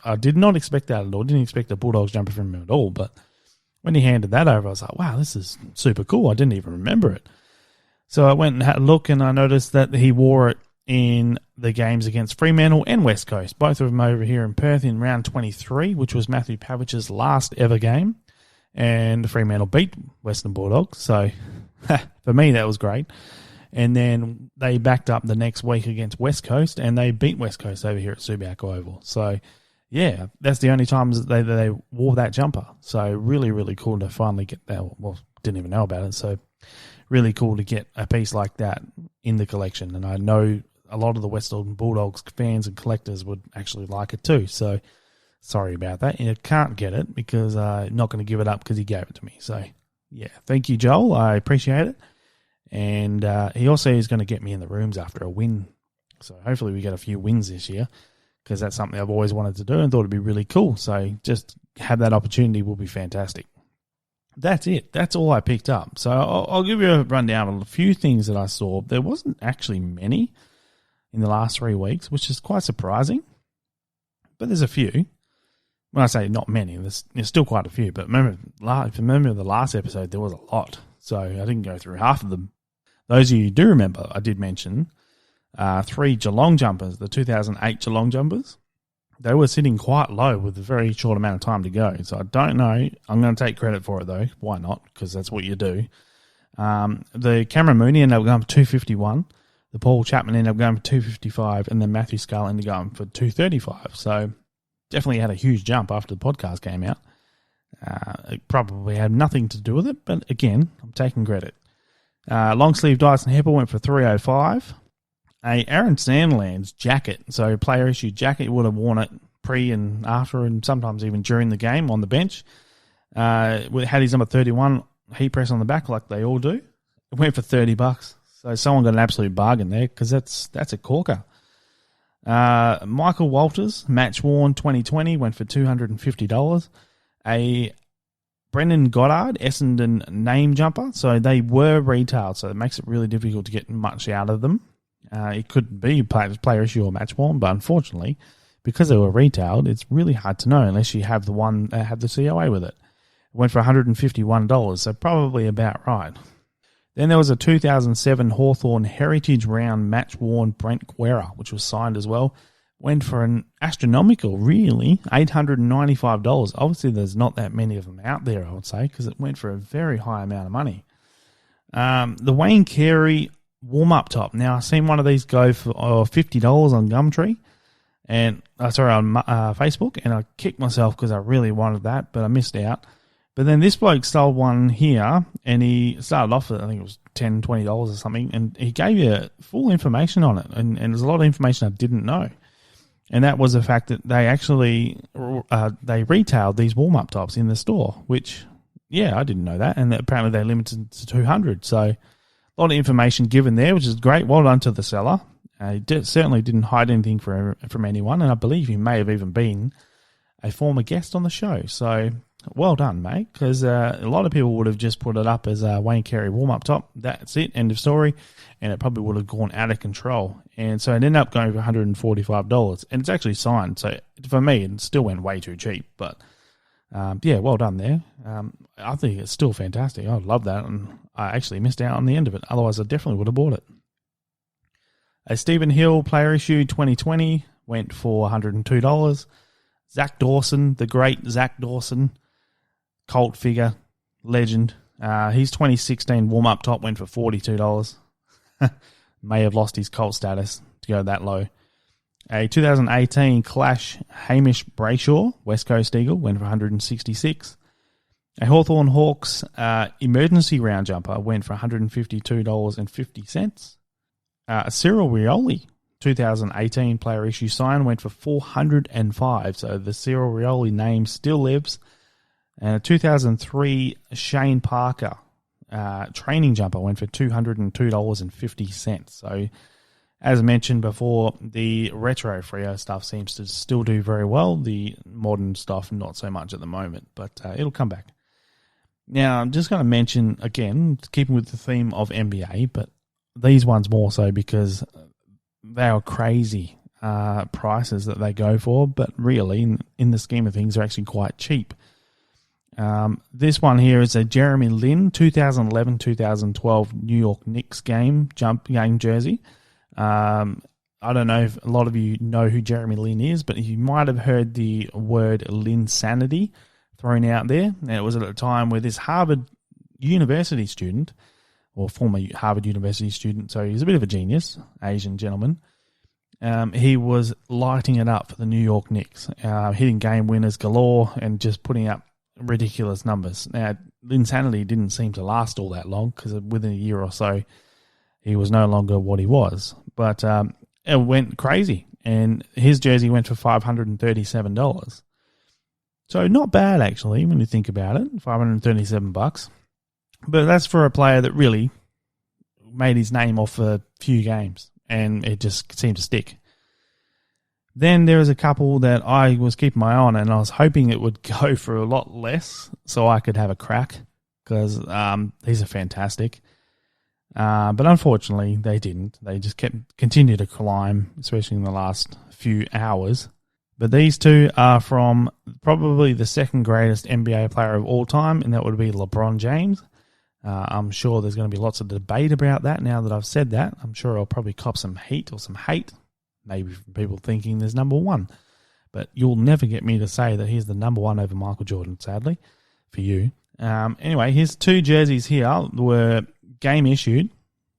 I did not expect that at all. Didn't expect a Bulldogs jumper from him at all, but when he handed that over, I was like, wow, this is super cool. I didn't even remember it. So I went and had a look, and I noticed that he wore it in the games against Fremantle and West Coast, both of them over here in Perth in round 23, which was Matthew Pavich's last ever game, and Fremantle beat Western Bulldogs. So for me, that was great. And then they backed up the next week against West Coast, and they beat West Coast over here at Subiaco Oval. So, yeah, that's the only times that they wore that jumper. So really, really cool to finally get that. Well, didn't even know about it. So really cool to get a piece like that in the collection. And I know a lot of the Western Bulldogs fans and collectors would actually like it too. So sorry about that. You can't get it because I'm not going to give it up because he gave it to me. So, yeah, thank you, Joel. I appreciate it. And he also is going to get me in the rooms after a win. So hopefully we get a few wins this year, because that's something I've always wanted to do and thought it'd be really cool. So just have that opportunity will be fantastic. That's it. That's all I picked up. So I'll give you a rundown of a few things that I saw. There wasn't actually many in the last 3 weeks, which is quite surprising. But there's a few. When I say not many, there's still quite a few. But if you remember the last episode, there was a lot. So I didn't go through half of them. Those of you who do remember, I did mention 3 Geelong jumpers, the 2008 Geelong jumpers. They were sitting quite low with a very short amount of time to go. So I don't know. I'm going to take credit for it, though. Why not? Because that's what you do. The Cameron Mooney ended up going for 251. The Paul Chapman ended up going for 255. And then Matthew Scull ended up going for 235. So definitely had a huge jump after the podcast came out. It probably had nothing to do with it. But again, I'm taking credit. Long sleeve Dyson Heppel went for 305. A Aaron Sandland's jacket, so player issued jacket, you would have worn it pre and after and sometimes even during the game on the bench. Had his number 31 heat press on the back like they all do. It went for $30. So someone got an absolute bargain there because that's a corker. Michael Walters, match worn 2020, went for $250. A Brendan Goddard, Essendon name jumper. So they were retailed, so it makes it really difficult to get much out of them. It could be player issue or match worn, but unfortunately, because they were retailed, it's really hard to know unless you have the one that had the COA with it. It went for $151, so probably about right. Then there was a 2007 Hawthorn Heritage Round match-worn Brent Guerra, which was signed as well. Went for an astronomical, really, $895. Obviously, there's not that many of them out there, I would say, because it went for a very high amount of money. The Wayne Carey warm-up top. Now, I've seen one of these go for $50 on Gumtree, and on Facebook, and I kicked myself because I really wanted that, but I missed out. But then this bloke sold one here, and he started off at, I think it was $10, $20 or something, and he gave you full information on it, and there's a lot of information I didn't know. And that was the fact that they actually they retailed these warm-up tops in the store, which, yeah, I didn't know that, and apparently they limited to 200. So a lot of information given there, which is great. Well done to the seller. He certainly didn't hide anything from anyone, and I believe he may have even been a former guest on the show. So well done, mate, because a lot of people would have just put it up as a Wayne Carey warm-up top. That's it, end of story, and it probably would have gone out of control. And so it ended up going for $145, and it's actually signed. So for me, it still went way too cheap, but yeah, well done there. I think it's still fantastic. I love that, and I actually missed out on the end of it. Otherwise, I definitely would have bought it. A Stephen Hill player issue 2020 went for $102. Zach Dawson, the great Zach Dawson, cult figure, legend. His 2016 warm-up top went for $42. May have lost his cult status to go that low. A 2018 Clash Hamish Brayshaw, West Coast Eagle, went for $166. A Hawthorn Hawks emergency round jumper went for $152.50. Cyril Rioli, 2018 player issue sign, went for $405. So the Cyril Rioli name still lives. And a 2003 Shane Parker training jumper went for $202.50. So as mentioned before, the retro Freo stuff seems to still do very well. The modern stuff, not so much at the moment, but it'll come back. Now, I'm just going to mention, again, keeping with the theme of NBA, but these ones more so because they are crazy prices that they go for, but really, in the scheme of things, they're actually quite cheap. This one here is a Jeremy Lin 2011-2012 New York Knicks game jersey. I don't know if a lot of you know who Jeremy Lin is, but you might have heard the word Linsanity thrown out there. And it was at a time where this Harvard University student, or former Harvard University student, so he's a bit of a genius, Asian gentleman. He was lighting it up for the New York Knicks, hitting game winners galore and just putting up ridiculous numbers. Now, Linsanity didn't seem to last all that long because within a year or so, he was no longer what he was. But it went crazy, and his jersey went for $537. So not bad, actually, when you think about it, $537. But that's for a player that really made his name off a few games, and it just seemed to stick. Then there was a couple that I was keeping my eye on, and I was hoping it would go for a lot less so I could have a crack, because these are fantastic. But unfortunately, they didn't. They just continued to climb, especially in the last few hours. But these two are from probably the second greatest NBA player of all time, and that would be LeBron James. I'm sure there's going to be lots of debate about that now that I've said that. I'm sure I'll probably cop some heat or some hate, maybe from people thinking there's number one. But you'll never get me to say that he's the number one over Michael Jordan, sadly, for you. Anyway, his two jerseys here were game issued,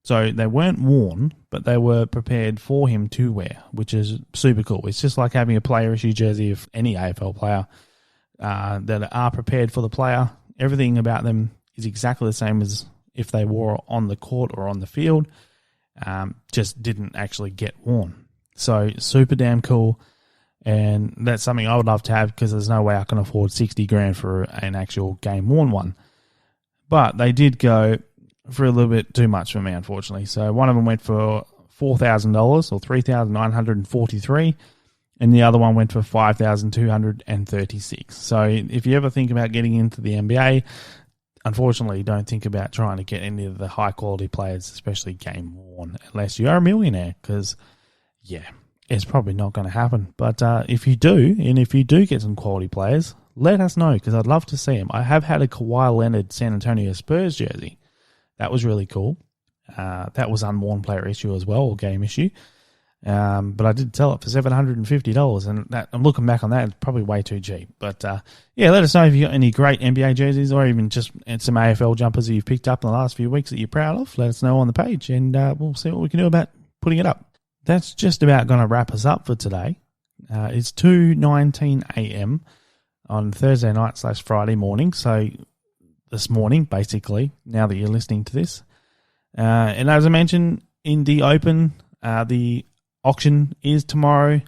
so they weren't worn, but they were prepared for him to wear, which is super cool. It's just like having a player issue jersey of any AFL player that are prepared for the player. Everything about them is exactly the same as if they wore on the court or on the field, just didn't actually get worn. So super damn cool, and that's something I would love to have because there's no way I can afford $60,000 for an actual game worn one. But they did go for a little bit too much for me, unfortunately. So one of them went for $4,000 or $3,943, and the other one went for $5,236. So if you ever think about getting into the NBA, unfortunately, don't think about trying to get any of the high-quality players, especially game worn, unless you are a millionaire, because, yeah, it's probably not going to happen. But if you do, and if you do get some quality players, let us know, because I'd love to see them. I have had a Kawhi Leonard San Antonio Spurs jersey. That was really cool. That was unworn player issue as well, or game issue. But I did sell it for $750, and I'm looking back on that, it's probably way too cheap. But yeah, let us know if you got any great NBA jerseys, or even just some AFL jumpers that you've picked up in the last few weeks that you're proud of. Let us know on the page, and we'll see what we can do about putting it up. That's just about going to wrap us up for today. It's 2:19 a.m. on Thursday night / Friday morning. So this morning, basically, now that you're listening to this. And as I mentioned in the open, the auction is tomorrow,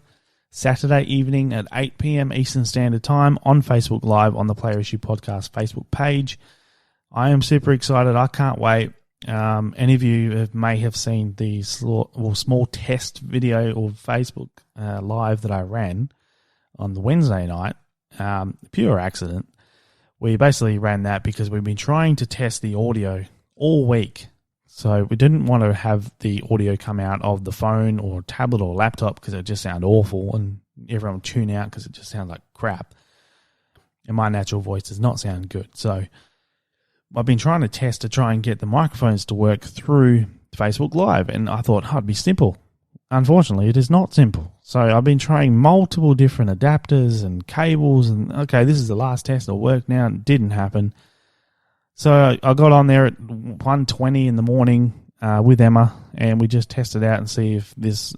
Saturday evening at 8 p.m. Eastern Standard Time on Facebook Live on the Player Issue Podcast Facebook page. I am super excited. I can't wait. Any of you may have seen the small test video or Facebook Live that I ran on the Wednesday night. Pure accident. We basically ran that because we've been trying to test the audio all week. So we didn't want to have the audio come out of the phone or tablet or laptop because it just sounded awful, and everyone would tune out because it just sounded like crap. And my natural voice does not sound good. So I've been trying to test to try and get the microphones to work through Facebook Live, and I thought, it'd be simple. Unfortunately, it is not simple. So I've been trying multiple different adapters and cables, and okay, this is the last test. It'll work now. It didn't happen. So I got on there at 1:20 in the morning with Emma, and we just tested out and see if this,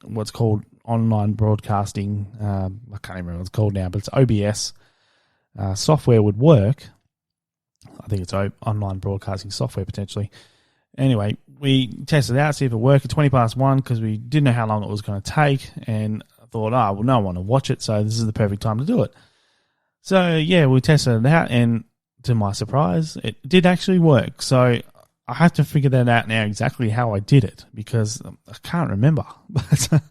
what's called online broadcasting, I can't remember what it's called now, but it's OBS software would work. I think it's online broadcasting software potentially. Anyway, we tested it out, see if it worked at 1:20 because we didn't know how long it was going to take, and I thought, no one will watch it, so this is the perfect time to do it. So yeah, we tested it out, and to my surprise, it did actually work. So I have to figure that out now exactly how I did it, because I can't remember. But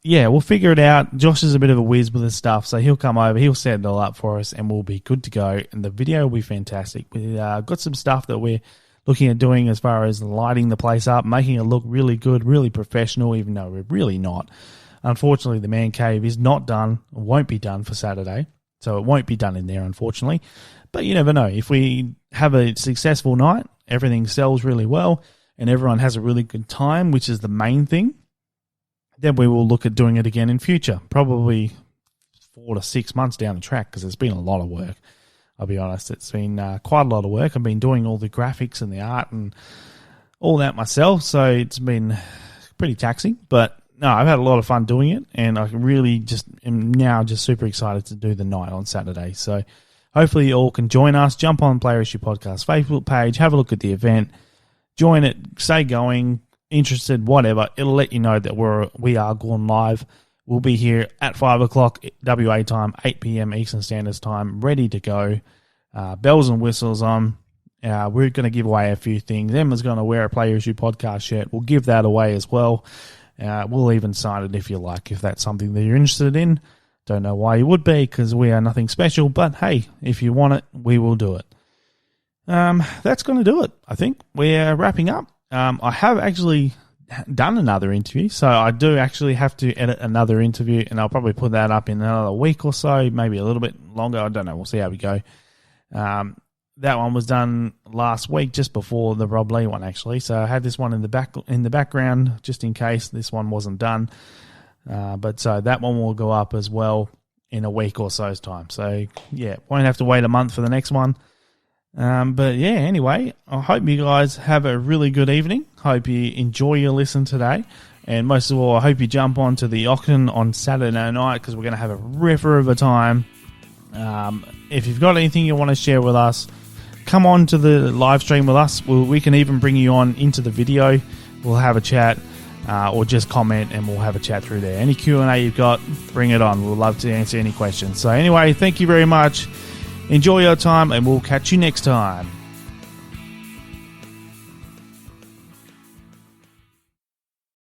yeah, we'll figure it out. Josh is a bit of a whiz with his stuff, so he'll come over, he'll set it all up for us, and we'll be good to go. And the video will be fantastic. We've got some stuff that we're looking at doing as far as lighting the place up, making it look really good, really professional, even though we're really not. Unfortunately, the man cave is not done, won't be done for Saturday. So it won't be done in there, unfortunately. But you never know. If we have a successful night, everything sells really well, and everyone has a really good time, which is the main thing, then we will look at doing it again in future. Probably 4 to 6 months down the track, because it's been a lot of work. I'll be honest. It's been quite a lot of work. I've been doing all the graphics and the art and all that myself, so it's been pretty taxing. But no, I've had a lot of fun doing it, and I really just am now just super excited to do the night on Saturday. So hopefully you all can join us. Jump on Player Issue Podcast Facebook page, have a look at the event, join it, stay going, interested, whatever. It'll let you know that we are going live. We'll be here at 5 o'clock WA time, 8 p.m. Eastern Standard Time, ready to go. Bells and whistles on. We're going to give away a few things. Emma's going to wear a Player Issue Podcast shirt. We'll give that away as well. We'll even sign it if you like, if that's something that you're interested in. Don't know why you would be, because we are nothing special, but hey, if you want it, we will do it. That's going to do it, I think. We're wrapping up. I have actually done another interview, so I do actually have to edit another interview, and I'll probably put that up in another week or so, maybe a little bit longer. I don't know. We'll see how we go. That one was done last week, just before the Rob Lee one, actually. So I had this one in the background, just in case this one wasn't done. But so that one will go up as well in a week or so's time. So yeah, won't have to wait a month for the next one. But yeah, anyway, I hope you guys have a really good evening. Hope you enjoy your listen today. And most of all, I hope you jump onto the auction on Saturday night, because we're going to have a ripper of a time. If you've got anything you want to share with us, come on to the live stream with us. We can even bring you on into the video. We'll have a chat, or just comment, and we'll have a chat through there. Any Q&A you've got, bring it on. We'll love to answer any questions. So anyway, thank you very much. Enjoy your time, and we'll catch you next time.